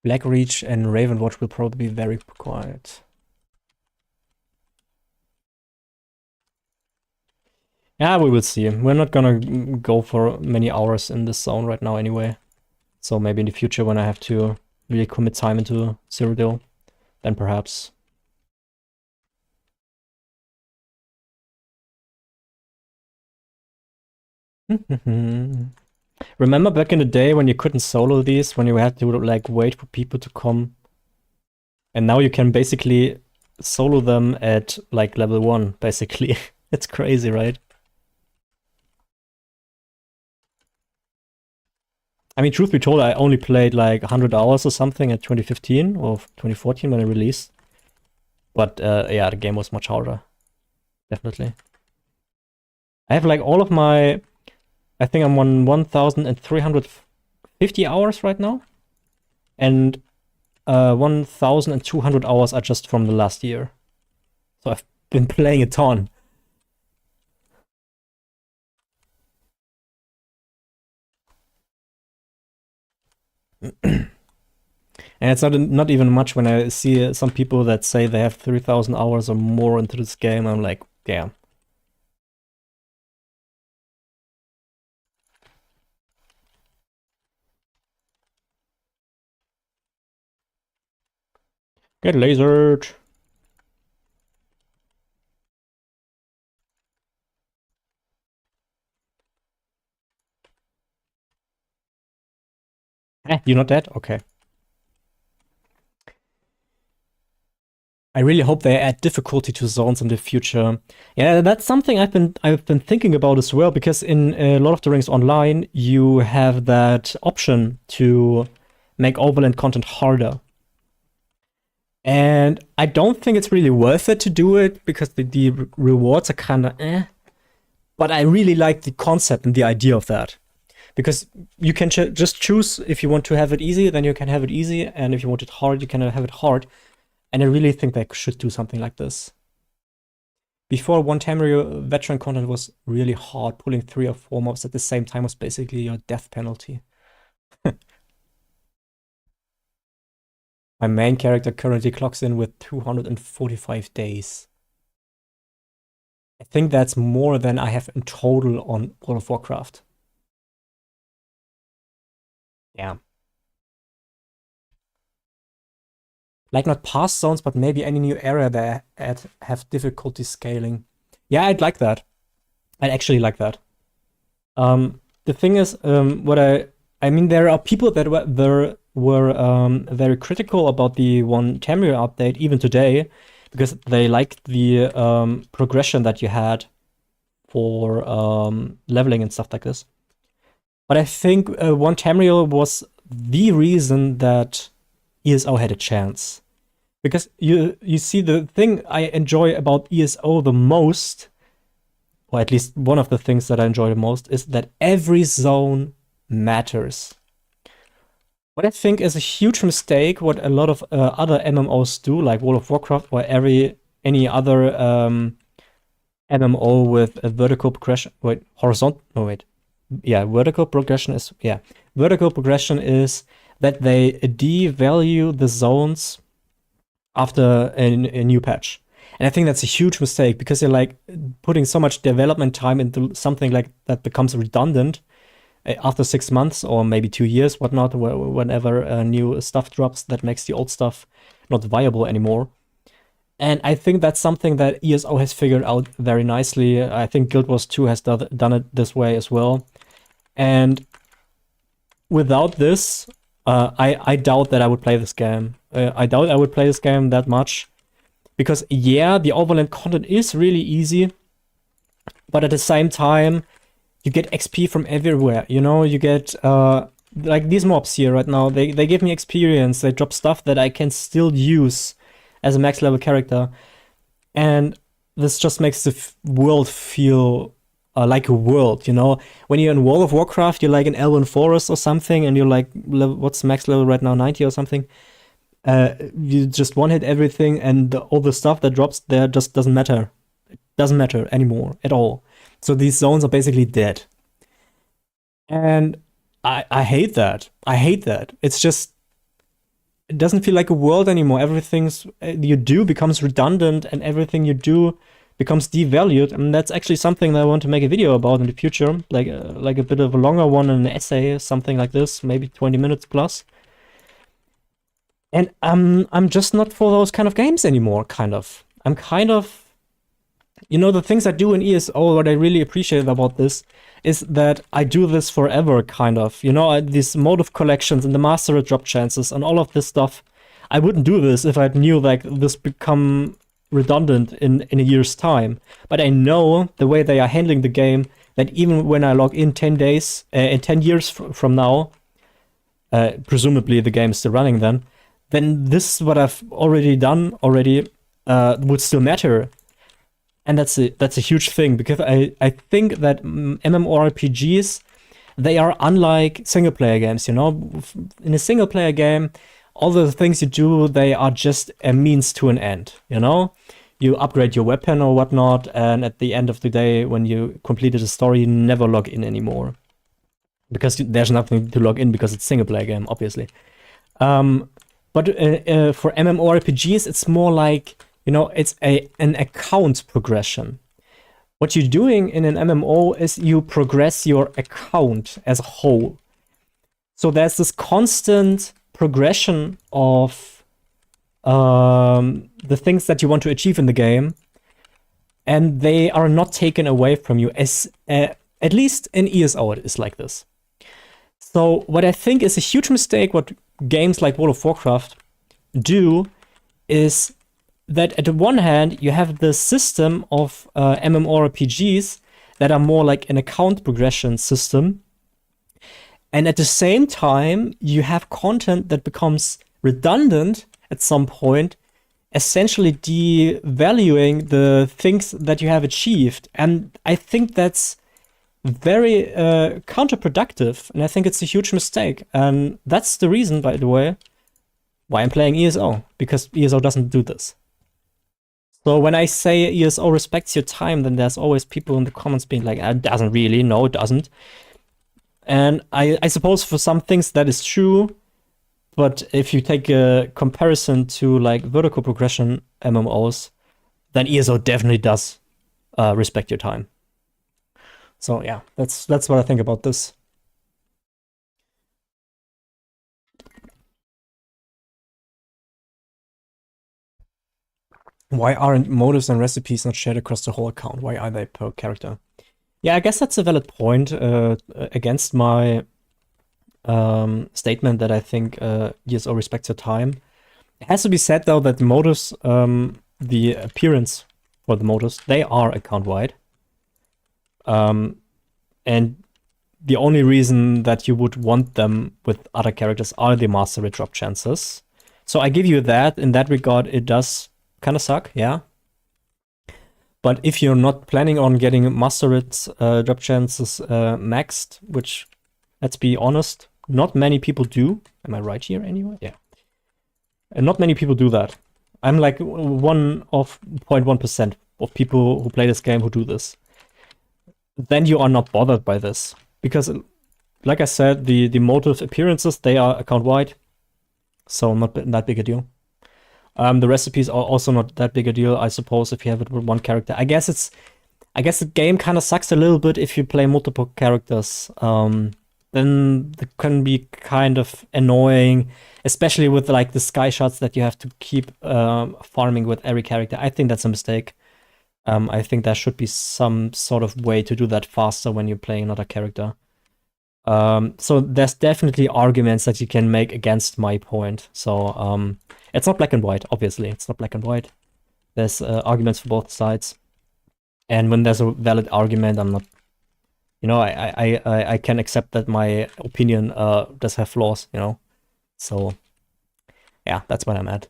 Blackreach and Ravenwatch will probably be very quiet. Yeah, we will see. We're not gonna go for many hours in this zone right now anyway. So maybe in the future when I have to really commit time into Cyrodiil, then perhaps. Remember back in the day when you couldn't solo these, when you had to like wait for people to come? And now you can basically solo them at like level 1, basically. It's crazy, right? I mean, truth be told, I only played like 100 hours or something at 2015 or 2014 when it released. But yeah, the game was much harder. Definitely. I have like all of my... I think I'm on 1,350 hours right now. And 1,200 hours are just from the last year. So I've been playing a ton. And it's not even much when I see some people that say they have 3,000 hours or more into this game. I'm like, damn. Get lasered. You're not dead? Okay. I really hope they add difficulty to zones in the future. Yeah, that's something I've been thinking about as well, because in a lot of the rings online, you have that option to make overland content harder. And I don't think it's really worth it to do it, because the rewards are kind of eh. But I really like the concept and the idea of that. Because you can just choose if you want to have it easy, then you can have it easy. And if you want it hard, you can have it hard. And I really think they should do something like this. Before, one Tamriel veteran content was really hard. Pulling 3 or 4 mobs at the same time was basically your death penalty. My main character currently clocks in with 245 days. I think that's more than I have in total on World of Warcraft. Yeah. Like not past zones, but maybe any new area that have difficulty scaling. Yeah, I'd like that. I'd actually like that. The thing is, I mean, there are people that were very critical about the 1 Tamriel update even today, because they liked the progression that you had for leveling and stuff like this. But I think 1 Tamriel was the reason that ESO had a chance. Because you see, the thing I enjoy about ESO the most, or at least one of the things that I enjoy the most, is that every zone matters. What I think is a huge mistake, what a lot of other MMOs do, like World of Warcraft or any other MMO with a vertical progression. Wait, horizontal? No, wait. Yeah, vertical progression is, yeah. Vertical progression is that they devalue the zones after a new patch. And I think that's a huge mistake, because you're like putting so much development time into something like that becomes redundant after 6 months or maybe 2 years, whatnot, whenever new stuff drops that makes the old stuff not viable anymore. And I think that's something that ESO has figured out very nicely. I think Guild Wars 2 has done it this way as well. And without this, I doubt that I would play this game. I doubt I would play this game that much. Because, yeah, the overland content is really easy, but at the same time, you get XP from everywhere. You know, you get, like these mobs here right now, they give me experience, they drop stuff that I can still use as a max level character. And this just makes the world feel like a world, you know? When you're in World of Warcraft, you're like in Elven Forest or something, and you're like, what's max level right now, 90 or something? You just one-hit everything, and all the stuff that drops there just doesn't matter. It doesn't matter anymore at all. So these zones are basically dead. And I hate that. I hate that. It's just, it doesn't feel like a world anymore. Everything you do becomes redundant, and everything you do becomes devalued. And that's actually something that I want to make a video about in the future, like a bit of a longer one, an essay, something like this, maybe 20 minutes plus. And I'm just not for those kind of games anymore, kind of. I'm kind of, you know, the things I do in ESO, what I really appreciate about this is that I do this forever, kind of. You know, these motive collections and the master drop chances and all of this stuff. I wouldn't do this if I knew like this become redundant in a year's time. But I know the way they are handling the game, that even when I log in 10 days, in 10 years from now, presumably the game is still running then this, what I've already done would still matter. And that's a huge thing, because I think that MMORPGs, they are unlike single-player games, you know? In a single-player game, all the things you do, they are just a means to an end, you know? You upgrade your weapon or whatnot, and at the end of the day, when you completed the story, you never log in anymore. Because there's nothing to log in, because it's a single-player game, obviously. But for MMORPGs, it's more like, you know, it's an account progression. What you're doing in an MMO is you progress your account as a whole. So there's this constant progression of the things that you want to achieve in the game, and they are not taken away from you. As at least in ESO, it is like this. So what I think is a huge mistake, what games like World of Warcraft do, is that at the one hand, you have the system of MMORPGs that are more like an account progression system. And at the same time, you have content that becomes redundant at some point, essentially devaluing the things that you have achieved. And I think that's very counterproductive, and I think it's a huge mistake. And that's the reason, by the way, why I'm playing ESO, because ESO doesn't do this. So when I say ESO respects your time, then there's always people in the comments being like, it doesn't really, no, it doesn't. And I suppose for some things that is true. But if you take a comparison to like vertical progression MMOs, then ESO definitely does respect your time. So yeah, that's what I think about this. Why aren't motives and recipes not shared across the whole account? Why are they per character? Yeah, I guess that's a valid point against my statement that I think ESO respects your time. It has to be said though that the motives, the appearance for the motives, they are account-wide. And the only reason that you would want them with other characters are the master writ drop chances. So I give you that. In that regard, it does kind of suck, yeah. But if you're not planning on getting master writ drop chances maxed, which, let's be honest, not many people do. Am I right here anyway? Yeah. And not many people do that. I'm like 1% of people who play this game who do this. Then you are not bothered by this. Because, like I said, the motive appearances, they are account-wide. So not that big a deal. The recipes are also not that big a deal, I suppose, if you have it with one character. I guess the game kind of sucks a little bit if you play multiple characters. Then it can be kind of annoying, especially with like the sky shots that you have to keep farming with every character. I think that's a mistake. I think there should be some sort of way to do that faster when you're playing another character. So there's definitely arguments that you can make against my point. So it's not black and white, obviously. It's not black and white. There's arguments for both sides. And when there's a valid argument, I'm not, you know, I can accept that my opinion does have flaws, you know. So yeah, that's where I'm at.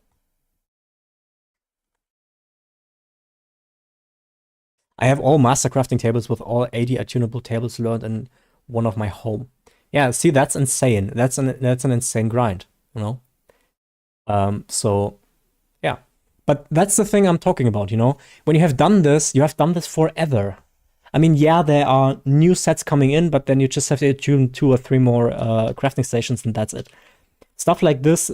I have all master crafting tables with all 80 attunable tables learned in one of my home. Yeah, see, that's insane. That's an insane grind, you know? So yeah. But that's the thing I'm talking about, you know? When you have done this, you have done this forever. I mean, yeah, there are new sets coming in, but then you just have to attune 2 or 3 more crafting stations and that's it. Stuff like this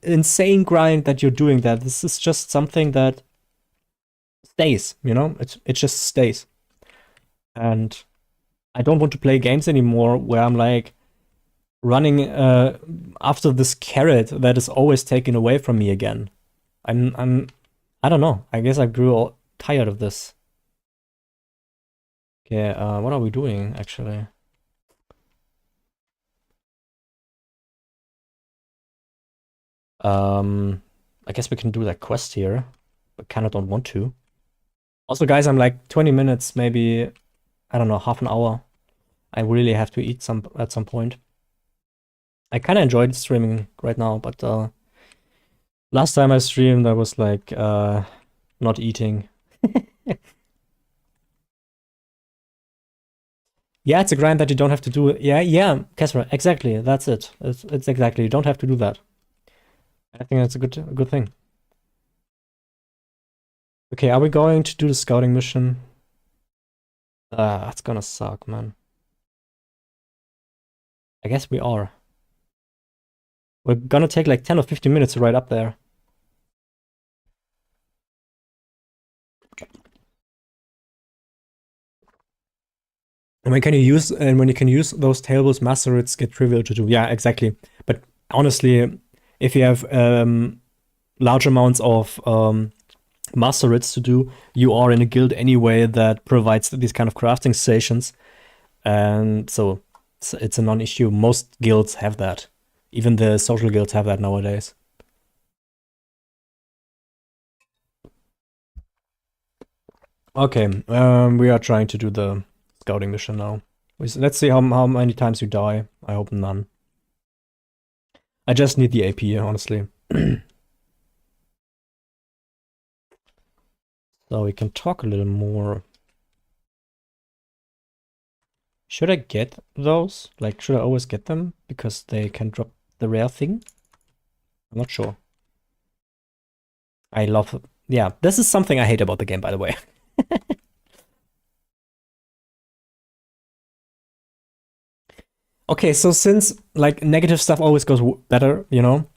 insane grind that you're doing there, this is just something that stays, you know? It just stays. And I don't want to play games anymore where I'm like running after this carrot that is always taken away from me again. I don't know. I guess I grew tired of this. Okay, what are we doing actually? I guess we can do that quest here, but kind of don't want to. Also, guys, I'm like 20 minutes, maybe, I don't know, half an hour. I really have to eat at some point. I kind of enjoyed streaming right now, but last time I streamed, I was like not eating. Yeah, it's a grind that you don't have to do. Yeah, Kesra, exactly. That's it. It's exactly. You don't have to do that. I think that's a good thing. Okay, are we going to do the scouting mission? That's gonna suck, man. I guess we are. We're gonna take like 10 or 15 minutes to ride up there. And when you can use those tables, master writs get trivial to do. Yeah, exactly. But honestly, if you have large amounts of master writs to do, you are in a guild anyway that provides these kind of crafting stations, and so it's a non-issue. Most guilds have that. Even the social guilds have that nowadays. Okay, we are trying to do the scouting mission now. Let's see how many times you die. I hope none. I just need the AP, honestly. So we can talk a little more. Should I get those? Like, should I always get them? Because they can drop the rare thing? I'm not sure. I love... Yeah, this is something I hate about the game, by the way. Okay, so since like negative stuff always goes better, you know,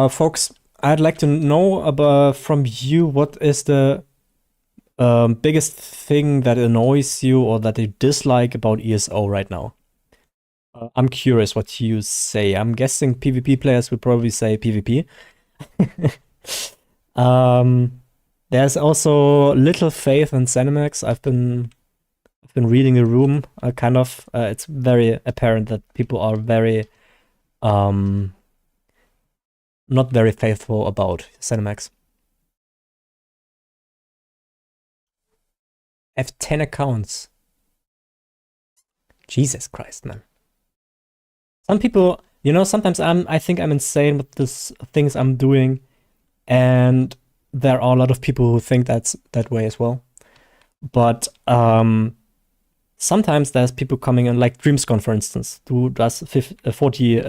folks, I'd like to know about from you what is the biggest thing that annoys you or that you dislike about ESO right now. I'm curious what you say. I'm guessing PvP players would probably say PvP. There's also little faith in Zenimax. I've been reading the room. Kind of. It's very apparent that people are very not very faithful about Zenimax. I have 10 accounts. Jesus Christ, man. Some people, you know, sometimes I think I'm insane with this things I'm doing, and there are a lot of people who think that's that way as well. But sometimes there's people coming in, like Dreamscon, for instance, who does 40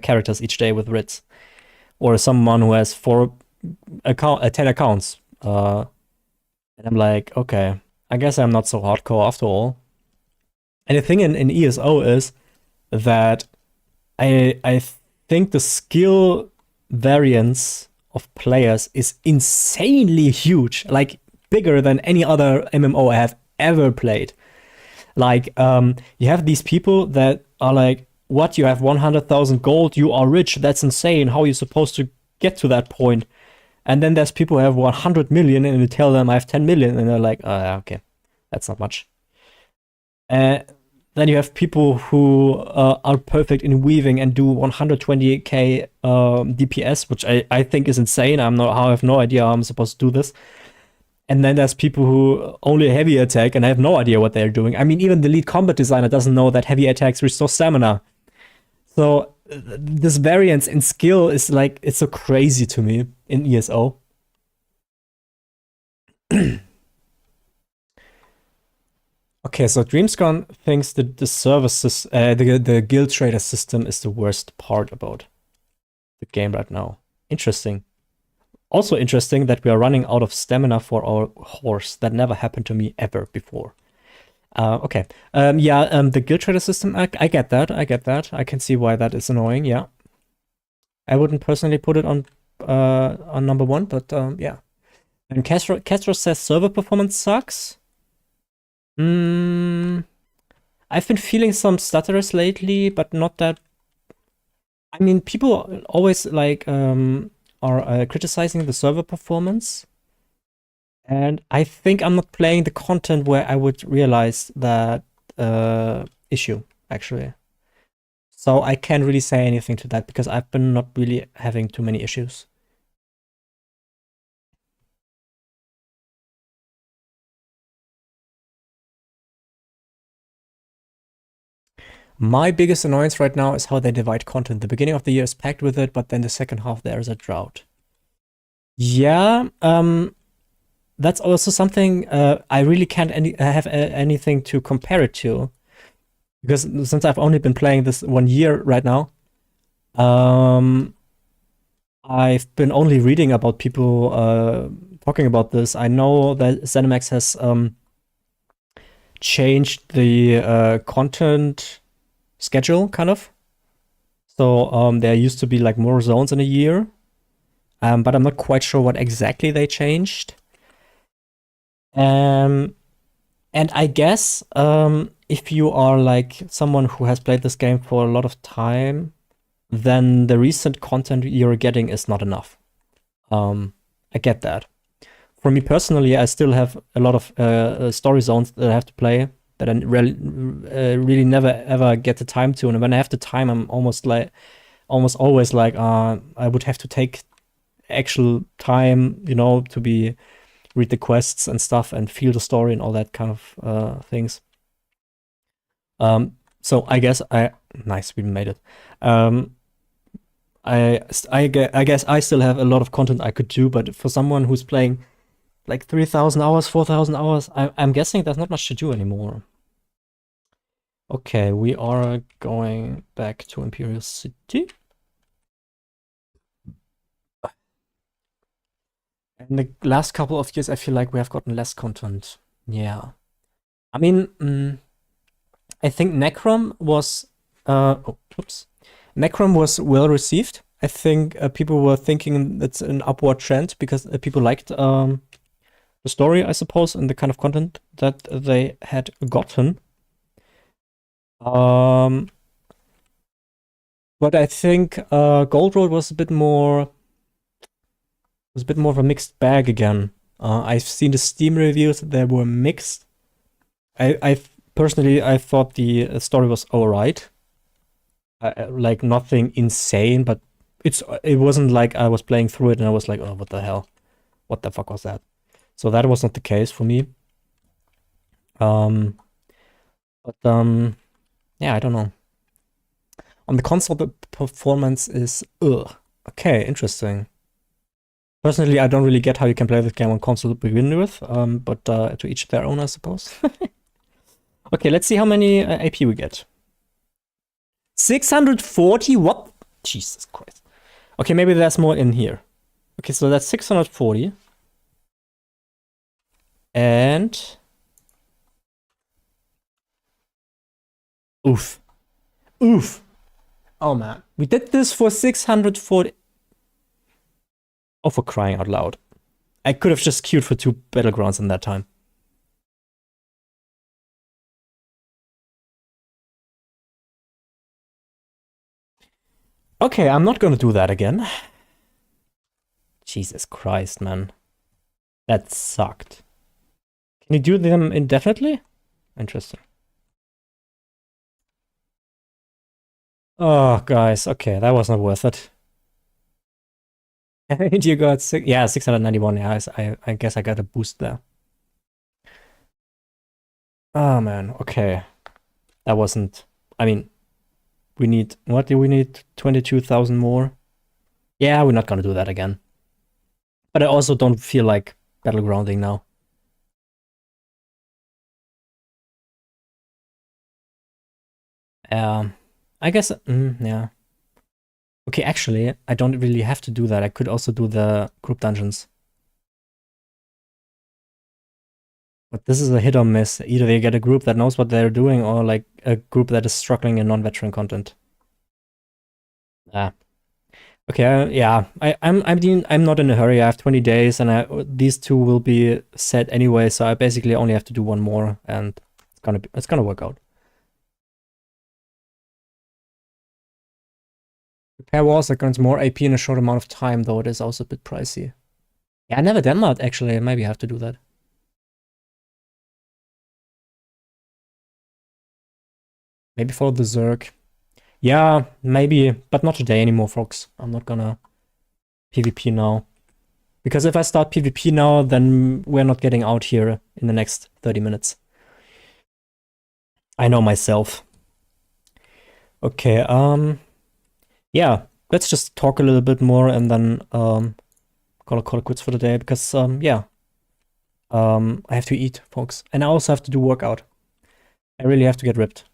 characters each day with writs, or someone who has 10 accounts. And I'm like, okay, I guess I'm not so hardcore after all. And the thing in ESO is that I think the skill variance of players is insanely huge, like bigger than any other MMO I have ever played. Like, you have these people that are like, what, you have 100,000 gold, you are rich, that's insane, how are you supposed to get to that point? And then there's people who have 100 million and you tell them I have 10 million and they're like, oh, yeah, okay, that's not much. Then you have people who are perfect in weaving and do 120k DPS, which I think is insane. I have no idea how I'm supposed to do this. And then there's people who only heavy attack and I have no idea what they're doing. I mean, even the lead combat designer doesn't know that heavy attacks restore stamina. So this variance in skill is like, it's so crazy to me in ESO. Okay, so Dreamscon thinks that the services, the guild trader system is the worst part about the game right now. Interesting. Also interesting that we are running out of stamina for our horse. That never happened to me ever before. Okay. The guild trader system, I get that. I get that. I can see why that is annoying, yeah. I wouldn't personally put it on number one, but yeah. And Castro says server performance sucks. I've been feeling some stutters lately, but not that. I mean, people always like are criticizing the server performance, and I think I'm not playing the content where I would realize that issue actually. So I can't really say anything to that because I've been not really having too many issues. My biggest annoyance right now is how they divide content. The beginning of the year is packed with it, but then the second half there is a drought. Yeah, that's also something I really can't have anything to compare it to. Because since I've only been playing this 1 year right now, I've been only reading about people talking about this. I know that ZeniMax has changed the content schedule, kind of. So there used to be like more zones in a year, but I'm not quite sure what exactly they changed. And I guess if you are like someone who has played this game for a lot of time, then the recent content you're getting is not enough. I get that. For me personally, I still have a lot of story zones that I have to play that I really never ever get the time to. And when I have the time, I'm almost always like, I would have to take actual time, you know, to read the quests and stuff and feel the story and all that kind of things. So I guess nice, we made it. I guess I still have a lot of content I could do, but for someone who's playing like 3,000 hours, 4,000 hours, I'm guessing there's not much to do anymore. Okay, we are going back to Imperial City. In the last couple of years, I feel like we have gotten less content. Yeah. I mean, I think Necrom was Necrom was well received. I think people were thinking it's an upward trend because people liked the story, I suppose, and the kind of content that they had gotten. But I think Gold Road was a bit more of a mixed bag again. I've seen the Steam reviews; they were mixed. I personally thought the story was alright. Like nothing insane, but it wasn't like I was playing through it and I was like, oh, what the hell, what the fuck was that? So that was not the case for me. Yeah, I don't know. On the console, the performance is okay, interesting. Personally, I don't really get how you can play this game on console to begin with, but to each their own, I suppose. Okay, let's see how many AP we get. 640? What? Jesus Christ. Okay, maybe there's more in here. Okay, so that's 640. And... Oof. Oof. Oh, man. We did this for 640... Oh, for crying out loud. I could have just queued for 2 battlegrounds in that time. Okay, I'm not gonna do that again. Jesus Christ, man. That sucked. Can you do them indefinitely? Interesting. Oh, guys, okay, that was not worth it. You got 691. Yeah, I guess I got a boost there. Oh man, okay. That wasn't. I mean, we need. What do we need? 22,000 more. Yeah, we're not gonna do that again. But I also don't feel like battlegrounding now. I guess. Yeah. Okay, actually, I don't really have to do that. I could also do the group dungeons. But this is a hit or miss. Either they get a group that knows what they're doing or like a group that is struggling in non-veteran content. Ah. Okay, yeah. I'm not in a hurry. I have 20 days and these 2 will be set anyway, so I basically only have to do 1 more and it's gonna work out. Repair walls that grants more AP in a short amount of time, though it is also a bit pricey. Yeah, I never done that actually. Maybe I have to do that. Maybe follow the Zerg. Yeah, maybe, but not today anymore, folks. I'm not gonna PvP now. Because if I start PvP now, then we're not getting out here in the next 30 minutes. I know myself. Okay, yeah, let's just talk a little bit more and then call it quits for the day because yeah. I have to eat, folks. And I also have to do workout. I really have to get ripped.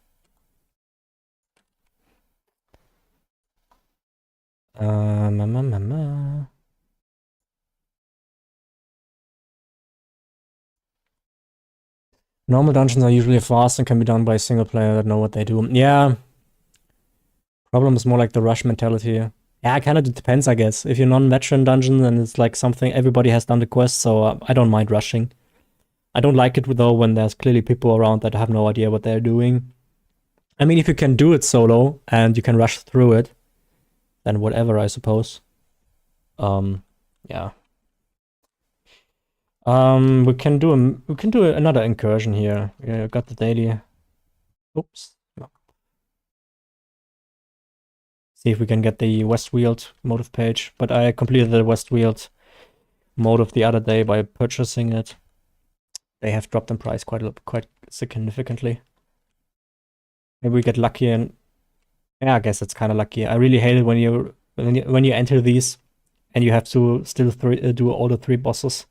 Normal dungeons are usually fast and can be done by a single player that know what they do. Yeah. Problem is more like the rush mentality. Yeah, it kind of depends, I guess. If you're non-veteran dungeon, then it's like something everybody has done the quest, so I don't mind rushing. I don't like it though when there's clearly people around that have no idea what they're doing. I mean, if you can do it solo and you can rush through it, then whatever, I suppose. Yeah. We can do another incursion here. Yeah, got the daily. Oops. No. See if we can get the Westweald motive page. But I completed the Westweald motive the other day by purchasing it. They have dropped in price quite significantly. Maybe we get lucky and yeah, I guess it's kind of lucky. I really hate it when you enter these and you have to still do all the 3 bosses.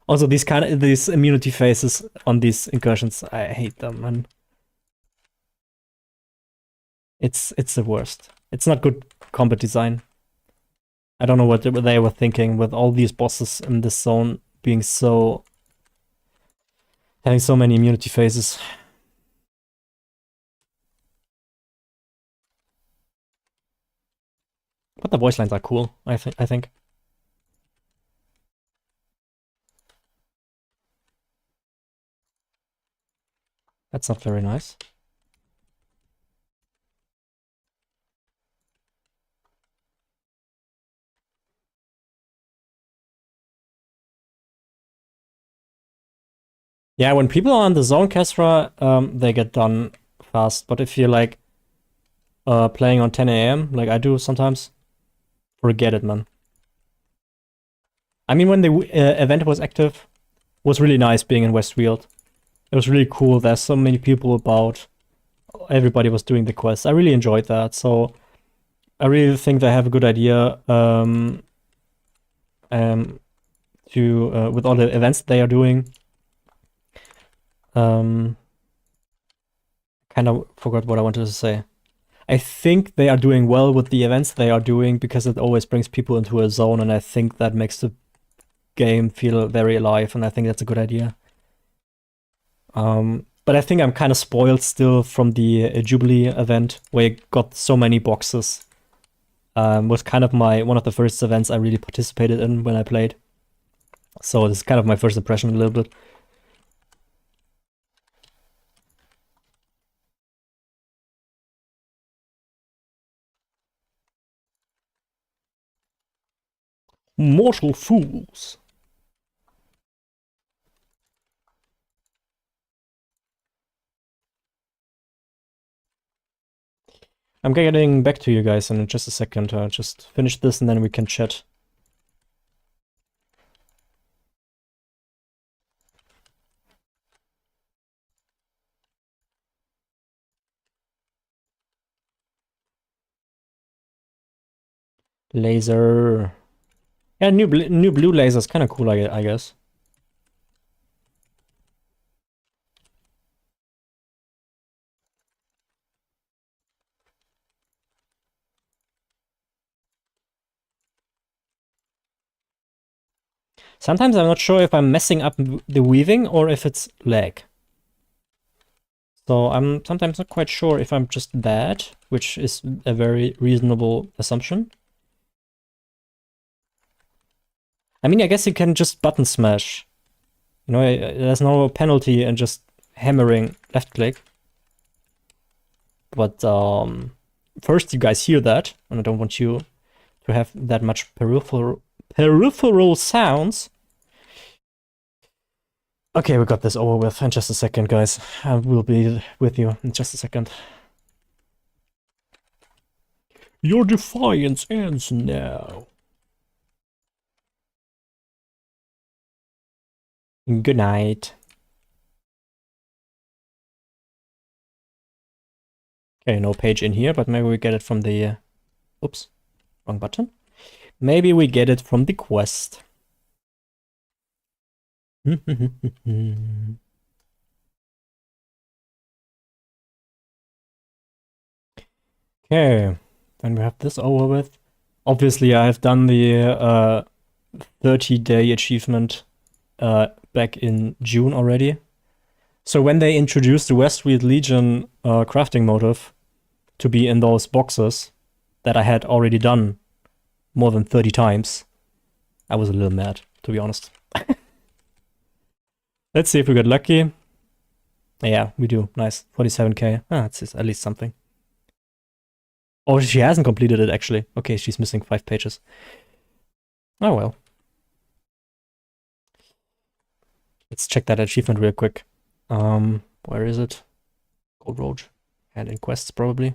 Also, these immunity phases on these incursions, I hate them, and it's the worst. It's not good combat design. I don't know what they were thinking with all these bosses in this zone being having so many immunity phases. But the voice lines are cool, I think. That's not very nice. Yeah, when people are on the zone Kestra, they get done fast. But if you're like playing on 10 a.m. like I do sometimes, forget it, man. I mean, when the event was active, it was really nice being in Westfield. It was really cool. There's so many people about. Everybody was doing the quest. I really enjoyed that. So I really think they have a good idea to with all the events they are doing. Kind of forgot what I wanted to say. I think they are doing well with the events they are doing because it always brings people into a zone, and I think that makes the game feel very alive, and I think that's a good idea. But I think I'm kind of spoiled still from the Jubilee event, where I got so many boxes. Was kind of one of the first events I really participated in when I played. So this is kind of my first impression a little bit. Mortal fools. I'm getting back to you guys in just a second. Just finish this and then we can chat. Laser. Yeah, new blue laser is kind of cool, I guess. Sometimes I'm not sure if I'm messing up the weaving or if it's lag. So I'm sometimes not quite sure if I'm just bad, which is a very reasonable assumption. I mean, I guess you can just button smash. You know, there's no penalty in just hammering left click. But first you guys hear that, and I don't want you to have that much peripheral sounds. Okay, we got this over with in just a second, guys. I will be with you in just a second. Your defiance ends now. Good night. Okay, no page in here, but maybe we get it from the... oops, wrong button. Maybe we get it from the quest. Okay, then we have this over with. Obviously, I have done the 30-day achievement back in June already. So when they introduced the Westfield Legion crafting motive to be in those boxes that I had already done more than 30 times, I was a little mad, to be honest. Let's see if we got lucky. Yeah, we do. Nice. 47k. Ah, that's at least something. Oh, she hasn't completed it, actually. Okay, she's missing 5 pages. Oh, well. Let's check that achievement real quick. Where is it? Gold Road. And in quests, probably.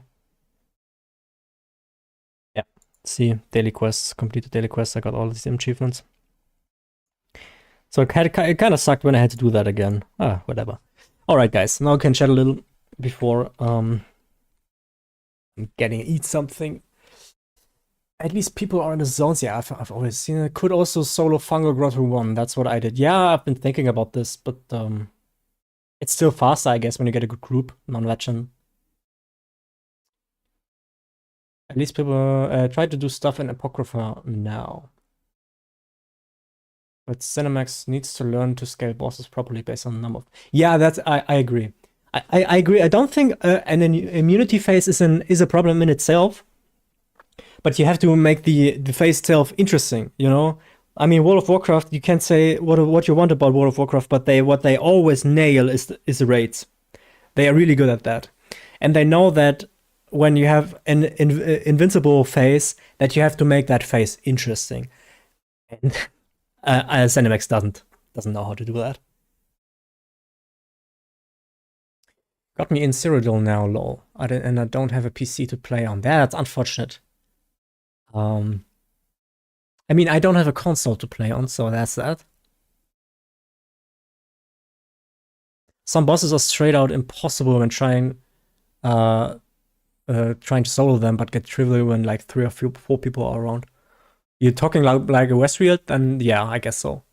Yeah. See, daily quests. Completed daily quests. I got all these achievements. So it kind of sucked when I had to do that again. Ah, whatever. Alright, guys. Now I can chat a little before I'm getting eat something. At least people are in the zones. Yeah, I've always seen it. Could also solo Fungal Grotto 1. That's what I did. Yeah, I've been thinking about this, but it's still faster, I guess, when you get a good group, non-veteran. At least people try to do stuff in Apocrypha now. But Cinemax needs to learn to scale bosses properly based on the number of... Yeah, that's I agree. I agree. I don't think an immunity phase is a problem in itself. But you have to make the face itself interesting, you know? I mean, World of Warcraft, you can say what you want about World of Warcraft, but what they always nail is the raids. They are really good at that. And they know that when you have an invincible face, that you have to make that face interesting. And Cinemax doesn't know how to do that. Got me in Cyrodiil now, lol. And I don't have a PC to play on. That's unfortunate. I mean, I don't have a console to play on, so that's that. Some bosses are straight out impossible when trying to solo them, but get trivial when like 3 or 4 people are around. You're talking like a Westfield, then yeah, I guess so.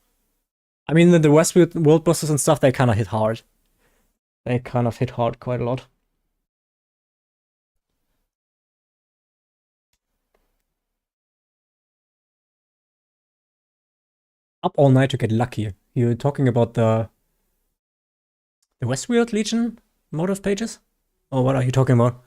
I mean, the Westfield world bosses and stuff, they kind of hit hard. They kind of hit hard quite a lot. Up all night to get lucky. You're talking about the Westfield Legion motive pages? Or what are you talking about?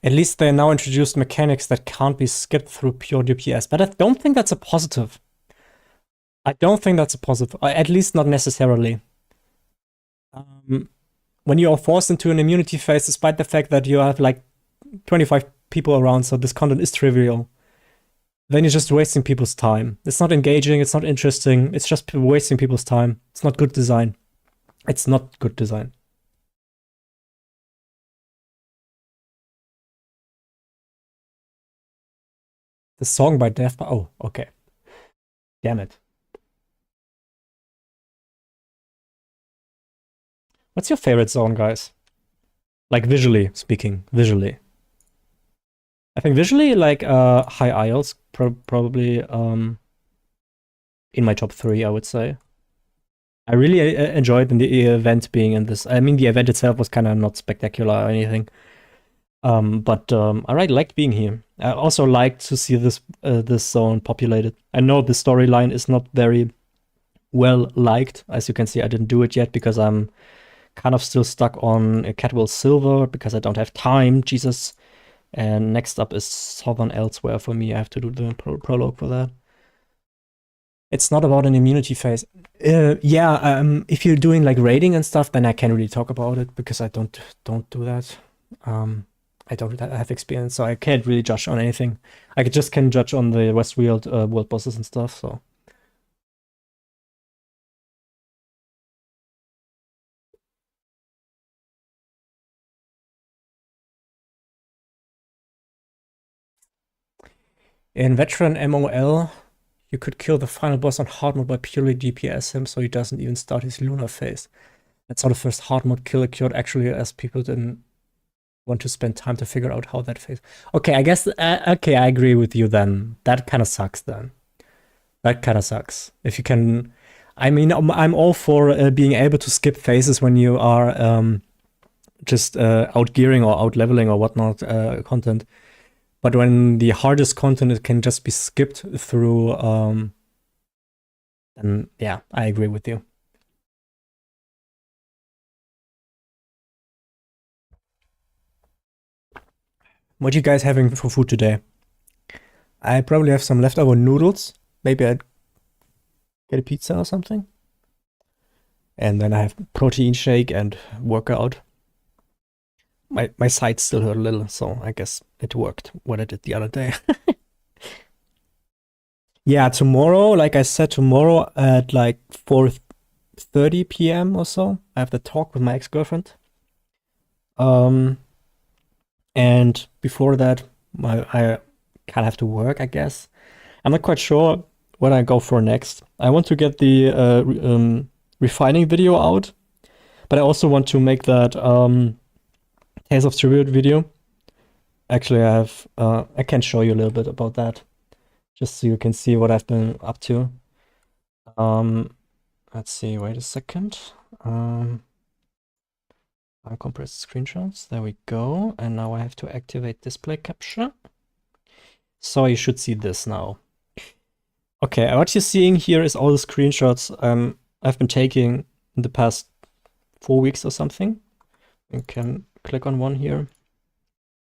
At least they now introduced mechanics that can't be skipped through pure DPS, but I don't think that's a positive. I don't think that's a positive, at least not necessarily. When you are forced into an immunity phase, despite the fact that you have like 25 people around, so this content is trivial, then you're just wasting people's time. It's not engaging, it's not interesting, it's just wasting people's time. It's not good design. It's not good design. The song by Death by... Oh, okay. Damn it. What's your favorite zone, guys? Like visually speaking, visually. I think visually, like High Isles, probably in my top 3, I would say. I really enjoyed the event being in this. I mean, the event itself was kind of not spectacular or anything. But I really liked being here. I also liked to see this zone populated. I know the storyline is not very well liked. As you can see, I didn't do it yet because I'm kind of still stuck on Catwell Silver because I don't have time, Jesus. And next up is Southern Elsewhere for me. I have to do the prologue for that. It's not about an immunity phase. If you're doing like raiding and stuff, then I can't really talk about it because I don't do that. I don't have experience, so I can't really judge on anything. I just can judge on the Westfield world bosses and stuff, so. In Veteran MOL, you could kill the final boss on hard mode by purely DPS him, so he doesn't even start his lunar phase. That's how the first hard mode kill occurred, actually, as people didn't want to spend time to figure out how that phase. Okay, I guess. Okay, I agree with you then. That kind of sucks then. That kind of sucks. If you can. I mean, I'm all for being able to skip phases when you are just outgearing or outleveling or whatnot content. But when the hardest content it can just be skipped through, then yeah, I agree with you. What are you guys having for food today? I probably have some leftover noodles. Maybe I'd get a pizza or something. And then I have protein shake and workout. My sides still hurt a little, so I guess it worked what I did the other day. Yeah, tomorrow, like I said, tomorrow at like 4:30 p.m. or so, I have the talk with my ex-girlfriend. And before that, I kind of have to work, I guess. I'm not quite sure what I go for next. I want to get the refining video out, but I also want to make that Tales of Tribute video. Actually, I can show you a little bit about that, just so you can see what I've been up to. Let's see, wait a second. Uncompressed screenshots, there we go. And now I have to activate display capture. So you should see this now. Okay, what you're seeing here is all the screenshots I've been taking in the past 4 weeks or something. You can click on one here.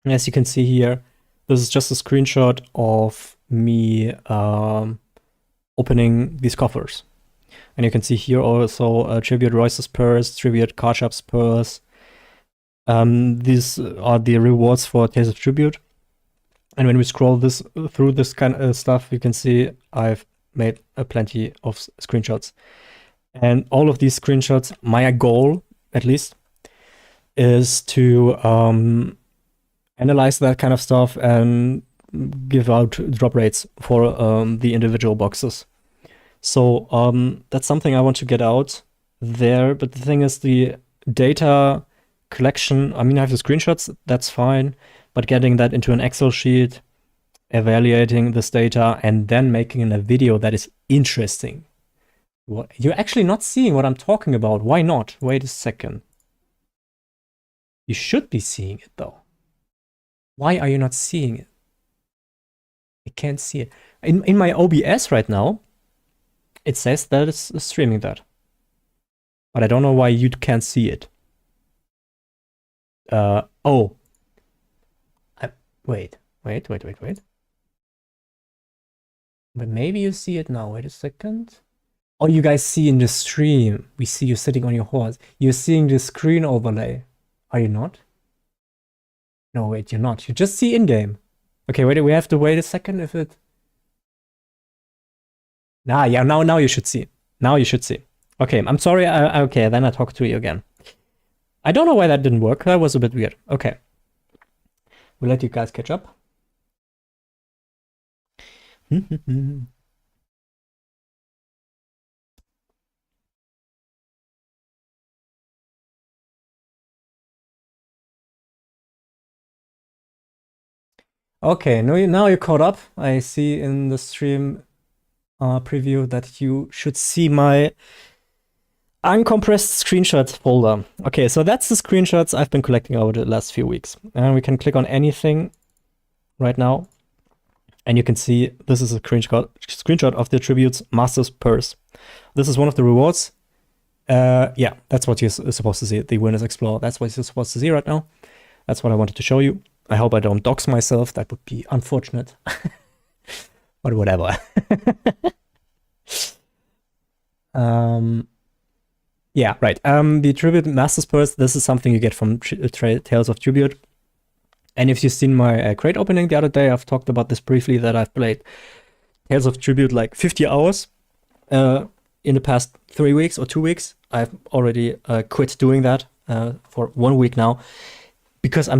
As you can see here, this is just a screenshot of me opening these coffers. And you can see here also tribute Royce's purse, tribute Karchap's purse. These are the rewards for Tales of Tribute. And when we scroll through this kind of stuff, you can see I've made plenty of screenshots. And all of these screenshots, my goal, at least, is to analyze that kind of stuff and give out drop rates for the individual boxes. So that's something I want to get out there. But the thing is, the data collection, I mean, I have the screenshots, that's fine. But getting that into an Excel sheet, evaluating this data, and then making a video that is interesting. You're actually not seeing what I'm talking about. Why not? Wait a second. You should be seeing it, though. Why are you not seeing it? I can't see it. In my OBS right now, it says that it's streaming that. But I don't know why you can't see it. Oh. Wait. But maybe you see it now. Wait a second. Oh, you guys see in the stream. We see you sitting on your horse. You're seeing the screen overlay. Are you not? No, wait, you're not. You just see in-game. Okay, wait, we have to wait a second if it... Nah, yeah, now you should see. Now you should see. Okay, I'm sorry. Okay, then I talk to you again. I don't know why that didn't work. That was a bit weird. Okay. We'll let you guys catch up. Okay, now you're caught up. I see in the stream preview that you should see my uncompressed screenshot folder. Okay, so that's the screenshots I've been collecting over the last few weeks. And we can click on anything right now. And you can see this is a screenshot of the Tribute's Master's Purse. This is one of the rewards. Yeah, that's what you're supposed to see. The Winners Explore. That's what you're supposed to see right now. That's what I wanted to show you. I hope I don't dox myself. That would be unfortunate. But whatever. Yeah, right. The Tribute Master's Purse, this is something you get from Tales of Tribute. And if you've seen my crate opening the other day, I've talked about this briefly, that I've played Tales of Tribute like 50 hours in the past 3 weeks or 2 weeks. I've already quit doing that for 1 week now, because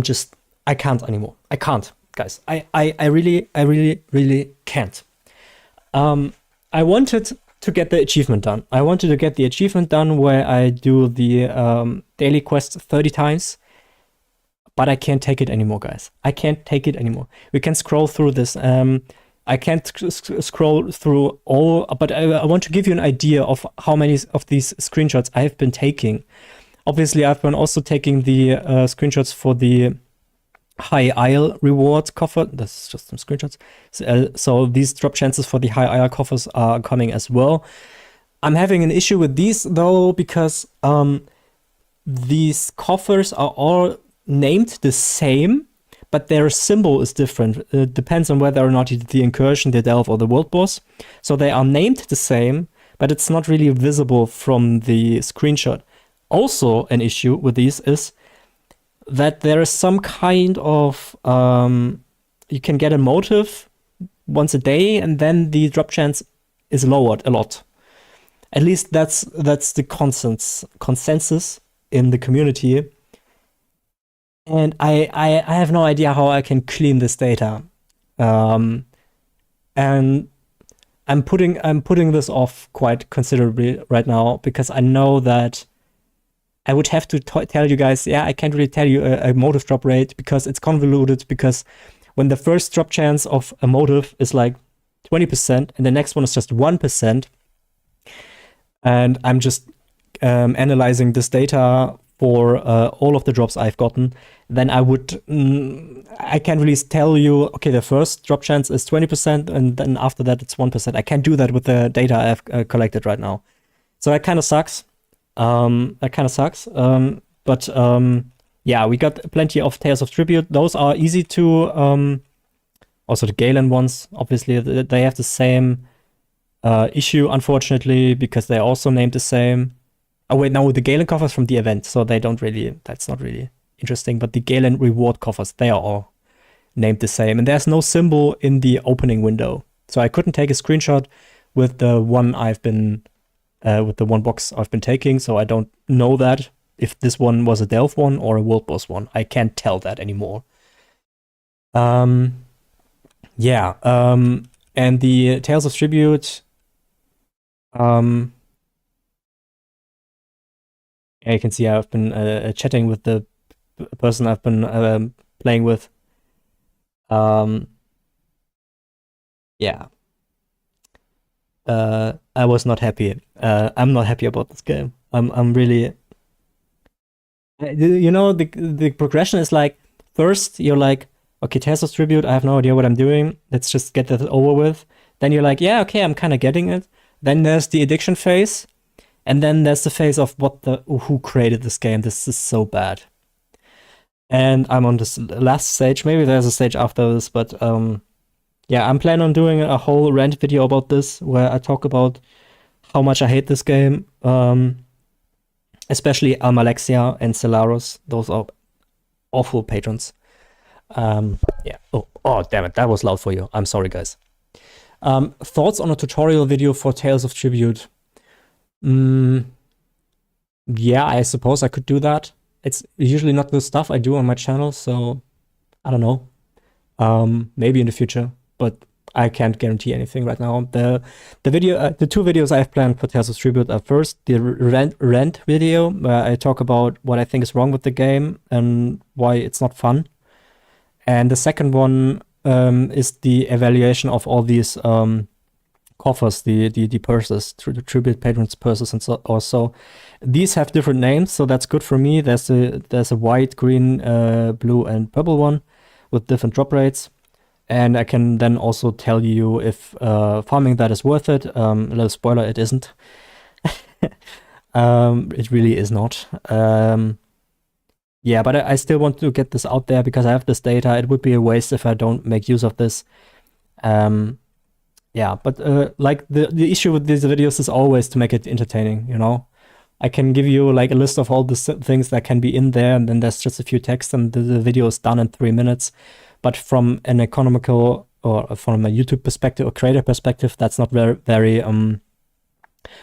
I can't anymore. I can't, guys. I really can't. I wanted to get the achievement done. I wanted to get the achievement done where I do the daily quest 30 times. But I can't take it anymore, guys. I can't take it anymore. We can scroll through this. I can't scroll through all, but I want to give you an idea of how many of these screenshots I have been taking. Obviously, I've been also taking the screenshots for the High Isle reward coffer. That's just some screenshots. So these drop chances for the High Isle coffers are coming as well. I'm having an issue with these, though, because these coffers are all named the same, but their symbol is different. It depends on whether or not you did the incursion, the delve, or the world boss. So they are named the same, but it's not really visible from the screenshot. Also, an issue with these is that there is some kind of you can get a motive once a day, and then the drop chance is lowered a lot. At least that's the consensus in the community. And I have no idea how I can clean this data. And I'm putting this off quite considerably right now, because I know that I would have to tell you guys, yeah, I can't really tell you a motive drop rate, because it's convoluted, because when the first drop chance of a motive is like 20% and the next one is just 1%, and I'm just analyzing this data for all of the drops I've gotten, then I can't really tell you, okay, the first drop chance is 20% and then after that it's 1%. I can't do that with the data I've collected right now. So that kind of sucks. But yeah, we got plenty of Tales of Tribute. Those are easy to, also the Galen ones, obviously, they have the same issue, unfortunately, because they're also named the same. Oh wait, no, the Galen coffers from the event, so they don't really, that's not really interesting, but the Galen reward coffers, they are all named the same, and there's no symbol in the opening window. So I couldn't take a screenshot with the one with the one box I've been taking, so I don't know that if this one was a Delph one or a World Boss one. I can't tell that anymore. Yeah, and the Tales of Tribute, yeah, you can see I've been chatting with the person I've been playing with. Yeah. I was not happy. I'm not happy about this game. I'm really, you know, the progression is like, first you're like, okay, Tales of Tribute, I have no idea what I'm doing. Let's just get that over with. Then you're like, yeah, okay, I'm kind of getting it. Then there's the addiction phase, and then there's the phase of who created this game. This is so bad. And I'm on this last stage. Maybe there's a stage after this, but yeah, I'm planning on doing a whole rant video about this where I talk about how much I hate this game. Especially Almalexia and Celarus. Those are awful patrons. Yeah. Oh, damn it. That was loud for you. I'm sorry, guys. Thoughts on a tutorial video for Tales of Tribute? Yeah, I suppose I could do that. It's usually not the stuff I do on my channel, so I don't know. Maybe in the future, but I can't guarantee anything right now. The two videos I have planned for Tales of Tribute are first the rant video, where I talk about what I think is wrong with the game and why it's not fun. And the second one is the evaluation of all these coffers, the purses, the tribute patrons purses, and so also these have different names, so that's good for me. There's a white, green, blue, and purple one with different drop rates. And I can then also tell you if farming that is worth it. A little spoiler, it isn't. It really is not. Yeah, but I still want to get this out there because I have this data. It would be a waste if I don't make use of this. Yeah, but like the issue with these videos is always to make it entertaining, you know? I can give you like a list of all the things that can be in there, and then there's just a few text, and the video is done in 3 minutes. But from an economical or from a YouTube perspective or creator perspective, that's not very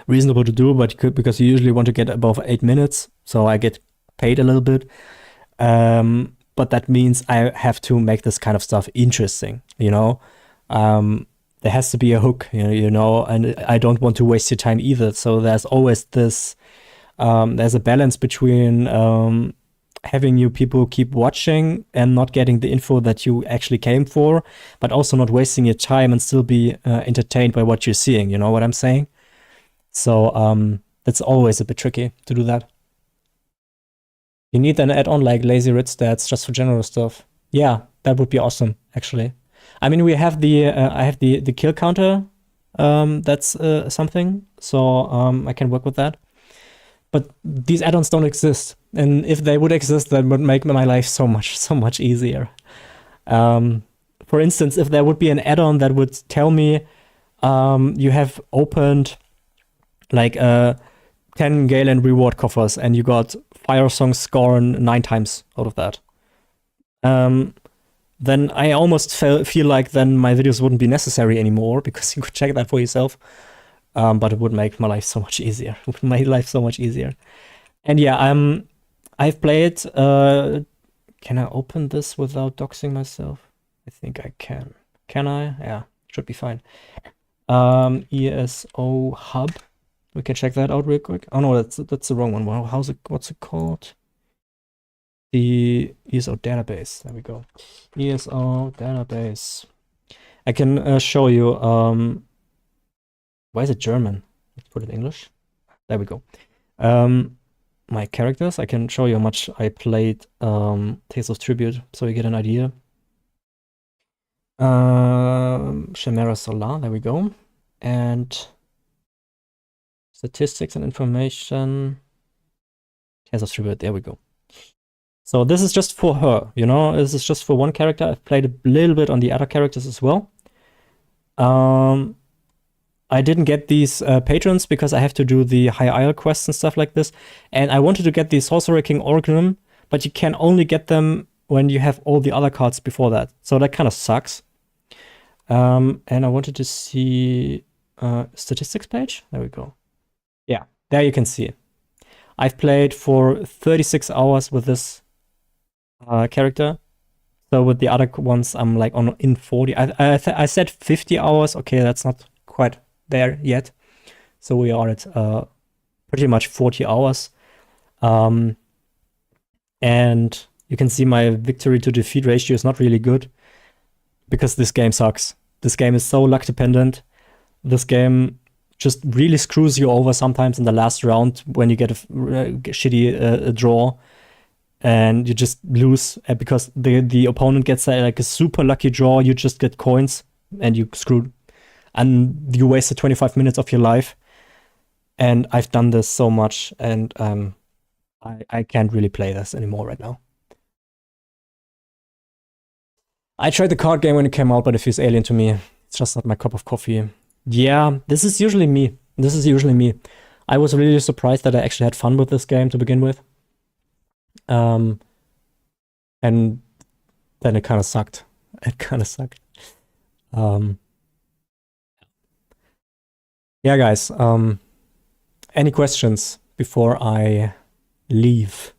reasonable to do. But because you usually want to get above 8 minutes, so I get paid a little bit. But that means I have to make this kind of stuff interesting, you know. There has to be a hook, you know, and I don't want to waste your time either. So there's always this. There's a balance between having you people keep watching and not getting the info that you actually came for, but also not wasting your time and still be entertained by what you're seeing. You know what I'm saying? So that's always a bit tricky to do that. You need an add-on like lazy writ stats just for general stuff. Yeah, that would be awesome, actually. I mean, we have I have the kill counter. That's something, so I can work with that. But these add-ons don't exist, and if they would exist, that would make my life so much easier. For instance, if there would be an add-on that would tell me you have opened like 10 Galen reward coffers and you got Fire Song Scorn 9 times out of that, then I almost feel like then my videos wouldn't be necessary anymore because you could check that for yourself. But it would make my life so much easier. It would make life so much easier. And yeah, I've played. Can I open this without doxing myself? I think I can. Can I? Yeah, should be fine. ESO hub. We can check that out real quick. Oh no, that's the wrong one. Wow, what's it called? The ESO database. There we go. ESO database. I can show you. Why is it German? Let's put it in English. There we go. My characters. I can show you how much I played Tales of Tribute, so you get an idea. Chimera Solar. There we go. And statistics and information. Tales of Tribute. There we go. So this is just for her, you know? This is just for one character. I've played a little bit on the other characters as well. I didn't get these patrons because I have to do the High Isle quests and stuff like this. And I wanted to get the Sorcerer King Organum, but you can only get them when you have all the other cards before that. So that kind of sucks. And I wanted to see statistics page. There we go. Yeah, there you can see it. I've played for 36 hours with this character. So with the other ones, I'm like in 40. I said 50 hours. Okay, that's not quite there yet. So we are at pretty much 40 hours. And you can see my victory to defeat ratio is not really good because this game sucks. This game is so luck dependent. This game just really screws you over sometimes in the last round when you get a shitty draw and you just lose because the opponent gets like a super lucky draw. You just get coins and you screwed. And you wasted 25 minutes of your life. And I've done this so much, and I can't really play this anymore right now. I tried the card game when it came out, but it feels alien to me. It's just not my cup of coffee. Yeah, this is usually me. This is usually me. I was really surprised that I actually had fun with this game to begin with. And then it kind of sucked. It kind of sucked. Yeah, guys, any questions before I leave?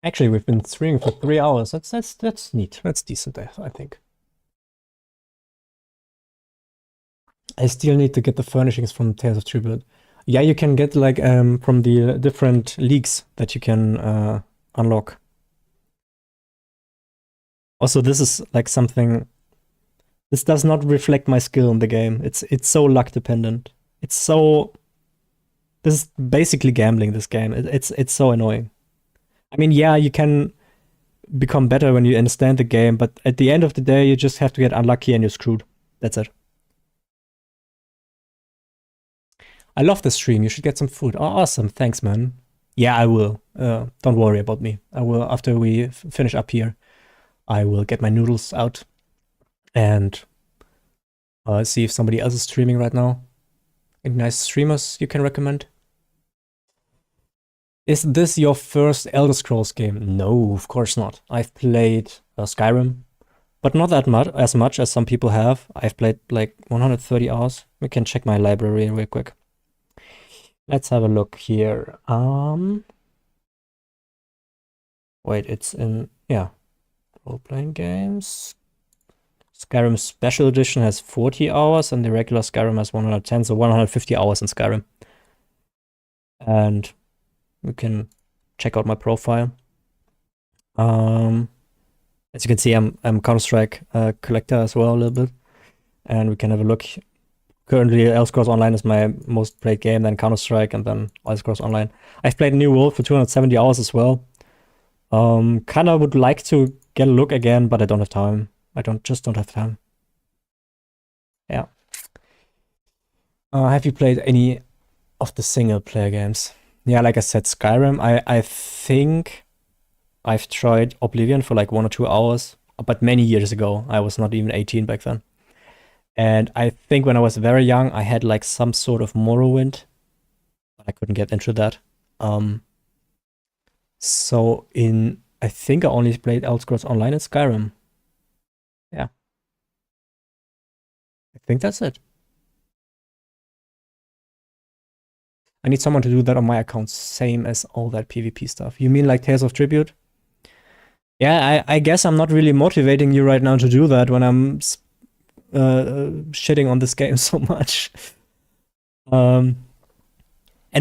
Actually, we've been streaming for 3 hours. That's neat. That's decent, I think. I still need to get the furnishings from Tales of Tribute. Yeah, you can get like from the different leagues that you can unlock. Also, this is like something. This does not reflect my skill in the game. It's so luck dependent. It's so. This is basically gambling. This game. It's so annoying. I mean, yeah, you can become better when you understand the game, but at the end of the day, you just have to get unlucky and you're screwed. That's it. I love the stream. You should get some food. Oh, awesome. Thanks, man. Yeah, I will. Don't worry about me. I will, after we finish up here, I will get my noodles out and see if somebody else is streaming right now. Any nice streamers you can recommend? Is this your first Elder Scrolls game? No, of course not. I've played Skyrim, but not that much as some people have. I've played like 130 hours. We can check my library real quick. Let's have a look here. Wait, it's in, yeah, role-playing games. Skyrim Special Edition has 40 hours and the regular Skyrim has 110, so 150 hours in Skyrim. And we can check out my profile. As you can see, I'm Counter-Strike collector as well a little bit. And we can have a look. Currently, Elder Scrolls Online is my most played game, then Counter-Strike, and then Elder Scrolls Online. I've played New World for 270 hours as well. Kind of would like to get a look again, but I don't have time. Just don't have time. Yeah. Have you played any of the single-player games? Yeah, like I said, Skyrim. I think I've tried Oblivion for like 1 or 2 hours, but many years ago. I was not even 18 back then. And I think when I was very young, I had like some sort of Morrowind, but I couldn't get into that. So I think I only played Elder Scrolls Online and Skyrim. Yeah. I think that's it. I need someone to do that on my account, same as all that PvP stuff. You mean like Tales of Tribute? Yeah, I guess I'm not really motivating you right now to do that when I'm shitting on this game so much. And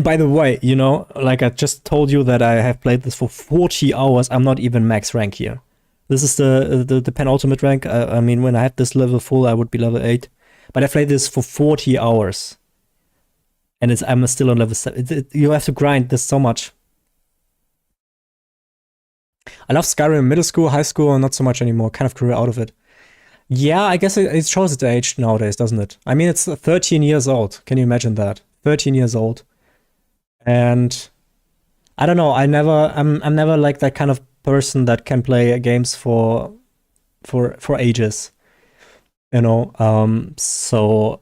by the way, you know, like I just told you that I have played this for 40 hours. I'm not even max rank here. This is the penultimate rank. I mean, when I had this level full, I would be level 8. But I played this for 40 hours. And I'm still on level 7. You have to grind this so much. I love Skyrim in middle school, high school, and not so much anymore. Kind of grew out of it. Yeah, I guess it shows its age nowadays, doesn't it? I mean, it's 13 years old. Can you imagine that? 13 years old. And I don't know. I'm never like that kind of person that can play games for ages. You know. So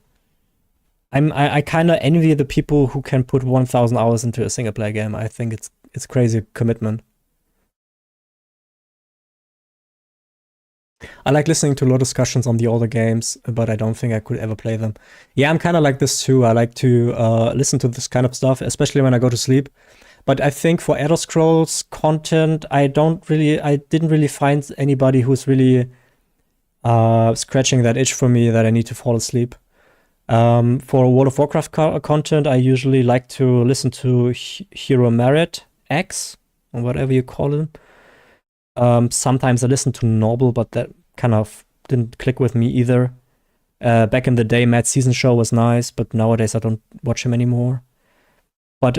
I kind of envy the people who can put 1,000 hours into a single player game. I think it's crazy commitment. I like listening to a lot of discussions on the older games, but I don't think I could ever play them. Yeah, I'm kind of like this too. I like to listen to this kind of stuff, especially when I go to sleep. But I think for Elder Scrolls content, I didn't really find anybody who's really scratching that itch for me that I need to fall asleep. For World of Warcraft content, I usually like to listen to Hero Merit X, or whatever you call him. Sometimes I listen to Noble, but that kind of didn't click with me either. Back in the day, Matt Season Show was nice, but nowadays I don't watch him anymore. But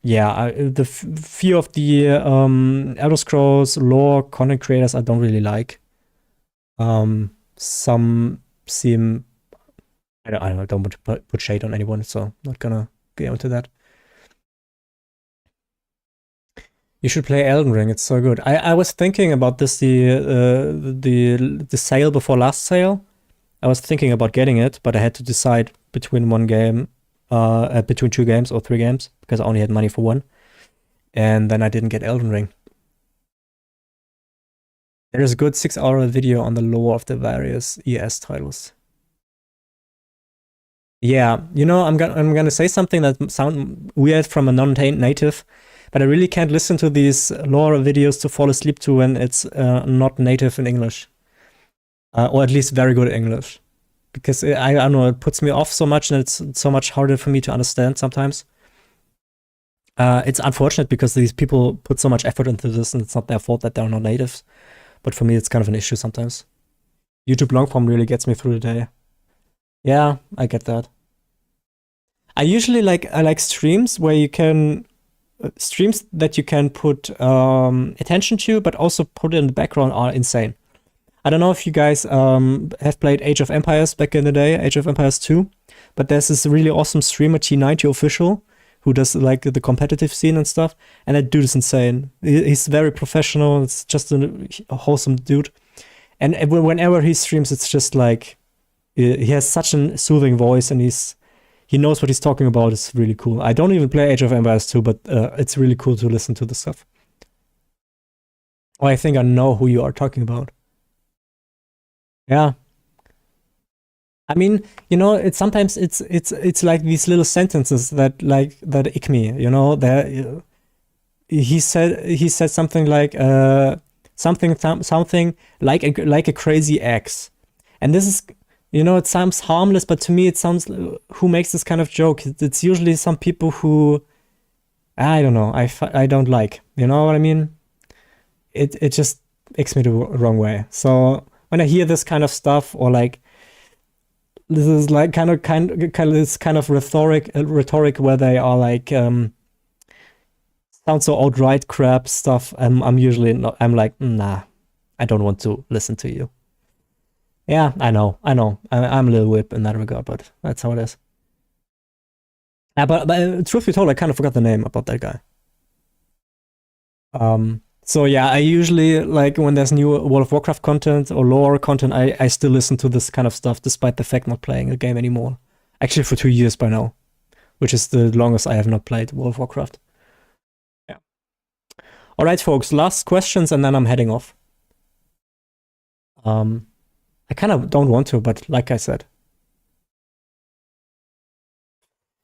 yeah, the few of the Elder Scrolls lore content creators I don't really like. Some seem I don't want to put shade on anyone, so I'm not gonna get into that. You should play Elden Ring. It's so good. I was thinking about this the sale before last sale. I was thinking about getting it, but I had to decide between between 2 games or 3 games because I only had money for one, and then I didn't get Elden Ring. There is a good 6-hour video on the lore of the various ES titles. Yeah, I'm gonna say something that sounds weird from a non-native, but I really can't listen to these lore videos to fall asleep to when it's not native in English, or at least very good English, because I don't know, it puts me off so much, and it's so much harder for me to understand sometimes. It's unfortunate because these people put so much effort into this, and it's not their fault that they're not natives. But for me, it's kind of an issue sometimes. YouTube long form really gets me through the day. Yeah, I get that. I usually like streams where you can streams that you can put attention to, but also put in the background are insane. I don't know if you guys have played Age of Empires back in the day, Age of Empires 2, but there's this really awesome streamer, T90 Official, who does like the competitive scene and stuff, and that dude is insane. He's very professional. It's just a wholesome dude, and whenever he streams, it's just like he has such a soothing voice, and he knows what he's talking about. It's really cool. I don't even play Age of Empires 2, but it's really cool to listen to the stuff. Oh, I think I know who you are talking about. Yeah. I mean, it's sometimes it's like these little sentences that ick me, that he said something like something like a crazy ex. And this is, it sounds harmless, but to me it sounds, who makes this kind of joke? It's usually some people who, I don't know, I don't like, you know what I mean? It just icks me the wrong way. So when I hear this kind of stuff, or like, this is like kind of this kind of rhetoric where they are like sound so outright crap stuff. I'm usually not. I'm like, nah, I don't want to listen to you. Yeah, I know. I'm a little whip in that regard, but that's how it is. But truth be told, I kind of forgot the name about that guy. So yeah, I usually, like, when there's new World of Warcraft content or lore content, I still listen to this kind of stuff, despite the fact not playing the game anymore. Actually, for 2 years by now, which is the longest I have not played World of Warcraft. Yeah. All right, folks, last questions, and then I'm heading off. I kind of don't want to, but like I said.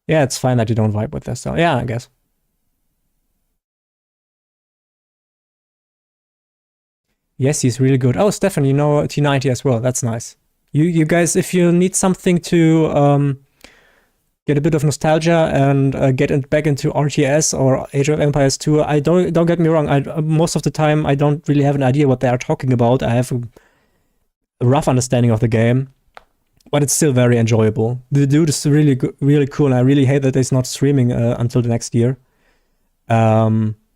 Yeah, it's fine that you don't vibe with this. So yeah, I guess. Yes, he's really good. Oh, Stefan, you know T90 as well. That's nice. You guys, if you need something to get a bit of nostalgia and get back into RTS or Age of Empires 2, I don't get me wrong. Most of the time, I don't really have an idea what they are talking about. I have a rough understanding of the game, but it's still very enjoyable. The dude is really cool, and I really hate that he's not streaming until the next year.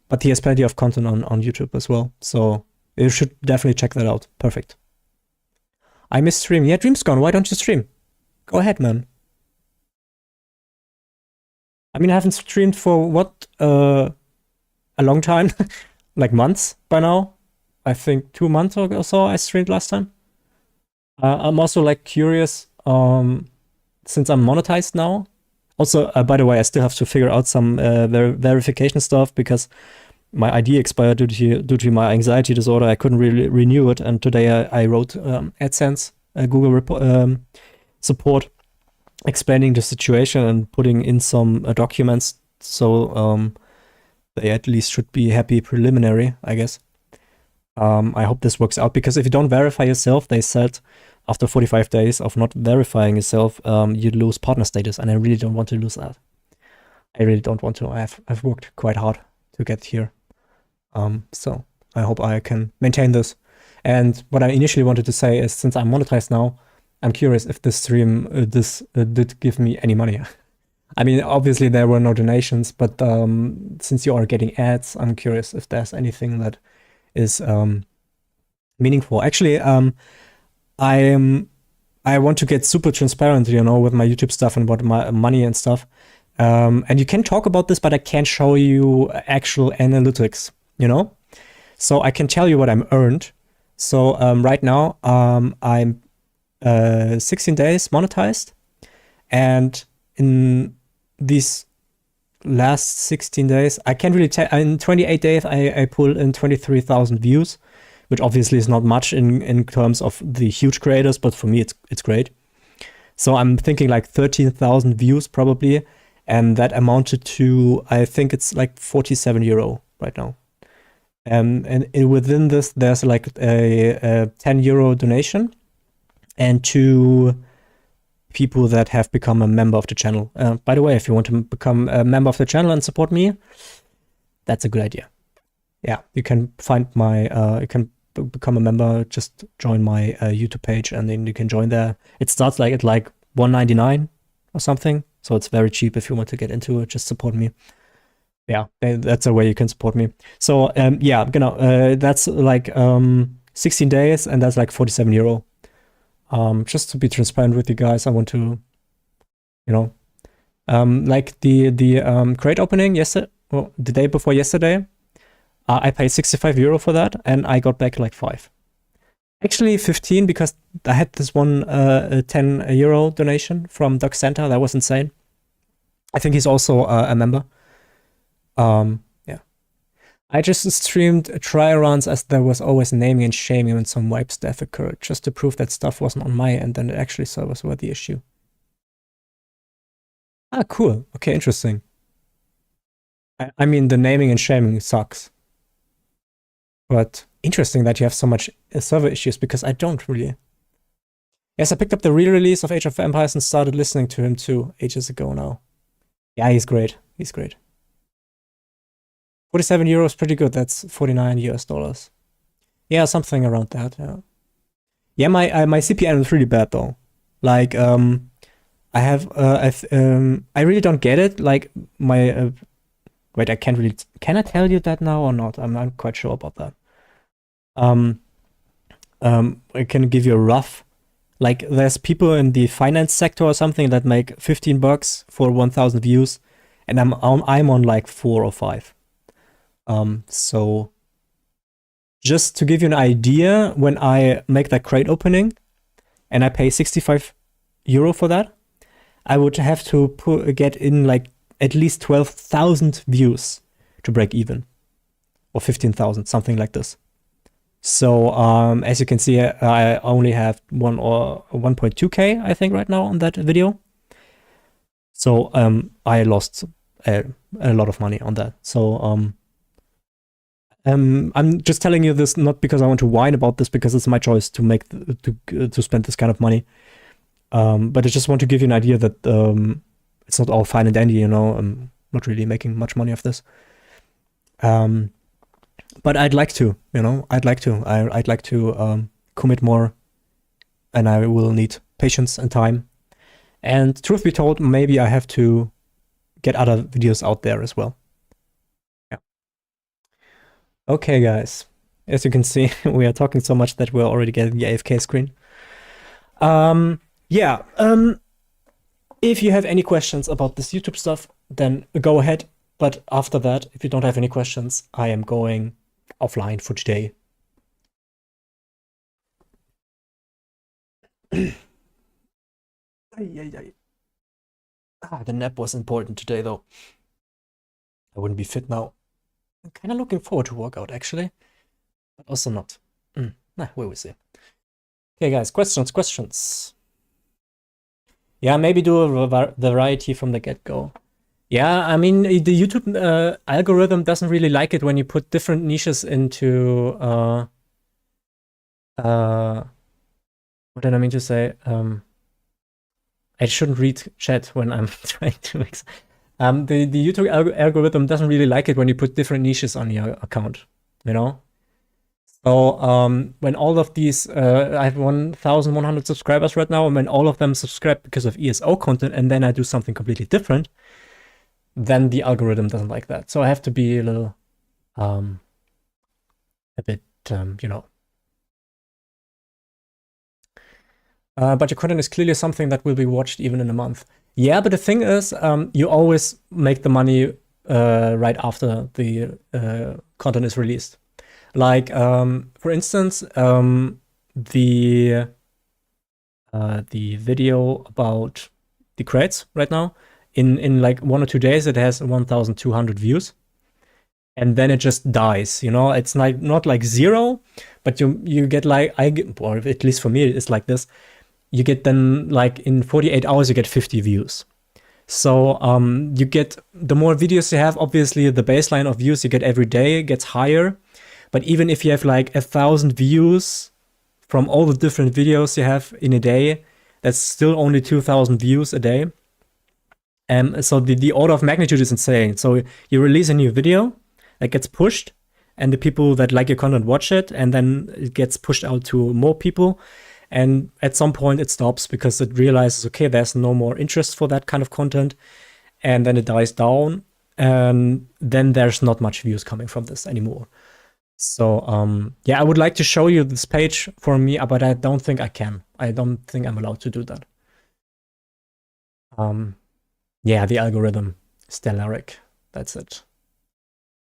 But he has plenty of content on YouTube as well. So you should definitely check that out. Perfect. I miss stream. Yeah, Dream's gone. Why don't you stream? Go ahead, man. I mean, I haven't streamed for what? A long time. Like months by now. I think 2 months or so I streamed last time. I'm also like curious, since I'm monetized now. Also, by the way, I still have to figure out some verification stuff because my ID expired due to my anxiety disorder. I couldn't really renew it, and today I wrote AdSense, Google support, explaining the situation and putting in some documents. So they at least should be happy preliminary, I guess. I hope this works out, because if you don't verify yourself, they said after 45 days of not verifying yourself, you lose partner status, and I really don't want to lose that. I really don't want to. I've worked quite hard to get here. So I hope I can maintain this. And what I initially wanted to say is, since I'm monetized now, I'm curious if this stream did give me any money. I mean, obviously there were no donations, but since you are getting ads, I'm curious if there's anything that is meaningful. Actually, I want to get super transparent, you know, with my YouTube stuff and what my money and stuff. And you can talk about this, but I can't show you actual analytics, you know? So I can tell you what I'm earned. So right now, I'm 16 days monetized. And in these last 16 days, I can't really tell. In 28 days, I pulled in 23,000 views, which obviously is not much in terms of the huge creators, but for me, it's great. So I'm thinking like 13,000 views probably. And that amounted to, I think it's like 47 euro right now. And within this, there's like a 10 euro donation and 2 people that have become a member of the channel. By the way, if you want to become a member of the channel and support me, that's a good idea. Yeah, you can find my, you can become a member, just join my YouTube page, and then you can join there. It starts like at like 1.99 or something. So it's very cheap if you want to get into it, just support me. Yeah, that's a way you can support me. So yeah, that's like 16 days, and that's like 47 euro. Just to be transparent with you guys, I want to, you know, like the crate opening yesterday, well, the day before yesterday, I paid 65 euro for that, and I got back like 5. Actually 15, because I had this one 10 euro donation from Doc Santa. That was insane. I think he's also a member. Yeah. I just streamed try runs as there was always naming and shaming when some wipe stuff occurred, just to prove that stuff wasn't on my end and it actually servers were the issue. Ah, cool. Okay, interesting. I mean, the naming and shaming sucks. But interesting that you have so much server issues, because I don't really. Yes, I picked up the re-release of Age of Empires and started listening to him too ages ago now. Yeah, he's great. He's great. 47 euros, pretty good. That's 49 US dollars. Yeah, something around that. Yeah. Yeah, my CPM is really bad though. Like, I have I really don't get it. Like my wait, I can't really. Can I tell you that now or not? I'm not quite sure about that. I can give you a rough. Like, there's people in the finance sector or something that make $15 for 1,000 views, and I'm on like 4 or 5. So just to give you an idea, when I make that crate opening and I pay 65 euro for that, I would have to get in like at least 12,000 views to break even, or 15,000, something like this. So as you can see, I only have 1.2K, I think, right now on that video. So I lost a lot of money on that. So I'm just telling you this not because I want to whine about this, because it's my choice to make to spend this kind of money. But I just want to give you an idea that it's not all fine and dandy, you know. I'm not really making much money off this. But I'd like to, you know, I'd like to commit more, and I will need patience and time. And truth be told, maybe I have to get other videos out there as well. Yeah. Okay, guys. As you can see, we are talking so much that we're already getting the AFK screen. Yeah. If you have any questions about this YouTube stuff, then go ahead. But after that, if you don't have any questions, I am going offline for today. The nap was important today, though. I wouldn't be fit now. I'm kind of looking forward to workout, actually, but also not. Nah, we will see. Okay, guys, questions. Yeah, maybe do a variety from the get-go. Yeah, I mean, the YouTube algorithm doesn't really like it when you put different niches into what did I mean to say? I shouldn't read chat when I'm trying to mix. The YouTube algorithm doesn't really like it when you put different niches on your account, you know? So when all of these, I have 1,100 subscribers right now, and when all of them subscribe because of ESO content, and then I do something completely different, then the algorithm doesn't like that. So I have to be a little, a bit, you know. But your content is clearly something that will be watched even in a month. Yeah, but the thing is, you always make the money right after the content is released. Like, for instance, the video about the crates right now, in like 1 or 2 days, it has 1,200 views. And then it just dies, you know? It's like not like zero, but you get like, or at least for me, it's like this. You get then like in 48 hours, you get 50 views. So you get, the more videos you have, obviously the baseline of views you get every day gets higher. But even if you have like 1,000 views from all the different videos you have in a day, that's still only 2,000 views a day. So the order of magnitude is insane. So you release a new video that gets pushed, and the people that like your content watch it, and then it gets pushed out to more people. And at some point it stops because it realizes, okay, there's no more interest for that kind of content. And then it dies down. And then there's not much views coming from this anymore. So, yeah, I would like to show you this page for me, but I don't think I can. I don't think I'm allowed to do that. Yeah, the algorithm, Stellaric, that's it.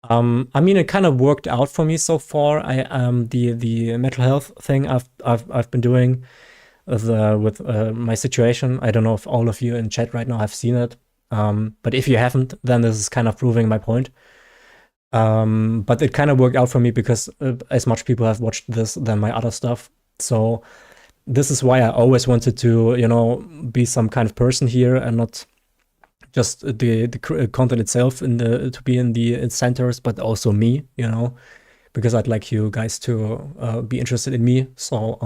I mean, it kind of worked out for me so far. The mental health thing I've been doing with my situation. I don't know if all of you in chat right now have seen it, but if you haven't, then this is kind of proving my point. But it kind of worked out for me because as much people have watched this than my other stuff. So this is why I always wanted to, you know, be some kind of person here and not just the content itself to be in the centers, but also me, you know, because I'd like you guys to be interested in me. So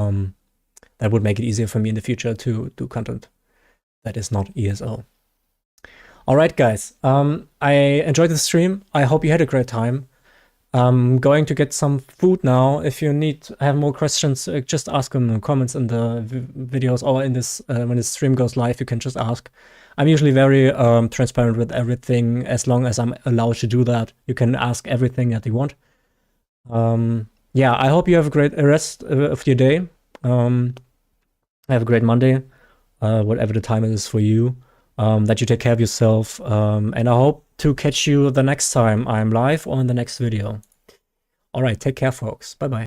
that would make it easier for me in the future to do content that is not ESO. All right, guys. I enjoyed the stream. I hope you had a great time. I'm going to get some food now. If you have more questions, just ask them in the comments in the videos, or in this when the stream goes live, you can just ask. I'm usually very transparent with everything. As long as I'm allowed to do that, you can ask everything that you want. Yeah, I hope you have a great rest of your day. Have a great Monday, whatever the time it is for you. That you take care of yourself, and I hope to catch you the next time I'm live or in the next video. All right, take care, folks. Bye-bye.